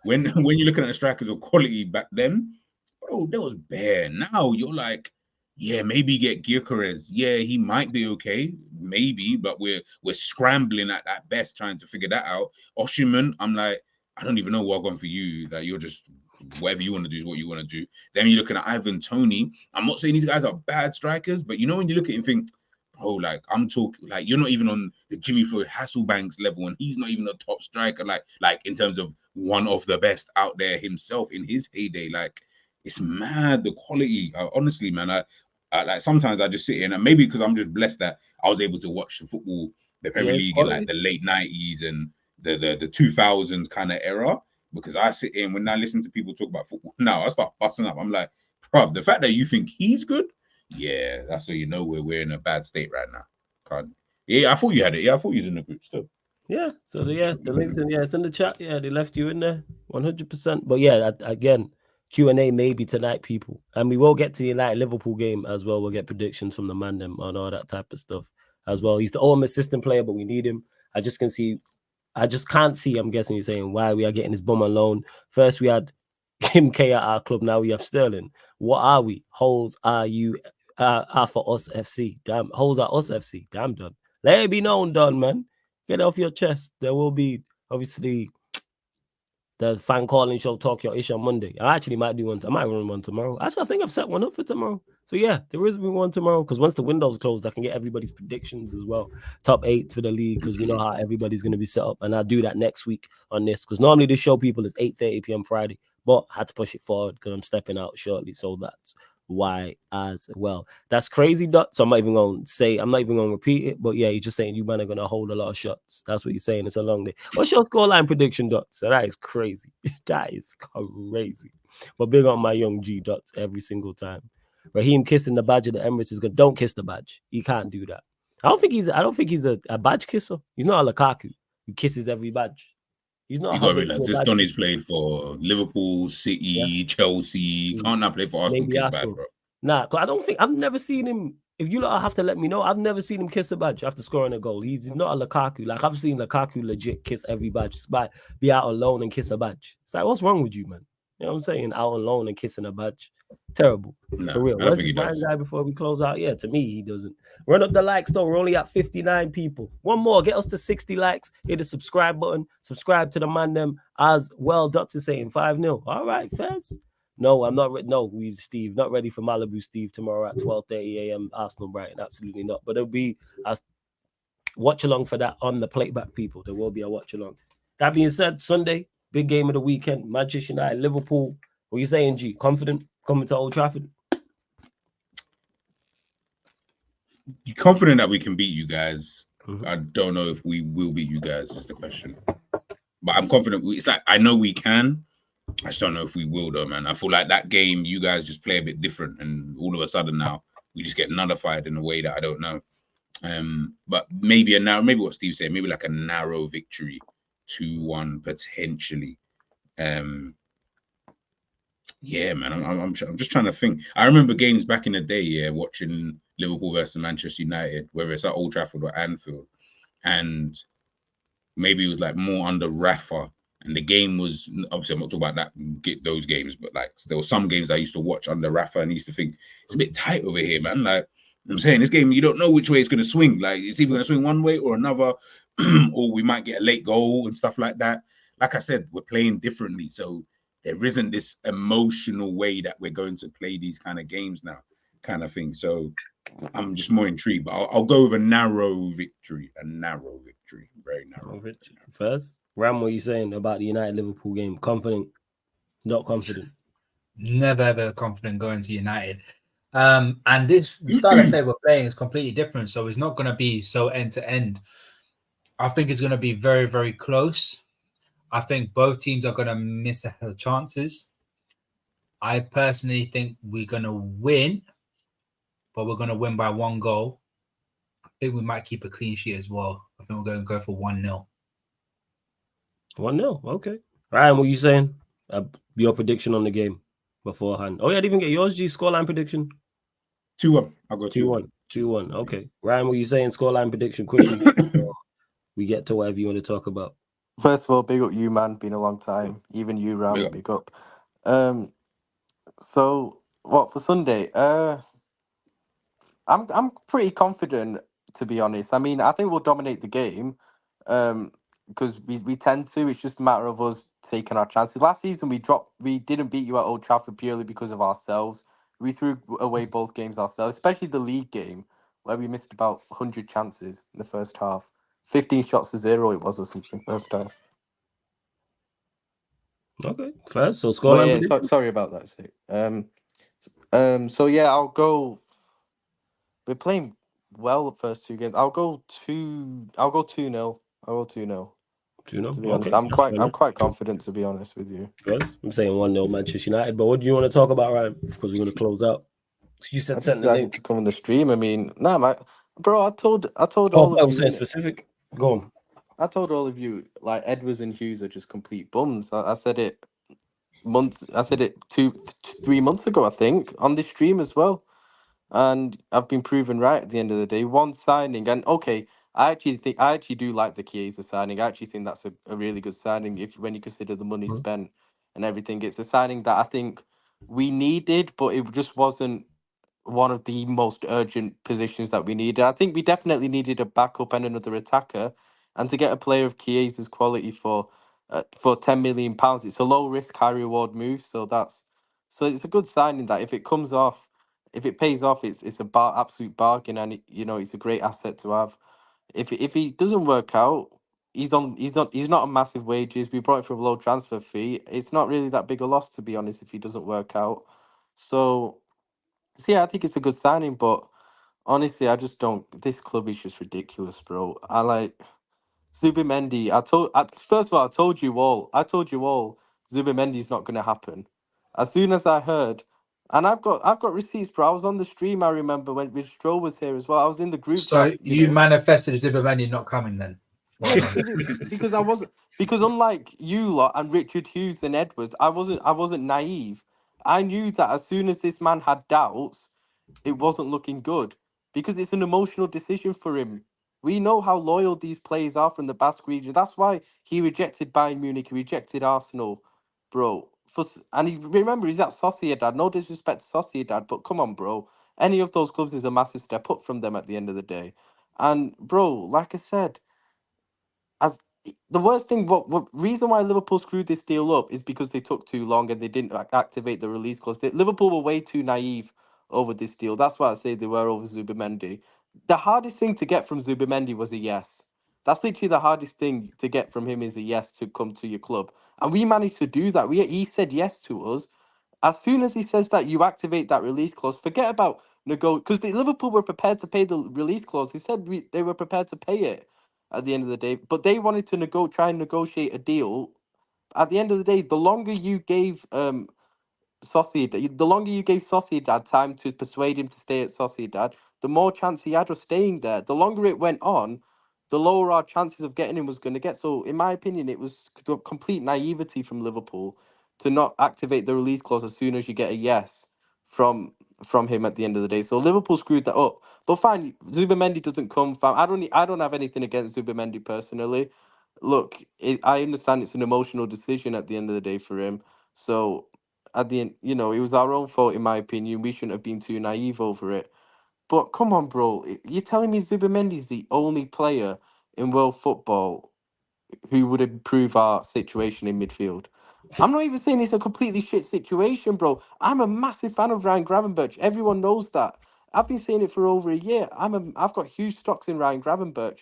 [SPEAKER 2] when you're looking at the strikers of quality back then, bro, that was bare. Now you're like, yeah, maybe get Gyökeres. Yeah, he might be okay, maybe, but we're scrambling at best trying to figure that out. Osimhen, I'm like, I don't even know what gone for you. That you're just whatever you want to do is what you want to do. Then you're looking at Ivan Toney. I'm not saying these guys are bad strikers, but you know when you look at him, and think, bro, like I'm talking, like you're not even on the Jimmy Floyd Hasselbanks level, and he's not even a top striker, like in terms of one of the best out there himself in his heyday. Like it's mad the quality. Honestly, man, I like sometimes I just sit here and maybe because I'm just blessed that I was able to watch the football, the Premier League in like the late 90s and the 2000s kind of era. Because I sit in when I listen to people talk about football now, I start busting up. I'm like, bro, the fact that you think he's good, yeah, that's so you know we're in a bad state right now. Can't. Yeah, I thought you had it. Yeah, I thought you was in the group still.
[SPEAKER 1] Yeah, so the links in, it's in the chat. Yeah, they left you in there, 100%. But yeah, again, Q&A maybe tonight, people, and we will get to the United Liverpool game as well. We'll get predictions from the man them and all that type of stuff as well. He's the ultimate system player, but we need him. I just can't see. I'm guessing you're saying why we are getting this bum on loan. First we had Kim K at our club. Now we have Sterling. What are we? Holes are you? Are for us FC. Damn, holes are us FC. Damn, done. Let it be known, done, man. Get it off your chest. There will be obviously the fan calling show Talk Your Ish on Monday. I actually might do one. I might run one tomorrow. Actually, I think I've set one up for tomorrow. So yeah, there is one tomorrow because once the window's closed, I can get everybody's predictions as well. Top 8 for the league because we know how everybody's going to be set up, and I'll do that next week on this because normally this show people is 8:30 p.m. Friday, but I had to push it forward because I'm stepping out shortly. So that's why as well. That's crazy, Dot. So I'm not even going to repeat it, but yeah, you're just saying you man are going to hold a lot of shots. That's what you're saying. It's a long day. What's your scoreline prediction, Dot? So that is crazy. That is crazy. But big on my young G Dots every single time. Raheem kissing the badge of the Emirates is good. Don't kiss the badge. He can't do that. I don't think he's a badge kisser. He's not a Lukaku who kisses every badge. He's not.
[SPEAKER 2] You gotta realize this Donny's played for Liverpool, City, Chelsea. Can't not play for Arsenal. Kiss bad, bro.
[SPEAKER 1] Nah, because I've never seen him. If you lot have to let me know, I've never seen him kiss a badge after scoring a goal. He's not a Lukaku. Like I've seen Lukaku legit kiss every badge, despite be out alone and kiss a badge. It's like, what's wrong with you, man? You know what I'm saying? Out alone and kissing a badge. Terrible.
[SPEAKER 2] No,
[SPEAKER 1] for real. Where's the guy before we close out? Yeah, to me, he doesn't. Run up the likes, though. We're only at 59 people. One more. Get us to 60 likes. Hit the subscribe button. Subscribe to the man them as well. Doctor saying 5-0. All right, Fez. No, I'm not. Steve, not ready for Malibu, Steve, tomorrow at 12:30 a.m. Arsenal Brighton. Absolutely not. But there'll be a watch along for that on the playback, people. There will be a watch along. That being said, Sunday, big game of the weekend. Manchester United, Liverpool. What are you saying, G? Confident coming to Old Trafford?
[SPEAKER 2] You confident that we can beat you guys? Mm-hmm. I don't know if we will beat you guys. Is the question. But I'm confident. It's like I know we can. I just don't know if we will, though, man. I feel like that game, you guys just play a bit different, and all of a sudden now we just get nullified in a way that I don't know. But maybe what Steve said, maybe like a narrow victory, 2-1 potentially. Yeah, man. I'm just trying to think. I remember games back in the day, watching Liverpool versus Manchester United, whether it's at Old Trafford or Anfield, and maybe it was like more under Rafa. And the game was obviously I'm not talking about those games, but like there were some games I used to watch under Rafa and I used to think it's a bit tight over here, man. Like I'm saying, this game you don't know which way it's going to swing. Like it's either going to swing one way or another, or we might get a late goal and stuff like that. Like I said, we're playing differently, so there isn't this emotional way that we're going to play these kind of games now, kind of thing. So I'm just more intrigued, but I'll go with a narrow victory, very narrow.
[SPEAKER 1] First. Ram, what are you saying about the United Liverpool game? Confident, not confident?
[SPEAKER 3] Never ever confident going to United. And the style of play we're playing is completely different. So it's not going to be so end to end. I think it's going to be very, very close. I think both teams are going to miss their chances. I personally think we're going to win, but we're going to win by 1 goal. I think we might keep a clean sheet as well. I think we're going to go for 1-0.
[SPEAKER 1] 1-0, okay. Ryan, what are you saying? Your prediction on the game beforehand. Oh, yeah, I didn't even get yours, G. Scoreline prediction?
[SPEAKER 2] 2-1. I'll go
[SPEAKER 1] 2-1. 2-1, okay. Ryan, what are you saying? Scoreline prediction quickly before we get to whatever you want to talk about.
[SPEAKER 4] First of all, big up you, man. Been a long time. Even you, Ram, big up. So, what, for Sunday? I'm pretty confident, to be honest. I mean, I think we'll dominate the game because we tend to. It's just a matter of us taken our chances. Last season we didn't beat you at Old Trafford purely because of ourselves. We threw away both games ourselves, especially the league game where we missed about 100 chances in the first half. 15 shots to 0 it was or something first half.
[SPEAKER 1] Okay, fair. So
[SPEAKER 4] But
[SPEAKER 1] scoreline
[SPEAKER 4] yeah,
[SPEAKER 1] prediction?
[SPEAKER 4] sorry about that. So yeah, I'll go. We're playing well the first two games. I'll go 2-0. I'll go 2-0.
[SPEAKER 1] Do you know?
[SPEAKER 4] To be honest,
[SPEAKER 1] Okay, that's fair
[SPEAKER 4] I'm
[SPEAKER 1] enough.
[SPEAKER 4] quite confident, to be honest with you.
[SPEAKER 1] Guys, I'm saying 1-0 Manchester United. But what do you want to talk about, Ryan? Because we're going to close out. You
[SPEAKER 4] I
[SPEAKER 1] said
[SPEAKER 4] just
[SPEAKER 1] send the
[SPEAKER 4] decided
[SPEAKER 1] link.
[SPEAKER 4] to come on the stream. I mean, nah, man, bro. I told
[SPEAKER 1] Oh,
[SPEAKER 4] all
[SPEAKER 1] I
[SPEAKER 4] of
[SPEAKER 1] was
[SPEAKER 4] you.
[SPEAKER 1] saying
[SPEAKER 4] Innit?
[SPEAKER 1] specific. Go on.
[SPEAKER 4] I told all of you like Edwards and Hughes are just complete bums. I said it months. I said it 3 months ago, I think, on this stream as well. And I've been proven right at the end of the day. One signing, and okay, I actually do like the Chiesa signing. I actually think that's a really good signing if when you consider the money spent and everything. It's a signing that I think we needed, but it just wasn't one of the most urgent positions that we needed. I think we definitely needed a backup and another attacker, and to get a player of Chiesa's quality for £10 million, it's a low risk, high reward move. So it's a good signing that if it comes off, if it pays off, it's a absolute bargain, and it's a great asset to have. If he doesn't work out, he's not a massive wages. We brought him for a low transfer fee. It's not really that big a loss, to be honest, if he doesn't work out. So yeah, I think it's a good signing, but honestly, I just don't. This club is just ridiculous, bro. I like Zubimendi. First of all, I told you all, Zubimendi's not going to happen. As soon as I heard, and I've got receipts, bro. I was on the stream. I remember when Stroll was here as well. I was in the group
[SPEAKER 3] So
[SPEAKER 4] chat.
[SPEAKER 3] you manifested Zubimendi not coming then? Well
[SPEAKER 4] Yeah,
[SPEAKER 3] done.
[SPEAKER 4] because I wasn't because unlike you lot and Richard Hughes and Edwards, I wasn't naive. I knew that as soon as this man had doubts, it wasn't looking good because it's an emotional decision for him. We know how loyal these players are from the Basque region. That's why he rejected Bayern Munich, he rejected Arsenal, bro. Remember, he's at Sociedad. No disrespect to Sociedad, but come on, bro. Any of those clubs is a massive step up from them at the end of the day. And bro, like I said, as the worst thing, what reason why Liverpool screwed this deal up is because they took too long and they didn't activate the release clause. Liverpool were way too naive over this deal. That's why I say they were over Zubimendi. The hardest thing to get from Zubimendi was a yes. That's literally the hardest thing to get from him is a yes to come to your club, and we managed to do that. He said yes to us. As soon as he says that, you activate that release clause. Forget about because the Liverpool were prepared to pay the release clause. They said they were prepared to pay it at the end of the day, but they wanted to try and negotiate a deal. At the end of the day, the longer you gave Sociedad time to persuade him to stay at Sociedad, the more chance he had of staying there. The longer it went on, the lower our chances of getting him was going to get. So, in my opinion, it was complete naivety from Liverpool to not activate the release clause as soon as you get a yes from him at the end of the day. So Liverpool screwed that up. But fine, Zubimendi doesn't come. Fam, I don't have anything against Zubimendi personally. Look, I understand it's an emotional decision at the end of the day for him. So at the end, it was our own fault, in my opinion. We shouldn't have been too naive over it. But come on, bro. You're telling me Zubimendi's the only player in world football who would improve our situation in midfield? I'm not even saying it's a completely shit situation, bro. I'm a massive fan of Ryan Gravenberch. Everyone knows that. I've been saying it for over a year. I've got huge stocks in Ryan Gravenberch,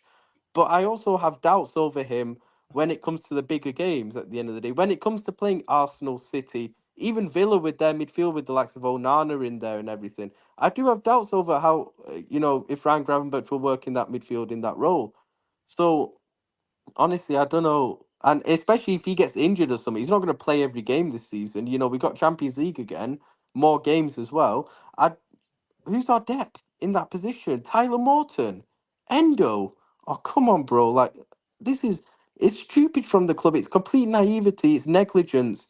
[SPEAKER 4] but I also have doubts over him when it comes to the bigger games at the end of the day. When it comes to playing Arsenal, City, even Villa with their midfield with the likes of Onana in there and everything, I do have doubts over how, if Ryan Gravenberch will work in that midfield in that role. So honestly, I don't know. And especially if he gets injured or something, he's not going to play every game this season. We got Champions League again, more games as well. Who's our depth in that position? Tyler Morton, Endo. Oh, come on, bro. Like, this is, it's stupid from the club. It's complete naivety. It's negligence.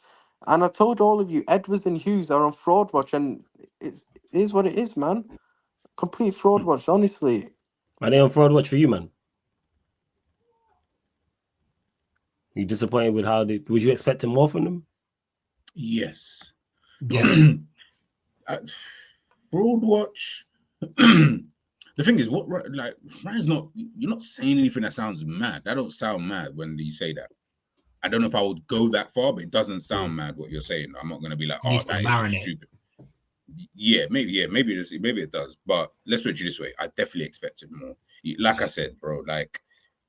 [SPEAKER 4] And I told all of you, Edwards and Hughes are on fraud watch, and it is what it is, man. Complete fraud watch, honestly.
[SPEAKER 1] Are they on fraud watch for you, man? You disappointed with how they? Was you expecting more from them?
[SPEAKER 2] Yes.
[SPEAKER 3] Yes.
[SPEAKER 2] Fraud watch. The thing is, Ryan's not. You're not saying anything that sounds mad. That don't sound mad when you say that. I don't know if I would go that far, but it doesn't sound mad what you're saying. I'm not going to be like,
[SPEAKER 3] Needs
[SPEAKER 2] oh,
[SPEAKER 3] to
[SPEAKER 2] that is just
[SPEAKER 3] marinate.
[SPEAKER 2] stupid. Maybe it does. But let's put it this way: I definitely expected more. Like I said, bro, like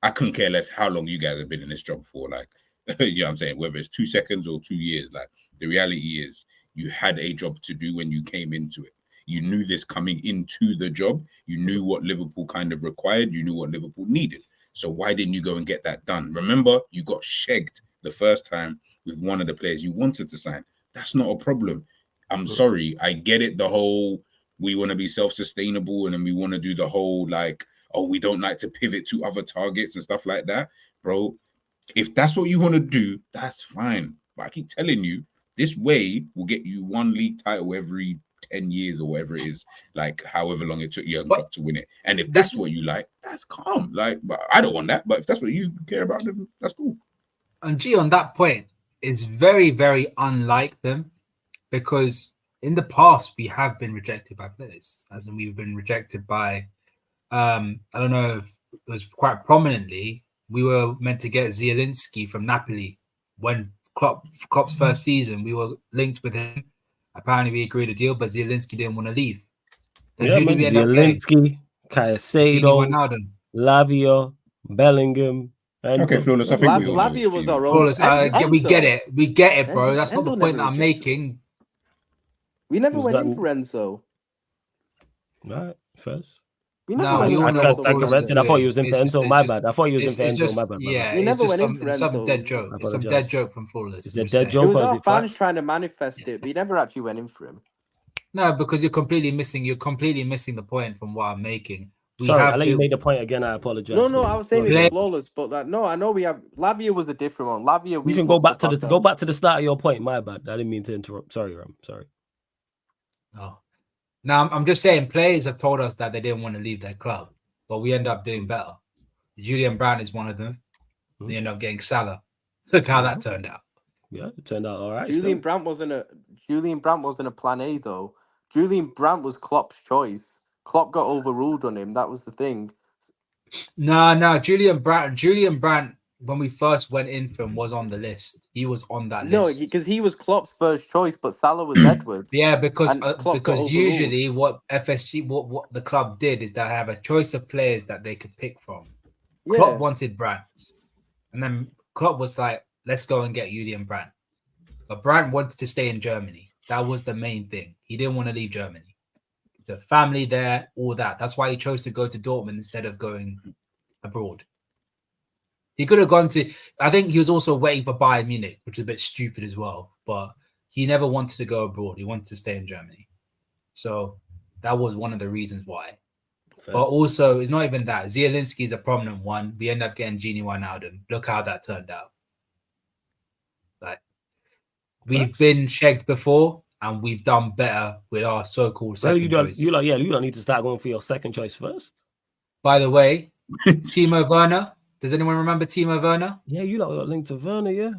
[SPEAKER 2] I couldn't care less how long you guys have been in this job for. Like, you know what I'm saying? Whether it's 2 seconds or 2 years, like the reality is you had a job to do when you came into it. You knew this coming into the job. You knew what Liverpool kind of required. You knew what Liverpool needed. So why didn't you go and get that done? Remember, you got shagged the first time with one of the players you wanted to sign. That's not a problem. I'm sorry. I get it. The whole, we want to be self-sustainable and then we want to do the whole like, oh, we don't like to pivot to other targets and stuff like that. Bro, if that's what you want to do, that's fine. But I keep telling you, this way will get you one league title every 10 years or whatever it is, like however long it took Jurgen Klopp to win it. And if that's what you like, that's calm. Like, but I don't want that. But if that's what you care about, then that's cool.
[SPEAKER 3] And G, on that point, is very, very unlike them, because in the past we have been rejected by players, as in we've been rejected by I don't know if it was quite prominently, we were meant to get Zielinski from Napoli when Klopp's first season. We were linked with him. Apparently, we agreed a deal, but Zielinski didn't want to leave. Then who did we end up getting?
[SPEAKER 1] Zielinski, Caicedo, Lavia, Bellingham.
[SPEAKER 2] Okay, Flawless. I think we all know
[SPEAKER 4] Lavia was our own.
[SPEAKER 3] Flawless. We get it. We get it, bro. That's not the point that I'm making.
[SPEAKER 4] We never went in for Enzo.
[SPEAKER 1] Right, first.
[SPEAKER 4] We never went in for Enzo.
[SPEAKER 1] I thought he was in for Enzo. My bad. I thought he was in for Enzo. My bad.
[SPEAKER 3] Yeah,
[SPEAKER 4] we never went in for Enzo.
[SPEAKER 3] Some dead joke. It's some dead joke from Flawless.
[SPEAKER 1] It's a dead joke.
[SPEAKER 4] It was our fans trying to manifest it. We never actually went in for him.
[SPEAKER 3] No, because you're completely missing the point from what I'm making.
[SPEAKER 1] Sorry, I let you make the point again. I apologize.
[SPEAKER 4] No, I was saying it's Flawless, but like, no, I know we have Lavia was a different one. Lavia,
[SPEAKER 1] we can go back to the start of your point. My bad. I didn't mean to interrupt. Sorry, Ram. Sorry.
[SPEAKER 3] Oh, now I'm just saying, players have told us that they didn't want to leave their club, but we end up doing better. Julian Brandt is one of them. They end up getting Salah. Look how that turned out.
[SPEAKER 1] Yeah, it turned out all right.
[SPEAKER 4] Julian Brandt wasn't a plan A though. Julian Brandt was Klopp's choice. Klopp got overruled on him. That was the thing.
[SPEAKER 3] No. Julian Brandt, when we first went in for him, was on the list. He was on that list.
[SPEAKER 4] No, because he was Klopp's first choice, but Salah was Edwards.
[SPEAKER 3] Yeah, because usually what FSG, what the club did is they have a choice of players that they could pick from. Yeah. Klopp wanted Brandt, and then Klopp was like, let's go and get Julian Brandt. But Brandt wanted to stay in Germany. That was the main thing. He didn't want to leave Germany. The family there, all that. That's why he chose to go to Dortmund instead of going abroad. He could have gone to... I think he was also waiting for Bayern Munich, which is a bit stupid as well. But he never wanted to go abroad. He wanted to stay in Germany. So that was one of the reasons why. But also, it's not even that. Zielinski is a prominent one. We end up getting Gini Wijnaldum. Look how that turned out. Like, we've been shagged before, and we've done better with our so-called second choice.
[SPEAKER 1] You don't need to start going for your second choice first.
[SPEAKER 3] By the way, Timo Werner. Does anyone remember Timo Werner?
[SPEAKER 1] Yeah, you got linked to Werner, yeah.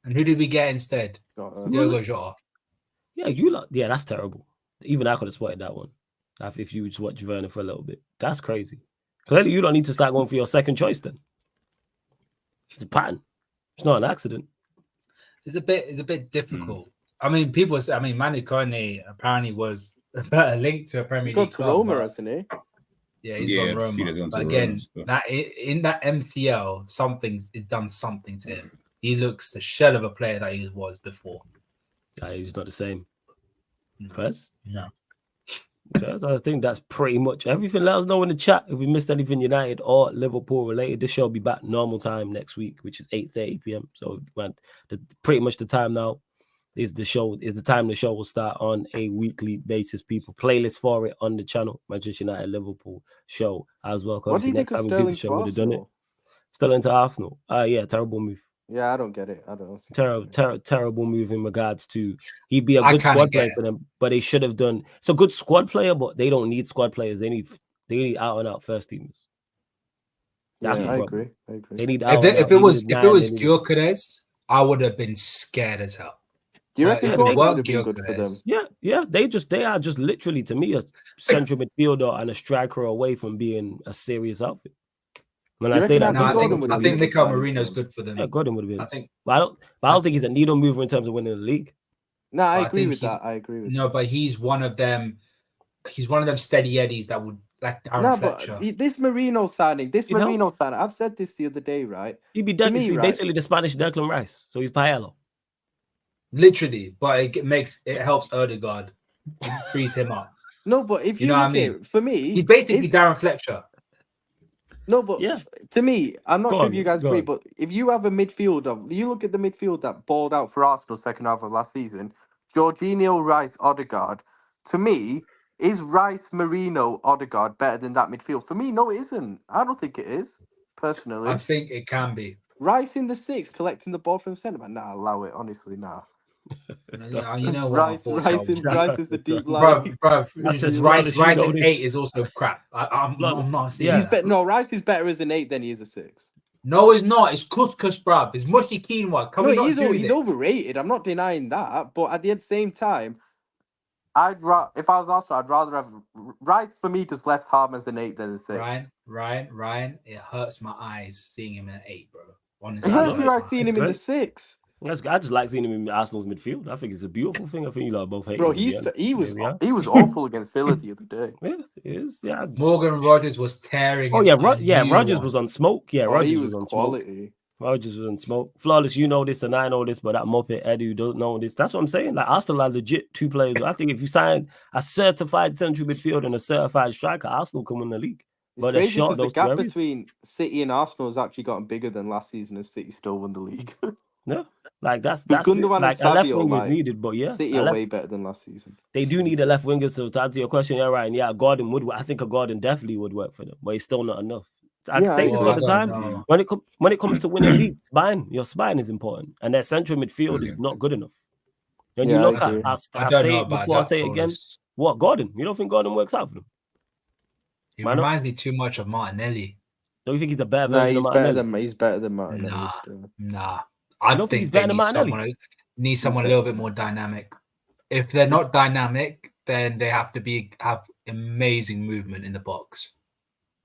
[SPEAKER 3] And who did we get instead? Diogo Jota.
[SPEAKER 1] Yeah, that's terrible. Even I could have spotted that one. If you just watch Werner for a little bit. That's crazy. Clearly, you don't need to start going for your second choice then. It's a pattern. It's not an accident.
[SPEAKER 3] It's a bit difficult. I mean, Manu Kone apparently was a better link to a Premier League club.
[SPEAKER 4] Roma, hasn't he?
[SPEAKER 3] Yeah, he's got Roma. But again, that in that MCL, something's done something to him. He looks the shell of a player that he was before.
[SPEAKER 1] Yeah, he's not the same. First?
[SPEAKER 3] No.
[SPEAKER 1] I think that's pretty much everything. Let us know in the chat if we missed anything United or Liverpool related. This show will be back normal time next week, which is 8:30 p.m. So pretty much the time now is the time the show will start on a weekly basis. People, playlist for it on the channel, Manchester United Liverpool show as well.
[SPEAKER 4] What do you think of Sterling to Arsenal?
[SPEAKER 1] Still into Arsenal. Yeah, terrible move.
[SPEAKER 4] Yeah, I don't get it. I don't.
[SPEAKER 1] Terrible move in regards to he'd be a good squad player for them, but they should have done. It's a good squad player, but they don't need squad players. They need out and out first teamers. That's the problem.
[SPEAKER 4] I agree.
[SPEAKER 1] They need
[SPEAKER 3] if it was Gyökeres, I would have been scared as hell.
[SPEAKER 4] Do you reckon Gyökeres would have been good for them?
[SPEAKER 1] Yeah. They are just literally, to me, a central midfielder and a striker away from being a serious outfit. When
[SPEAKER 2] You
[SPEAKER 1] I say
[SPEAKER 2] reckon
[SPEAKER 1] that,
[SPEAKER 3] No, I
[SPEAKER 2] Gordon
[SPEAKER 3] think
[SPEAKER 2] would
[SPEAKER 3] I
[SPEAKER 2] have
[SPEAKER 3] think
[SPEAKER 2] been a
[SPEAKER 3] Mikel
[SPEAKER 2] signing
[SPEAKER 3] Merino's
[SPEAKER 2] for
[SPEAKER 3] good for them.
[SPEAKER 1] yeah, Gordon would have been.
[SPEAKER 3] I think.
[SPEAKER 1] But I don't think he's a needle mover in terms of winning the league.
[SPEAKER 5] No, I
[SPEAKER 3] But I
[SPEAKER 5] agree
[SPEAKER 3] think
[SPEAKER 5] with
[SPEAKER 3] he's-
[SPEAKER 5] that. I agree with
[SPEAKER 3] No,
[SPEAKER 5] that.
[SPEAKER 3] but he's one of them. He's one of them steady eddies that would like Darren
[SPEAKER 5] No,
[SPEAKER 3] Fletcher.
[SPEAKER 5] but this Marino signing,
[SPEAKER 1] You know?
[SPEAKER 5] I've said this the other day, right?
[SPEAKER 1] He'd be
[SPEAKER 5] To me,
[SPEAKER 1] basically,
[SPEAKER 5] right?
[SPEAKER 1] basically the Spanish Declan Rice. So he's Paello.
[SPEAKER 3] Literally, but it helps Erdegaard. It frees him up.
[SPEAKER 5] No, but if
[SPEAKER 3] You
[SPEAKER 5] you
[SPEAKER 3] know what I
[SPEAKER 5] look
[SPEAKER 3] mean?
[SPEAKER 5] at it, for me,
[SPEAKER 3] He's basically
[SPEAKER 5] it's-
[SPEAKER 3] Darren Fletcher.
[SPEAKER 5] No, but
[SPEAKER 1] Yeah.
[SPEAKER 5] to me, I'm not
[SPEAKER 1] Go
[SPEAKER 5] sure
[SPEAKER 1] on,
[SPEAKER 5] if you guys
[SPEAKER 1] go
[SPEAKER 5] agree,
[SPEAKER 1] on.
[SPEAKER 5] but if you have a midfield of, you look at the midfield that balled out for Arsenal second half of last season, Jorginho, Rice, Odegaard, to me, is Rice, Marino, Odegaard better than that midfield? For me, no, it isn't. I don't think it is, personally.
[SPEAKER 3] I think it can be.
[SPEAKER 5] Rice in the six, collecting the ball from centre back. Nah, allow it, honestly, nah.
[SPEAKER 3] Yeah, you know what my
[SPEAKER 5] Rice,
[SPEAKER 3] thoughts
[SPEAKER 5] Rice,
[SPEAKER 3] are.
[SPEAKER 5] Rice is the deep
[SPEAKER 3] Bro,
[SPEAKER 5] line.
[SPEAKER 1] That's just
[SPEAKER 3] Rice
[SPEAKER 1] flawless, you know
[SPEAKER 3] in
[SPEAKER 1] this.
[SPEAKER 3] 8 is also crap. I'm not saying
[SPEAKER 1] Yeah.
[SPEAKER 5] He's
[SPEAKER 3] that.
[SPEAKER 5] better. No, Rice is better as an 8 than he is a 6.
[SPEAKER 3] No, it's not. It's couscous, bruv. It's mushy quinoa. Can
[SPEAKER 5] No,
[SPEAKER 3] we not
[SPEAKER 5] he's
[SPEAKER 3] do
[SPEAKER 5] he's
[SPEAKER 3] this?
[SPEAKER 5] overrated. I'm not denying that, but at the same time, if I was Arsenal, I'd rather have Rice. For me, does less harm as an 8 than a 6.
[SPEAKER 3] Ryan, it hurts my eyes seeing him in an 8, bro.
[SPEAKER 5] It
[SPEAKER 3] Honestly,
[SPEAKER 5] hurts
[SPEAKER 1] know,
[SPEAKER 5] me
[SPEAKER 3] it
[SPEAKER 5] right
[SPEAKER 3] my
[SPEAKER 5] seeing
[SPEAKER 3] eyes.
[SPEAKER 5] him in the 6.
[SPEAKER 1] I just like seeing him in Arsenal's midfield. I think it's a beautiful thing. I think you lot both hate
[SPEAKER 5] Bro,
[SPEAKER 1] him, to be honest.
[SPEAKER 5] he was
[SPEAKER 1] Yeah,
[SPEAKER 5] he was awful against Villa the other day.
[SPEAKER 1] yeah, it is. Yeah.
[SPEAKER 3] Morgan Rogers was tearing.
[SPEAKER 1] Oh
[SPEAKER 3] him
[SPEAKER 1] yeah,
[SPEAKER 3] a new
[SPEAKER 1] Rogers
[SPEAKER 3] one.
[SPEAKER 1] was on smoke. Yeah,
[SPEAKER 5] Oh,
[SPEAKER 1] Rogers
[SPEAKER 5] he
[SPEAKER 1] was
[SPEAKER 5] was
[SPEAKER 1] on smoke.
[SPEAKER 5] quality.
[SPEAKER 1] Rogers was on smoke. Flawless, you know this and I know this, but that Muppet Edu don't know this. That's what I'm saying. Like Arsenal are legit 2 players. I think if you sign a certified central midfielder and a certified striker, Arsenal can win the league.
[SPEAKER 5] It's
[SPEAKER 1] But they're
[SPEAKER 5] crazy
[SPEAKER 1] short
[SPEAKER 5] because the
[SPEAKER 1] those 2
[SPEAKER 5] gap
[SPEAKER 1] areas.
[SPEAKER 5] between City and Arsenal has actually gotten bigger than last season, and City still won the league.
[SPEAKER 1] Yeah, like that's
[SPEAKER 5] Because
[SPEAKER 1] it.
[SPEAKER 5] Gundogan
[SPEAKER 1] Like
[SPEAKER 5] and
[SPEAKER 1] a left
[SPEAKER 5] Savio,
[SPEAKER 1] winger is
[SPEAKER 5] like,
[SPEAKER 1] needed, but yeah,
[SPEAKER 5] City
[SPEAKER 1] a
[SPEAKER 5] are
[SPEAKER 1] left-
[SPEAKER 5] way better than last season.
[SPEAKER 1] they do need a left winger. So to answer your question, yeah, right, and yeah, Gordon would. I think a Gordon definitely would work for them, but he's still not enough. I
[SPEAKER 5] Yeah,
[SPEAKER 1] say this
[SPEAKER 5] I
[SPEAKER 1] all the
[SPEAKER 3] don't
[SPEAKER 1] time.
[SPEAKER 3] know.
[SPEAKER 1] When it comes to winning leagues, your spine is important, and their central midfield is not good enough. When you
[SPEAKER 5] Yeah, I
[SPEAKER 1] look at,
[SPEAKER 5] agree.
[SPEAKER 1] I
[SPEAKER 3] don't
[SPEAKER 1] say
[SPEAKER 3] know
[SPEAKER 1] it
[SPEAKER 3] about
[SPEAKER 1] before I
[SPEAKER 3] that,
[SPEAKER 1] say it again.
[SPEAKER 3] Flawless.
[SPEAKER 1] What Gordon? You don't think Gordon works out for them?
[SPEAKER 3] He
[SPEAKER 1] Why not?
[SPEAKER 3] reminds me too much of Martinelli.
[SPEAKER 1] Don't you think he's a better
[SPEAKER 5] No,
[SPEAKER 1] version of Martinelli?
[SPEAKER 5] he's better than Martinelli.
[SPEAKER 3] Nah.
[SPEAKER 5] still.
[SPEAKER 3] Nah, I
[SPEAKER 1] don't think
[SPEAKER 3] think
[SPEAKER 1] he's
[SPEAKER 3] they
[SPEAKER 1] better than
[SPEAKER 3] need someone a little bit more dynamic. If they're not dynamic, then they have to have amazing movement in the box.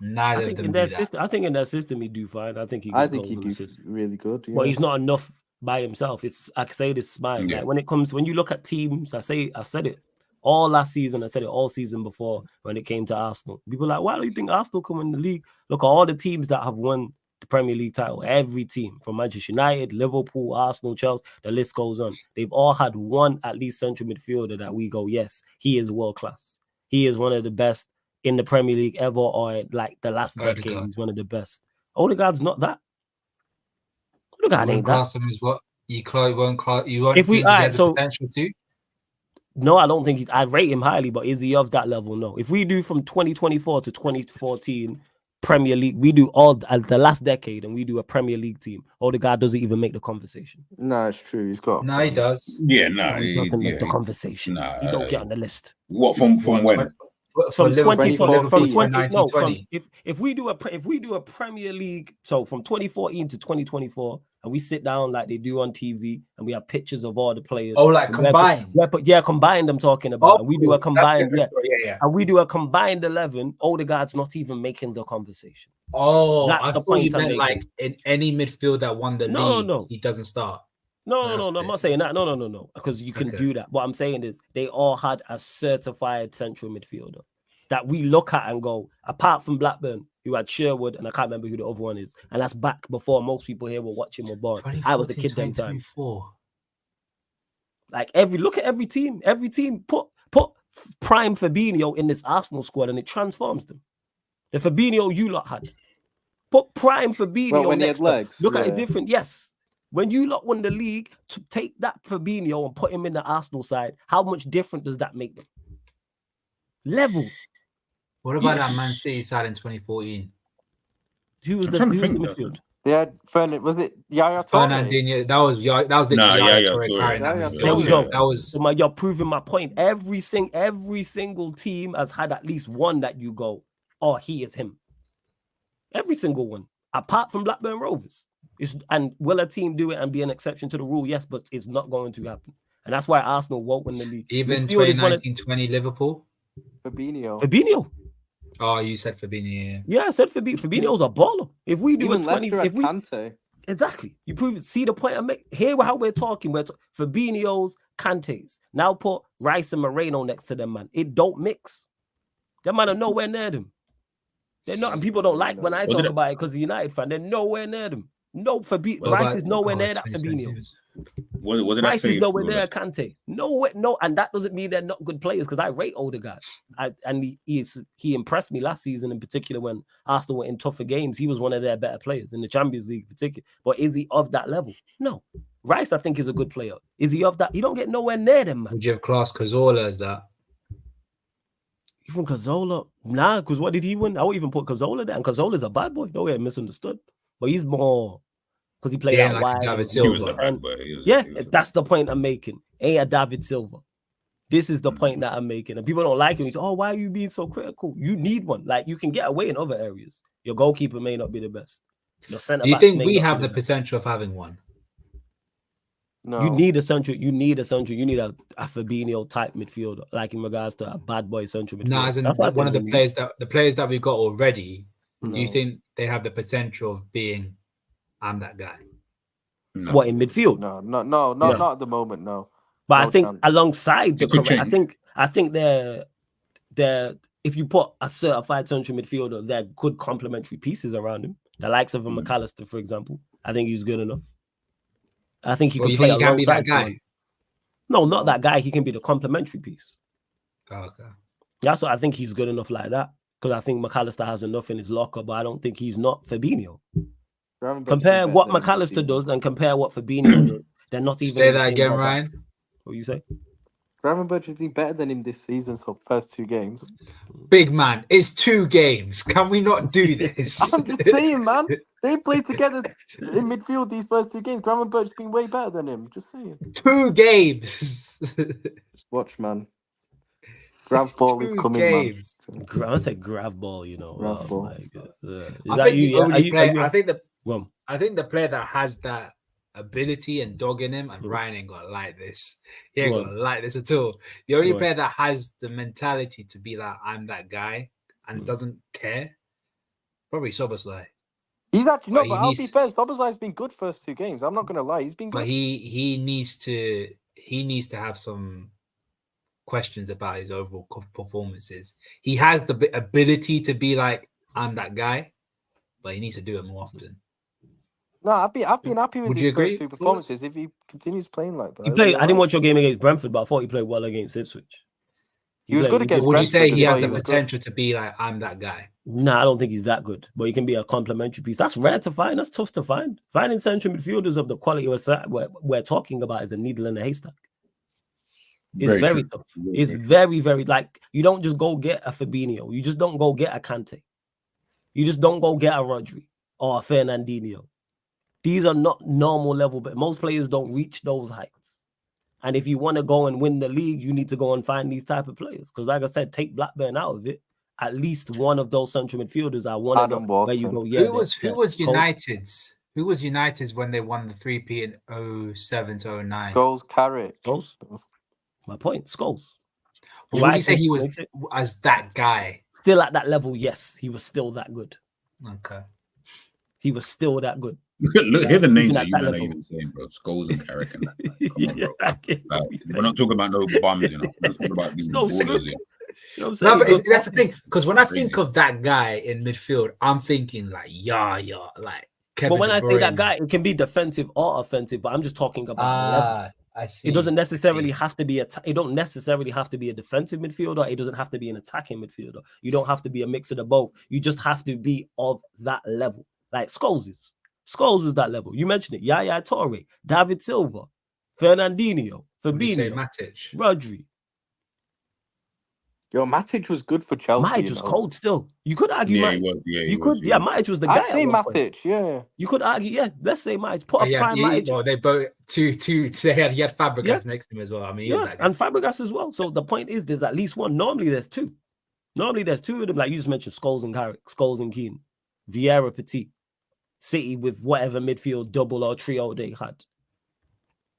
[SPEAKER 1] I
[SPEAKER 3] Neither of
[SPEAKER 1] think
[SPEAKER 3] them
[SPEAKER 1] in
[SPEAKER 3] do
[SPEAKER 1] their
[SPEAKER 3] that.
[SPEAKER 1] system, I think in their system he do fine. I think he.
[SPEAKER 5] I
[SPEAKER 1] get
[SPEAKER 5] think
[SPEAKER 1] goals
[SPEAKER 5] he
[SPEAKER 1] and
[SPEAKER 5] do
[SPEAKER 1] assists.
[SPEAKER 5] really good. Yeah.
[SPEAKER 1] But he's not enough by himself. It's I can say this smile.
[SPEAKER 2] Yeah.
[SPEAKER 1] Like when you look at teams, I said it all last season. I said it all season before when it came to Arsenal. People are like, why do you think Arsenal come in the league? Look at all the teams that have won the Premier League title. Every team from Manchester United, Liverpool, Arsenal, Chelsea, the list goes on. They've all had one at least central midfielder that we go, yes, he is world class. He is one of the best in the Premier League ever, or like the last decade.
[SPEAKER 3] Odegaard.
[SPEAKER 1] He's one of the best. Odegaard's not that.
[SPEAKER 3] You
[SPEAKER 1] Odegaard
[SPEAKER 3] won't
[SPEAKER 1] ain't that.
[SPEAKER 3] class him as what you won't class. You won't
[SPEAKER 1] If we-
[SPEAKER 3] think he
[SPEAKER 1] alright,
[SPEAKER 3] has
[SPEAKER 1] so-
[SPEAKER 3] the potential to.
[SPEAKER 1] No, I don't think he's. I rate him highly, but is he of that level? No. If we do from 2024 to 2014 Premier League, we do all the last decade, and we do a Premier League team. Odegaard doesn't even make the conversation.
[SPEAKER 5] No, it's true. He's got.
[SPEAKER 3] No, he does.
[SPEAKER 2] Yeah, no,
[SPEAKER 1] He doesn't make the
[SPEAKER 2] yeah.
[SPEAKER 1] conversation.
[SPEAKER 2] Nah,
[SPEAKER 1] he don't get on the list.
[SPEAKER 2] What from
[SPEAKER 3] What,
[SPEAKER 2] when?
[SPEAKER 3] For
[SPEAKER 1] From
[SPEAKER 3] Liverpool,
[SPEAKER 1] 20
[SPEAKER 3] for
[SPEAKER 1] from
[SPEAKER 3] Liverpool
[SPEAKER 1] 20 no,
[SPEAKER 3] 1920.
[SPEAKER 1] if we do a Premier League, so from 2014 to 2024, and we sit down like they do on TV, and we have pictures of all the players.
[SPEAKER 3] Oh, like
[SPEAKER 1] and
[SPEAKER 3] combined.
[SPEAKER 1] Yeah, combined. I'm talking about. And we do a combined. Yeah,
[SPEAKER 3] yeah.
[SPEAKER 1] and we do a combined 11. Odegaard's not even making the conversation.
[SPEAKER 3] Oh,
[SPEAKER 1] That's
[SPEAKER 3] I
[SPEAKER 1] the
[SPEAKER 3] thought you
[SPEAKER 1] point I'm
[SPEAKER 3] meant
[SPEAKER 1] making.
[SPEAKER 3] like in any midfield that won the
[SPEAKER 1] No,
[SPEAKER 3] league,
[SPEAKER 1] no.
[SPEAKER 3] he doesn't start.
[SPEAKER 1] No,
[SPEAKER 3] That's
[SPEAKER 1] I'm
[SPEAKER 3] big.
[SPEAKER 1] not saying that. No. Because you can
[SPEAKER 3] Okay.
[SPEAKER 1] do that. What I'm saying is they all had a certified central midfielder that we look at and go, apart from Blackburn, who had Sherwood, and I can't remember who the other one is. And that's back before most people here were watching were born. I was a kid them time.
[SPEAKER 3] 2024.
[SPEAKER 1] Like look at every team. Every team put prime Fabinho in this Arsenal squad and it transforms them. The Fabinho you lot had. Put prime Fabinho
[SPEAKER 5] Well, when he
[SPEAKER 1] next
[SPEAKER 5] had
[SPEAKER 1] to-
[SPEAKER 5] legs,
[SPEAKER 1] Look at it
[SPEAKER 5] yeah.
[SPEAKER 1] different. Yes. When you lot won the league, to take that Fabinho and put him in the Arsenal side, how much different does that make them? Level.
[SPEAKER 3] What about that Man City side in 2014?
[SPEAKER 1] Who was
[SPEAKER 2] I'm
[SPEAKER 1] the
[SPEAKER 2] trying to think,
[SPEAKER 1] midfield?
[SPEAKER 5] Yeah, was it Yaya Toure?
[SPEAKER 3] Fernandinho, that was literally
[SPEAKER 2] Nah,
[SPEAKER 3] Yaya
[SPEAKER 2] yeah,
[SPEAKER 3] Toure
[SPEAKER 2] Toure.
[SPEAKER 3] carrying that
[SPEAKER 5] Yaya
[SPEAKER 3] midfield.
[SPEAKER 1] There we
[SPEAKER 5] Toure.
[SPEAKER 1] go.
[SPEAKER 3] That was
[SPEAKER 1] So you're proving my point. Every single team has had at least one that you go, oh, he is him. Every single one, apart from Blackburn Rovers. And will a team do it and be an exception to the rule? Yes, but it's not going to happen. And that's why Arsenal won't win the league.
[SPEAKER 3] even
[SPEAKER 1] Midfield is one of-
[SPEAKER 3] 2019-20 Liverpool.
[SPEAKER 5] Fabinho.
[SPEAKER 1] Fabinho.
[SPEAKER 3] Oh, you said Fabinho.
[SPEAKER 1] Yeah, I said Fabinho's a baller. If we do
[SPEAKER 5] Even
[SPEAKER 1] a 20,
[SPEAKER 5] Leicester
[SPEAKER 1] if
[SPEAKER 5] at
[SPEAKER 1] we
[SPEAKER 5] Kante.
[SPEAKER 1] exactly, you prove it. See the point I make. Hear how we're talking. We're Fabinho's, Kante's. Now put Rice and Moreno next to them, man. It don't mix. Them man are nowhere near them. They're not, and people don't like when I talk about it because the United fan. They're nowhere near them. No, Rice is nowhere near that Fabinho.
[SPEAKER 2] What did I
[SPEAKER 1] Rice
[SPEAKER 2] say?
[SPEAKER 1] is nowhere near Kante. No, and that doesn't mean they're not good players because I rate Odegaard. And he impressed me last season in particular when Arsenal were in tougher games. He was one of their better players in the Champions League in particular. But is he of that level? No. Rice, I think, is a good player. Is he of that? You don't get nowhere near them, man.
[SPEAKER 3] Would you have classed Cazorla as that?
[SPEAKER 1] Even Cazorla? Nah, because what did he win? I would even put Cazorla there. And Cazorla's a bad boy. Don't get misunderstood. But he's more because he played out wide.
[SPEAKER 3] David Silva.
[SPEAKER 1] That's the point I'm making. Ain't a David Silva. This is the point that I'm making. And people don't like it. You say, oh, why are you being so critical? You need one. Like, you can get away in other areas. Your goalkeeper may not be the best. Your center.
[SPEAKER 3] Do you think we have the potential of having one?
[SPEAKER 5] No.
[SPEAKER 1] You need a central. You need a Fabinho type midfielder, like in regards to a bad boy central midfielder.
[SPEAKER 3] No, as in one of the players that we've got already. Do you think they have the potential of being? I'm that guy.
[SPEAKER 1] No. What in midfield?
[SPEAKER 5] No, not at the moment. No,
[SPEAKER 1] but I think alongside the correct, I think they're if you put a certified central midfielder, they're good complementary pieces around him. The likes of a McAllister, for example, I think he's good enough. I think he can play.
[SPEAKER 3] He can be that guy.
[SPEAKER 1] No, not that guy. He can be the complementary piece.
[SPEAKER 3] Oh, okay.
[SPEAKER 1] That's what I think he's good enough like that. Because I think McAllister has enough in his locker, but I don't think he's not Fabinho. Compare what McAllister does and compare what Fabinho does. They're not even.
[SPEAKER 3] Say that again, Ryan.
[SPEAKER 1] What do you say?
[SPEAKER 5] Gravenberch has been better than him this season, so first 2 games.
[SPEAKER 3] Big man, it's 2 games. Can we not do this?
[SPEAKER 5] I'm just saying, man. They played together in midfield these first 2 games. Gravenberch's been way better than him. Just saying.
[SPEAKER 3] 2 games.
[SPEAKER 5] Just watch, man. Grav ball is coming, games.
[SPEAKER 1] Man. I said grav ball, you know.
[SPEAKER 5] Grav ball.
[SPEAKER 3] I think the player that has that ability and dog in him, and Ryan ain't gonna like this. He ain't gonna like this at all. The only player that has the mentality to be like, I'm that guy and doesn't care, probably Szoboszlai.
[SPEAKER 5] He's actually but I'll be fair. Szoboszlai's been good first 2 games. I'm not gonna lie, he's been good.
[SPEAKER 3] But he needs to have some questions about his overall performances. He has the ability to be like, I'm that guy, but he needs to do it more often.
[SPEAKER 5] No, I've been happy with his first 2 performances. If he continues playing like that,
[SPEAKER 1] I didn't watch your game against Brentford, but I thought he played well against Ipswich.
[SPEAKER 5] He was good against Brentford.
[SPEAKER 3] Would you say he has the potential to be like, I'm that guy?
[SPEAKER 1] No, I don't think he's that good, but he can be a complementary piece. That's rare to find. That's tough to find. Finding central midfielders of the quality we're talking about is a needle in a haystack. It's very tough. It's very, very, like, you don't just go get a Fabinho. You just don't go get a Kante. You just don't go get a Rodri or a Fernandinho. These are not normal level, but most players don't reach those heights. And if you want to go and win the league, you need to go and find these type of players. Because like I said, take Blackburn out of it. At least one of those central midfielders are one
[SPEAKER 5] Adam
[SPEAKER 1] of them
[SPEAKER 5] where
[SPEAKER 1] you go.
[SPEAKER 3] Yeah, who was United's? Who was United's when they won the 3P in 07 to 09?
[SPEAKER 5] Scholes, Carrick.
[SPEAKER 1] Scholes. My point, Scholes.
[SPEAKER 3] Would you say he was as that guy?
[SPEAKER 1] Still at that level, yes. He was still that good.
[SPEAKER 3] Okay.
[SPEAKER 1] He was still that good.
[SPEAKER 2] Look, here the names that you are even saying, bro. Scholes and Carrick and that. We're not talking about no bums, you know. We're talking about these borders here.
[SPEAKER 1] You know what I'm saying?
[SPEAKER 3] No, but that's the thing. Because when I think of that guy in midfield, I'm thinking like, like Kevin.
[SPEAKER 1] But when
[SPEAKER 3] De
[SPEAKER 1] I
[SPEAKER 3] Bruyne.
[SPEAKER 1] say that guy, it can be defensive or offensive. But I'm just talking about level.
[SPEAKER 3] I see.
[SPEAKER 1] It doesn't necessarily have to be it don't necessarily have to be a defensive midfielder. It doesn't have to be an attacking midfielder. You don't have to be a mix of the both. You just have to be of that level. Like Scholes is. Scholes is that level. You mentioned it. Yaya Toure, David Silva, Fernandinho, Fabinho,
[SPEAKER 3] Matic,
[SPEAKER 1] Rodri.
[SPEAKER 5] Yo, Matic was good for Chelsea.
[SPEAKER 1] Matic was cold still. You could argue Matic. Matic was the guy.
[SPEAKER 5] I'd say Matic, yeah.
[SPEAKER 1] You could argue, let's say Matic. Put a prime Matic.
[SPEAKER 3] Well, they both two. He had Fabregas next to him as well. I mean,
[SPEAKER 1] and Fabregas as well. So the point is, there's at least one. Normally, there's 2. Normally, there's 2 of them. Like you just mentioned, Scholes and Carrick, Scholes and Keane, Vieira, Petit, City with whatever midfield double or trio they had.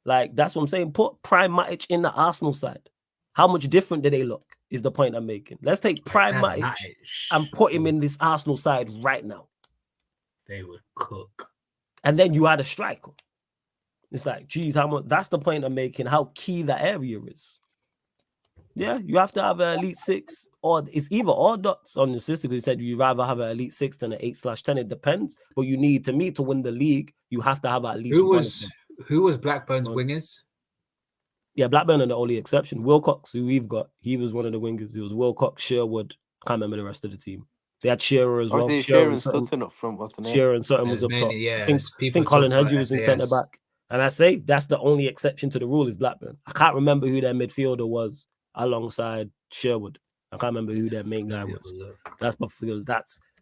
[SPEAKER 1] Like that's what I'm saying. Put prime Matic in the Arsenal side. How much different do they look? is the point I'm making. Let's take Prime Matic and put him in this Arsenal side right now.
[SPEAKER 3] They would cook.
[SPEAKER 1] And then you had a striker. It's like, geez, how much? That's the point I'm making, how key that area is. Yeah, you have to have an elite 6, or it's either or dots on the system. He said you'd rather have an elite 6 than an 8/10. It depends. But you need, to me, to win the league, you have to have at least
[SPEAKER 3] Who
[SPEAKER 1] one.
[SPEAKER 3] Who was Blackburn's wingers?
[SPEAKER 1] Yeah, Blackburn are the only exception. Wilcox, who we've got, he was one of the wingers. It was Wilcox, Sherwood. Can't remember the rest of the team. They had Shearer as well.
[SPEAKER 5] Shearer and Sutton up front, wasn't it?
[SPEAKER 1] Shearer and Sutton was up top.
[SPEAKER 3] Yeah,
[SPEAKER 1] I think Colin Hedgie was in centre back. And I say that's the only exception to the rule is Blackburn. I can't remember who their midfielder was alongside Sherwood. I can't remember who their main guy was. That's because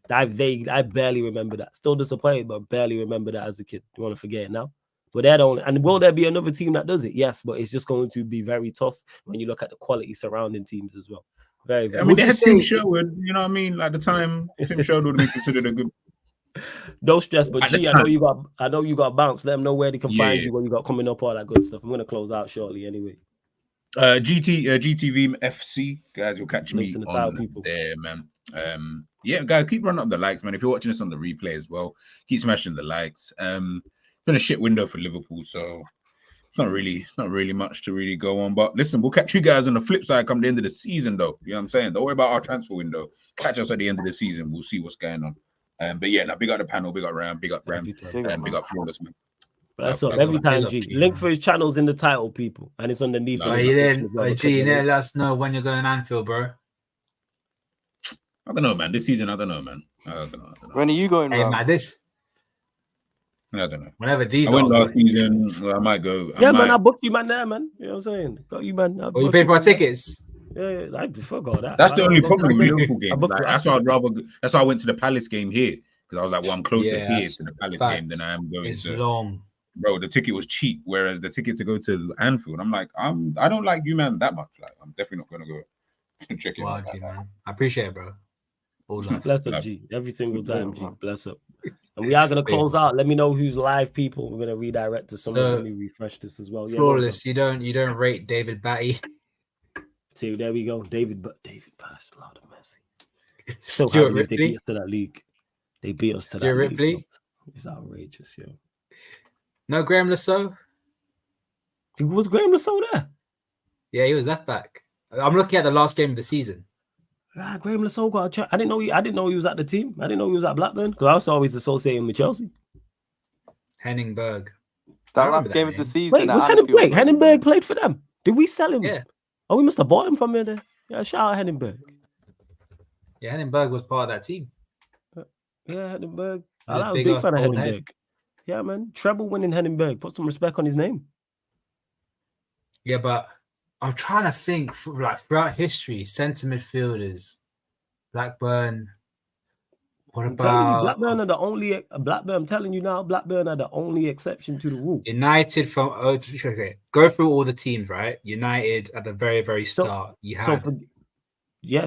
[SPEAKER 1] I barely remember that. Still disappointed, but barely remember that as a kid. You want to forget it now? But they don't. And will there be another team that does it? Yes, but it's just going to be very tough when you look at the quality surrounding teams as well. Very, very.
[SPEAKER 2] I mean, they had Tim Sherwood, you know what I mean? Like the time Tim Sherwood would be considered a good.
[SPEAKER 1] No stress, but G, I know you got to bounce. Let them know where they can find you, what you got coming up, all that good stuff. I'm gonna close out shortly anyway.
[SPEAKER 2] GTV FC, guys, you'll catch me on there, man. Yeah, guys, keep running up the likes, man. If you're watching this on the replay as well, keep smashing the likes. It's been a shit window for Liverpool, so not really much to really go on. But listen, we'll catch you guys on the flip side come the end of the season, though. You know what I'm saying? Don't worry about our transfer window. Catch us at the end of the season. We'll see what's going on. But yeah, now big up the panel, big up Ram, big up big up Flawless, man.
[SPEAKER 1] That's up every time, G. Link for his channels in the title, people, and it's underneath.
[SPEAKER 3] G, let us know when you're going Anfield, bro.
[SPEAKER 2] I don't know, man. This season, I don't know, man. I don't know.
[SPEAKER 5] When are you going?
[SPEAKER 3] Hey, man, this.
[SPEAKER 2] I don't know.
[SPEAKER 3] Whenever these.
[SPEAKER 2] I went last season. Well, I might go.
[SPEAKER 1] Man, I booked you, man. There, man. You know what I'm saying? Got you, man.
[SPEAKER 3] You paid for our tickets.
[SPEAKER 1] Yeah, I forgot that.
[SPEAKER 2] That's the only problem with Liverpool game. That's why I'd rather. That's why I went to the Palace game here because I was like, well, I'm closer here to the Palace game than I am going
[SPEAKER 3] it's
[SPEAKER 2] to.
[SPEAKER 3] Long.
[SPEAKER 2] Bro, the ticket was cheap, whereas the ticket to go to Anfield, I'm like, I don't like you, man, that much. Like, I'm definitely not gonna go check it out.
[SPEAKER 3] Man. I appreciate it, bro.
[SPEAKER 1] Bless up, G. Every single time, G. Bless up. And we are gonna close out. Let me know who's live, people. We're gonna redirect to someone. Let me refresh this as well.
[SPEAKER 3] Flawless. You don't rate David Batty.
[SPEAKER 1] See, there we go. David passed a lot of Messi. So they beat us to that league. They beat us to that league.
[SPEAKER 3] Ripley.
[SPEAKER 1] It's outrageous, yo.
[SPEAKER 3] No Graham Lasso.
[SPEAKER 1] Was Graham Lasso there?
[SPEAKER 3] Yeah, he was left back. I'm looking at the last game of the season.
[SPEAKER 1] Graham Lasso got a chance. I didn't know he was at the team. I didn't know he was at Blackburn because I was always associating with Chelsea.
[SPEAKER 3] Henningberg.
[SPEAKER 5] That last game of the season.
[SPEAKER 1] Wait, Henningberg played for them. Did we sell him?
[SPEAKER 3] Yeah.
[SPEAKER 1] Oh, we must have bought him from there. Yeah, shout out Henningberg.
[SPEAKER 3] Yeah, Henningberg was part of that team.
[SPEAKER 1] Yeah, Henningberg. I'm a big fan of Henningberg. Yeah, man. Treble winning Henningberg. Put some respect on his name.
[SPEAKER 3] Yeah, but I'm trying to think, like, throughout history, centre midfielders, Blackburn. What about
[SPEAKER 1] Blackburn are the only Blackburn? I'm telling you now, Blackburn are the only exception to the rule.
[SPEAKER 3] United from go through all the teams, right? United at the very, very start. You had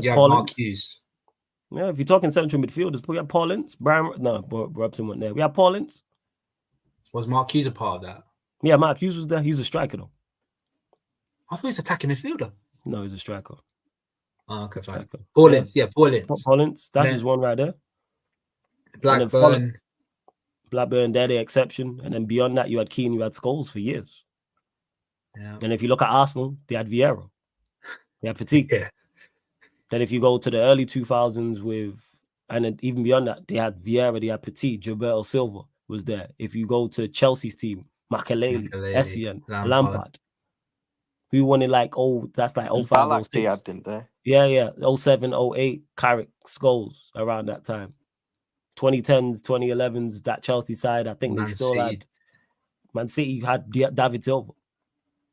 [SPEAKER 3] Mark Hughes.
[SPEAKER 1] Yeah, if you're talking central midfielders, we had Paul Ince, Robson went there. We had Paul Ince.
[SPEAKER 3] Was Mark Hughes a part of that?
[SPEAKER 1] Yeah, Mark Hughes was there. He's a striker, though.
[SPEAKER 3] I thought he was attacking midfielder.
[SPEAKER 1] No, he's a striker.
[SPEAKER 3] Oh, okay, fine. Paul Ince.
[SPEAKER 1] Paul Ince. That's his one right there.
[SPEAKER 3] Blackburn,
[SPEAKER 1] they're the exception. And then beyond that, you had Keane, you had Scholes for years.
[SPEAKER 3] Yeah.
[SPEAKER 1] And if you look at Arsenal, they had Vieira. They had Petit.
[SPEAKER 3] Yeah.
[SPEAKER 1] Then if you go to the early 2000s and then even beyond that, they had Vieira, they had Petit, Gilberto Silva was there. If you go to Chelsea's team, Makelele, Essien, Lampard. Who won it that's like 05, 06.
[SPEAKER 5] Didn't they?
[SPEAKER 1] Yeah. 07, 08, Carrick, Scholes around that time. 2010s, 2011s, that Chelsea side, I think they still had. Man City had David Silva.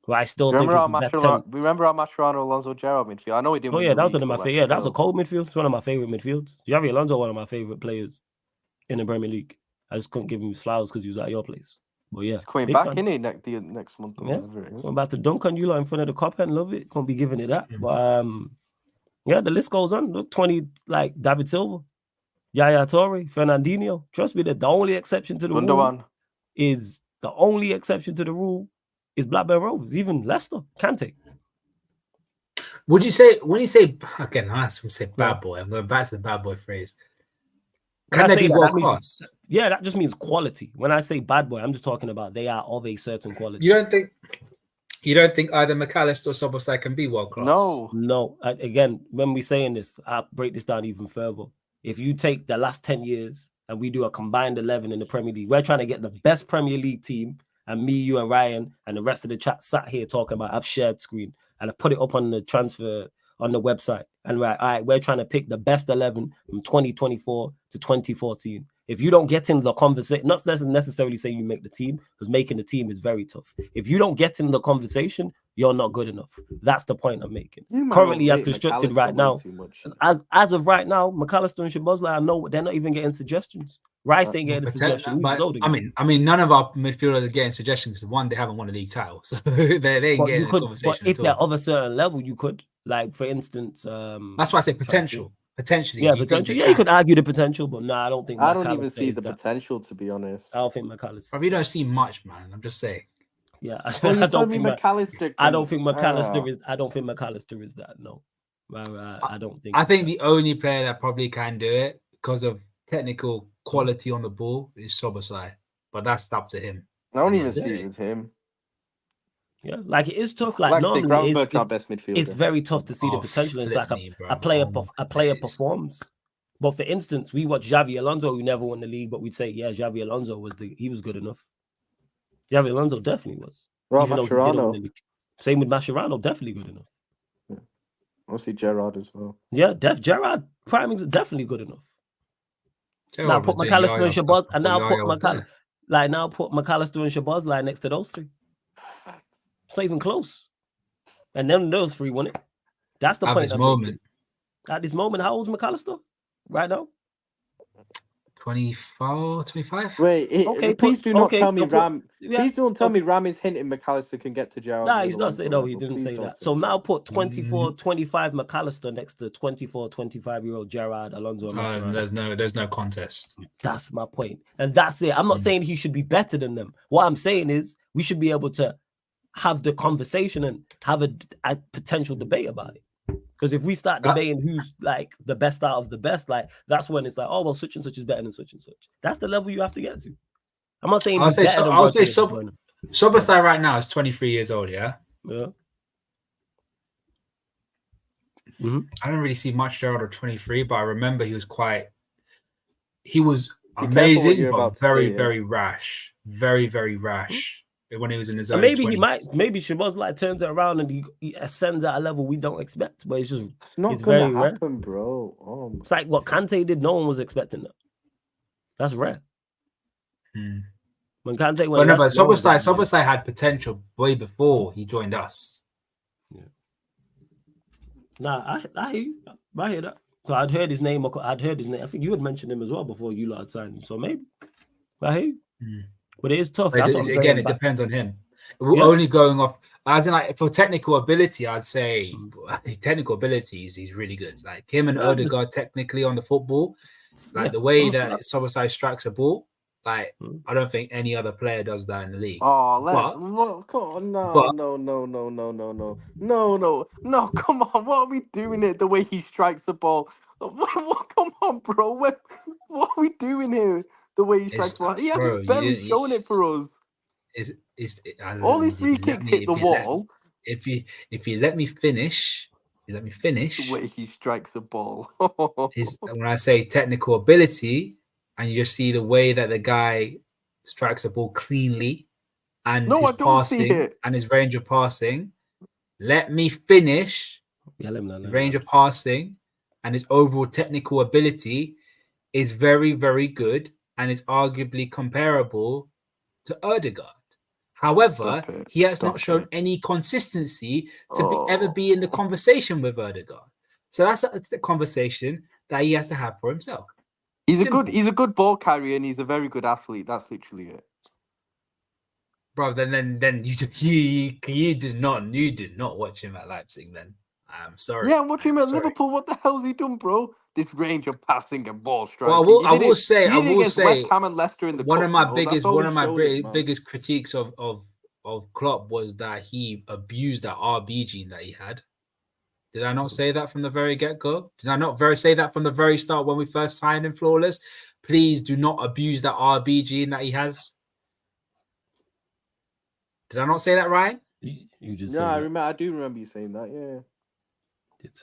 [SPEAKER 1] Who I still think is the best.
[SPEAKER 5] Remember our Mascherano Alonso Gerrard midfield? I know he didn't.
[SPEAKER 1] Oh yeah, that was one of my favorite. Yeah, that was a cold midfield. It's one of my favorite midfields. Javi Alonso, one of my favorite players in the Premier League. I just couldn't give him his flowers because he was at your place. But yeah,
[SPEAKER 5] he's coming back, isn't he, next month?
[SPEAKER 1] Yeah, going back to dunk on you lot in front of the cop and love it. Gonna be giving it that. But yeah, the list goes on. Look, 20 like David Silva, Yaya Toure, Fernandinho. Trust me, that the only exception to the rule is Blackburn Rovers. Even Leicester, Kante.
[SPEAKER 3] Would you say when you say again? I was going to say bad boy. I'm going back to the bad boy phrase.
[SPEAKER 1] When
[SPEAKER 3] Can
[SPEAKER 1] I
[SPEAKER 3] they
[SPEAKER 1] say
[SPEAKER 3] be
[SPEAKER 1] that,
[SPEAKER 3] world
[SPEAKER 1] that means-
[SPEAKER 3] class?
[SPEAKER 1] Yeah, that just means quality. When I say bad boy, I'm just talking about they are of a certain quality.
[SPEAKER 3] You don't think either McAllister or Szoboszlai can be world class?
[SPEAKER 5] No.
[SPEAKER 1] Again, when we're saying this, I'll break this down even further. If you take the last 10 years and we do a combined 11 in the Premier League, we're trying to get the best Premier League team, and me, you, and Ryan, and the rest of the chat sat here talking about, I've shared screen, and I've put it up on the transfer, on the website. And all right, we're trying to pick the best 11 from 2024 to 2014. If you don't get in the conversation, not necessarily saying you make the team, because making the team is very tough. If you don't get in the conversation, you're not good enough. That's the point I'm making. Currently, as constructed right now, as of right now, McAllister and Szoboszlai, I know they're not even getting suggestions. Rice ain't getting a suggestion.
[SPEAKER 3] But, I mean, none of our midfielders are getting suggestions. The one, they haven't won a league title, so they ain't getting a conversation.
[SPEAKER 1] But if they're of a certain level, you could, like, for instance,
[SPEAKER 3] that's why I say potential. Potentially,
[SPEAKER 1] yeah, potential. Yeah, you could argue the potential, but no, I don't think.
[SPEAKER 5] I don't even see the potential, to be honest.
[SPEAKER 1] I don't think McAllister.
[SPEAKER 3] But you don't see much, man. I'm just saying.
[SPEAKER 1] Yeah,
[SPEAKER 5] I don't think McAllister.
[SPEAKER 1] I don't think McAllister is. I don't think McAllister is that. No, I don't think.
[SPEAKER 3] I think the only player that probably can do it because of technical quality on the ball is Szoboszlai, but that's up to him.
[SPEAKER 5] I don't even see it with him.
[SPEAKER 1] Yeah, like it is tough. Like normally,
[SPEAKER 5] it's our best midfielder.
[SPEAKER 1] It's very tough to see the potential. It's like a player performs. But for instance, we watch Xavi Alonso, who never won the league, but we'd say, yeah, Xavi Alonso he was good enough. Xavi Alonso definitely was.
[SPEAKER 5] Well, Mascherano.
[SPEAKER 1] Same with Mascherano, definitely good enough.
[SPEAKER 5] Yeah. I'll see Gerrard as well.
[SPEAKER 1] Yeah, Gerrard priming is definitely good enough. Now put McAllister and Szoboszlai, and now put McAllister and Szoboszlai next to those three. It's not even close. And then those three won it. That's the point. At this moment, how old is McAllister right now?
[SPEAKER 3] 24, 25.
[SPEAKER 5] Wait, please do not tell me Ram. Please don't tell me Ram is hinting McAllister can get to Gerrard.
[SPEAKER 1] Nah, he's not saying. No, he didn't say that. So now put 24, 25 McAllister next to 24, 25-year-old Gerrard Alonso.
[SPEAKER 3] There's no contest.
[SPEAKER 1] That's my point, and that's it. I'm not saying he should be better than them. What I'm saying is we should be able to have the conversation and have a potential debate about it. Because if we start debating who's like the best out of the best, like that's when it's like, oh well, such and such is better than such and such. That's the level you have to get to. I'm not saying. I'll say
[SPEAKER 3] Szoboszlai right now is 23 years old. Yeah.
[SPEAKER 1] Yeah.
[SPEAKER 3] I don't really see much Gerrard at 23, but I remember he was amazing, but very rash. Very, very rash. When he was in his own
[SPEAKER 1] maybe
[SPEAKER 3] 20s.
[SPEAKER 1] Maybe Szoboszlai turns it around and he ascends at a level we don't expect, but it's
[SPEAKER 5] not going to happen, bro.
[SPEAKER 1] It's like what Kante did. No one was expecting that. That's rare. When Kante went,
[SPEAKER 3] but Szoboszlai had potential way before he joined us.
[SPEAKER 1] Yeah. Nah, I hear you. I hear that. So I'd heard his name. I think you had mentioned him as well before you lot had signed him. So maybe. I hear you. But it is tough. That's what I'm saying.
[SPEAKER 3] It depends on him. We're only going off as in like for technical ability. I'd say technical abilities. He's really good. Like him and Odegaard technically on the football, like the way that Szoboszlai strikes a ball. Like I don't think any other player does that in the league.
[SPEAKER 5] No, come on. What are we doing it? The way he strikes the ball. Come on, bro. What are we doing here? The way he strikes the ball. He hasn't barely shown it for us. All his free kicks hit the wall.
[SPEAKER 3] If you let me finish, the
[SPEAKER 5] way he strikes the ball.
[SPEAKER 3] When I say technical ability, and you just see the way that the guy strikes the ball cleanly, and his passing and his range of passing. Let me finish. Range of passing and his overall technical ability is very, very good and is arguably comparable to Odegaard. However, he has not shown any consistency to ever be in the conversation with Odegaard. So that's the conversation that he has to have for himself.
[SPEAKER 5] He's a good ball carrier and he's a very good athlete. That's literally it.
[SPEAKER 3] Bro, then you did not watch him at Leipzig then. I'm sorry.
[SPEAKER 5] Yeah, I'm watching him at Liverpool. What the hell's he done, bro? This range of passing and ball striking.
[SPEAKER 3] Well, I will say,
[SPEAKER 5] West Ham and Leicester in the
[SPEAKER 3] one of my biggest critiques of Klopp was that he abused that RB gene that he had. Did I not say that from the very get-go? Did I not say that from the very start when we first signed him flawless? Please do not abuse that RB gene that he has. Did I not say that right?
[SPEAKER 1] You just
[SPEAKER 5] Yeah,
[SPEAKER 1] said that.
[SPEAKER 5] I do remember you saying that. Yeah.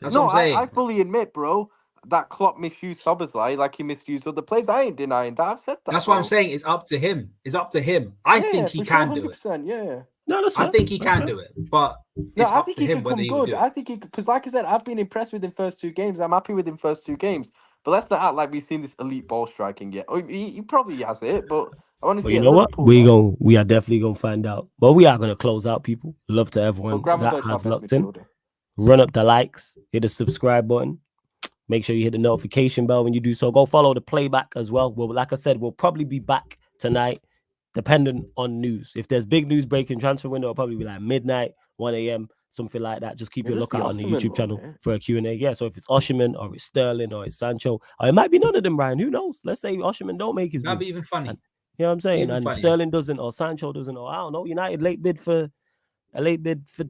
[SPEAKER 3] That's
[SPEAKER 5] No,
[SPEAKER 3] what I'm saying.
[SPEAKER 5] I fully admit, bro, that Klopp misused Szoboszlai like he misused other players. I ain't denying that. I've said that.
[SPEAKER 3] That's
[SPEAKER 5] bro.
[SPEAKER 3] what I'm saying. It's up to him. It's up to him. I think he can do it.
[SPEAKER 5] 100%, yeah.
[SPEAKER 1] No, that's
[SPEAKER 3] I
[SPEAKER 1] fair.
[SPEAKER 3] think he
[SPEAKER 1] That's
[SPEAKER 3] can
[SPEAKER 1] fair.
[SPEAKER 3] do it, but
[SPEAKER 5] No,
[SPEAKER 3] it's
[SPEAKER 5] I
[SPEAKER 3] up
[SPEAKER 5] think
[SPEAKER 3] to
[SPEAKER 5] he
[SPEAKER 3] him
[SPEAKER 5] could
[SPEAKER 3] whether
[SPEAKER 5] come
[SPEAKER 3] he will
[SPEAKER 5] good.
[SPEAKER 3] do it.
[SPEAKER 5] I think he because, like I said, I've been impressed with him first 2 games. I'm happy with him first 2 games. But let's not act like we've seen this elite ball striking yet. Oh, he probably has it, but I want to
[SPEAKER 1] But
[SPEAKER 5] see
[SPEAKER 1] you
[SPEAKER 5] it
[SPEAKER 1] know
[SPEAKER 5] at
[SPEAKER 1] what?
[SPEAKER 5] Liverpool.
[SPEAKER 1] We are definitely gonna find out. But we are gonna close out, people. Love to
[SPEAKER 5] But
[SPEAKER 1] everyone that
[SPEAKER 5] Gravenberch's our
[SPEAKER 1] has
[SPEAKER 5] best
[SPEAKER 1] locked in.
[SPEAKER 5] midfielder.
[SPEAKER 1] Run up the likes, hit the subscribe button. Make sure you hit the notification bell when you do so. Go follow the playback as well. Well, like I said, we'll probably be back tonight, depending on news. If there's big news breaking transfer window, it'll probably be like midnight, 1 a.m., something like that. Just keep your
[SPEAKER 5] Just the
[SPEAKER 1] lookout on the
[SPEAKER 5] Osimhen
[SPEAKER 1] YouTube
[SPEAKER 5] one,
[SPEAKER 1] channel
[SPEAKER 5] yeah.
[SPEAKER 1] for a Q&A. Yeah, so if it's Osimhen or it's Sterling or it's Sancho, or it might be none of them, Ryan. Who knows? Let's say Osimhen don't make his
[SPEAKER 3] That'd
[SPEAKER 1] move.
[SPEAKER 3] be even funny.
[SPEAKER 1] And, you know what I'm saying?
[SPEAKER 3] Even
[SPEAKER 1] And
[SPEAKER 3] funnier.
[SPEAKER 1] Sterling doesn't, or Sancho doesn't, or I don't know. United late bid for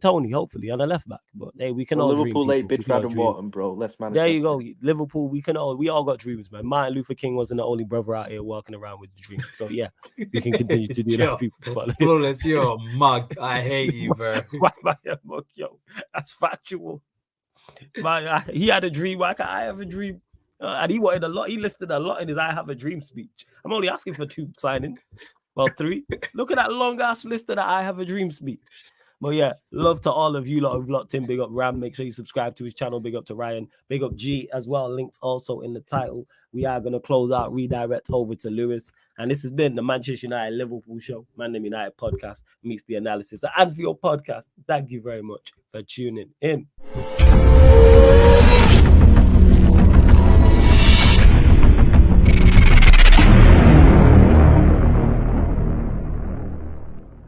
[SPEAKER 1] Tony, hopefully, on a left back. But hey, we can
[SPEAKER 5] Well,
[SPEAKER 1] all
[SPEAKER 5] Liverpool
[SPEAKER 1] dream.
[SPEAKER 5] late
[SPEAKER 1] People.
[SPEAKER 5] bid
[SPEAKER 1] We
[SPEAKER 5] for
[SPEAKER 1] can all
[SPEAKER 5] Adam
[SPEAKER 1] dream.
[SPEAKER 5] Wharton, bro. Let's manage.
[SPEAKER 1] There you go. Liverpool, we all got dreams, man. Martin Luther King wasn't the only brother out here walking around with the dream. So yeah, we can continue to do that, people. But
[SPEAKER 3] Flawless, you're a mug. I hate you, bro.
[SPEAKER 1] why am I a mug, yo? That's factual. He had a dream. Why can't I have a dream? And he wanted a lot. He listed a lot in his "I Have a Dream" speech. I'm only asking for 2 signings. Well, 3. Look at that long ass list of the "I Have a Dream" speech. But yeah, love to all of you lot who've locked in. Big up Ram. Make sure you subscribe to his channel. Big up to Ryan. Big up G as well. Links also in the title. We are going to close out, redirect over to Lewis. And this has been the Manchester United Liverpool show. Man United podcast meets the analysis. The Anfield podcast. Thank you very much for tuning in.